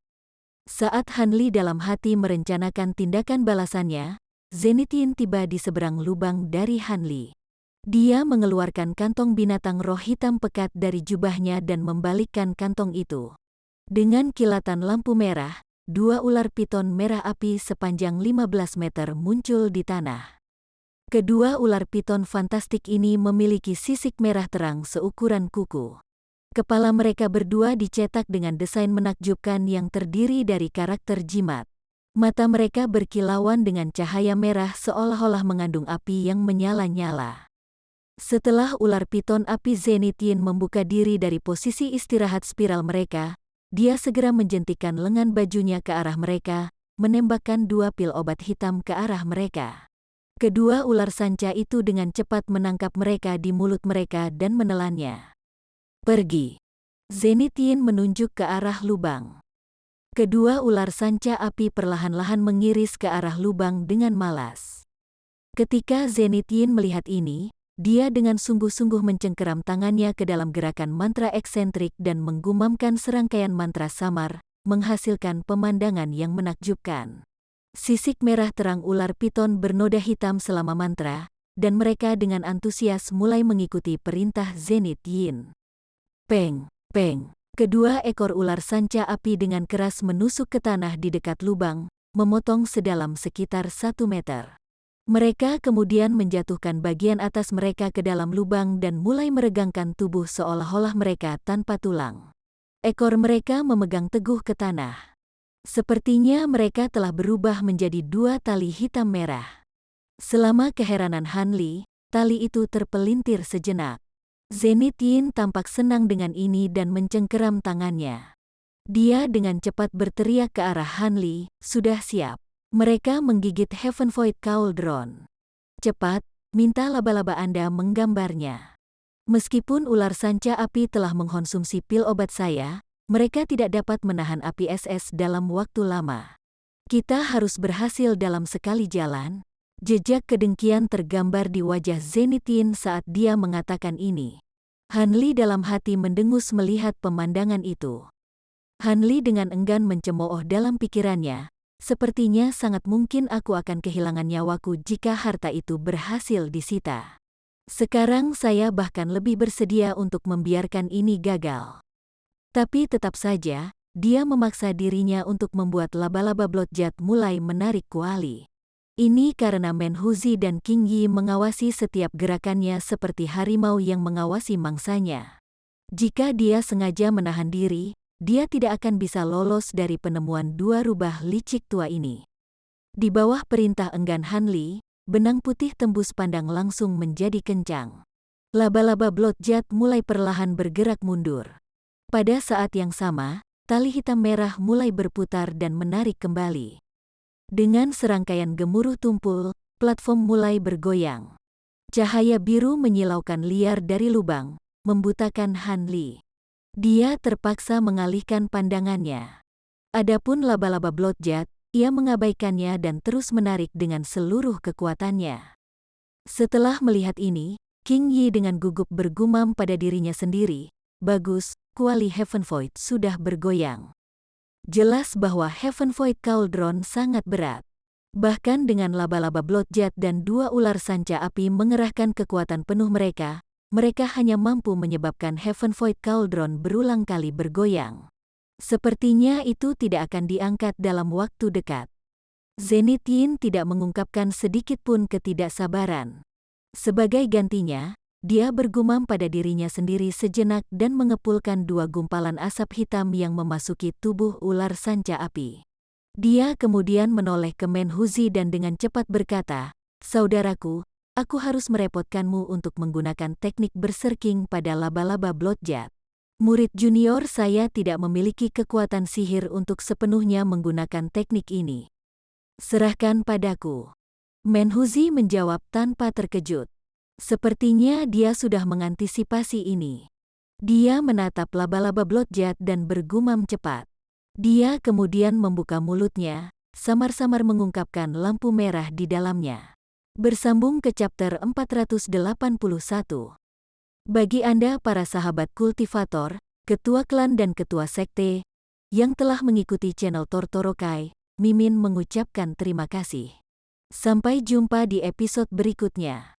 Saat Han Li dalam hati merencanakan tindakan balasannya, Zenith Yin tiba di seberang lubang dari Han Li. Dia mengeluarkan kantong binatang roh hitam pekat dari jubahnya dan membalikkan kantong itu. Dengan kilatan lampu merah, 2 ular piton merah api sepanjang 15 meter muncul di tanah. Kedua ular piton fantastik ini memiliki sisik merah terang seukuran kuku. Kepala mereka berdua dicetak dengan desain menakjubkan yang terdiri dari karakter jimat. Mata mereka berkilauan dengan cahaya merah seolah-olah mengandung api yang menyala-nyala. Setelah ular piton api Zenith Yin membuka diri dari posisi istirahat spiral mereka, dia segera menjentikan lengan bajunya ke arah mereka, menembakkan 2 pil obat hitam ke arah mereka. Kedua ular sanca itu dengan cepat menangkap mereka di mulut mereka dan menelannya. Pergi. Zenith Yin menunjuk ke arah lubang. Kedua ular sanca api perlahan-lahan mengiris ke arah lubang dengan malas. Ketika Zenith Yin melihat ini, dia dengan sungguh-sungguh mencengkeram tangannya ke dalam gerakan mantra eksentrik dan menggumamkan serangkaian mantra samar, menghasilkan pemandangan yang menakjubkan. Sisik merah terang ular piton bernoda hitam selama mantra, dan mereka dengan antusias mulai mengikuti perintah Zenith Yin. Peng, peng. Kedua ekor ular sanca api dengan keras menusuk ke tanah di dekat lubang, memotong sedalam sekitar 1 meter. Mereka kemudian menjatuhkan bagian atas mereka ke dalam lubang dan mulai meregangkan tubuh seolah-olah mereka tanpa tulang. Ekor mereka memegang teguh ke tanah. Sepertinya mereka telah berubah menjadi 2 tali hitam merah. Selama keheranan Han Li, tali itu terpelintir sejenak. Zenith Yin tampak senang dengan ini dan mencengkeram tangannya. Dia dengan cepat berteriak ke arah Han Li, "Sudah siap." Mereka menggigit Heavenvoid Cauldron. "Cepat, minta laba-laba Anda menggambarnya." Meskipun ular sanca api telah mengkonsumsi pil obat saya, mereka tidak dapat menahan api SS dalam waktu lama. Kita harus berhasil dalam sekali jalan. Jejak kedengkian tergambar di wajah Zenith Yin saat dia mengatakan ini. Han Li dalam hati mendengus melihat pemandangan itu. Han Li dengan enggan mencemooh dalam pikirannya, sepertinya sangat mungkin aku akan kehilangan nyawaku jika harta itu berhasil disita. Sekarang saya bahkan lebih bersedia untuk membiarkan ini gagal. Tapi tetap saja, dia memaksa dirinya untuk membuat laba-laba Bloodjet mulai menarik kuali. Ini karena Menhuzi dan King Yi mengawasi setiap gerakannya seperti harimau yang mengawasi mangsanya. Jika dia sengaja menahan diri, dia tidak akan bisa lolos dari penemuan 2 rubah licik tua ini. Di bawah perintah enggan Han Li, benang putih tembus pandang langsung menjadi kencang. Laba-laba Bloodjet mulai perlahan bergerak mundur. Pada saat yang sama, tali hitam merah mulai berputar dan menarik kembali. Dengan serangkaian gemuruh tumpul, platform mulai bergoyang. Cahaya biru menyilaukan liar dari lubang, membutakan Han Li. Dia terpaksa mengalihkan pandangannya. Adapun laba-laba Bloodjet, ia mengabaikannya dan terus menarik dengan seluruh kekuatannya. Setelah melihat ini, King Yi dengan gugup bergumam pada dirinya sendiri, "Bagus, kuali Heavenvoid sudah bergoyang." Jelas bahwa Heavenvoid Cauldron sangat berat. Bahkan dengan laba-laba Bloodjet dan 2 ular sanca api mengerahkan kekuatan penuh mereka hanya mampu menyebabkan Heaven Void Cauldron berulang kali bergoyang. Sepertinya itu tidak akan diangkat dalam waktu dekat. Zenith Yin tidak mengungkapkan sedikit pun ketidaksabaran. Sebagai gantinya, dia bergumam pada dirinya sendiri sejenak dan mengepulkan 2 gumpalan asap hitam yang memasuki tubuh ular sanca api. Dia kemudian menoleh ke Menhuzi dan dengan cepat berkata, "Saudaraku, aku harus merepotkanmu untuk menggunakan teknik berserking pada laba-laba Bloodjet. Murid junior saya tidak memiliki kekuatan sihir untuk sepenuhnya menggunakan teknik ini. Serahkan padaku." Menhuzi menjawab tanpa terkejut. Sepertinya dia sudah mengantisipasi ini. Dia menatap laba-laba Bloodjet dan bergumam cepat. Dia kemudian membuka mulutnya, samar-samar mengungkapkan lampu merah di dalamnya. Bersambung ke chapter 481. Bagi Anda para sahabat kultivator, ketua klan dan ketua sekte, yang telah mengikuti channel Tortorokai, Mimin mengucapkan terima kasih. Sampai jumpa di episode berikutnya.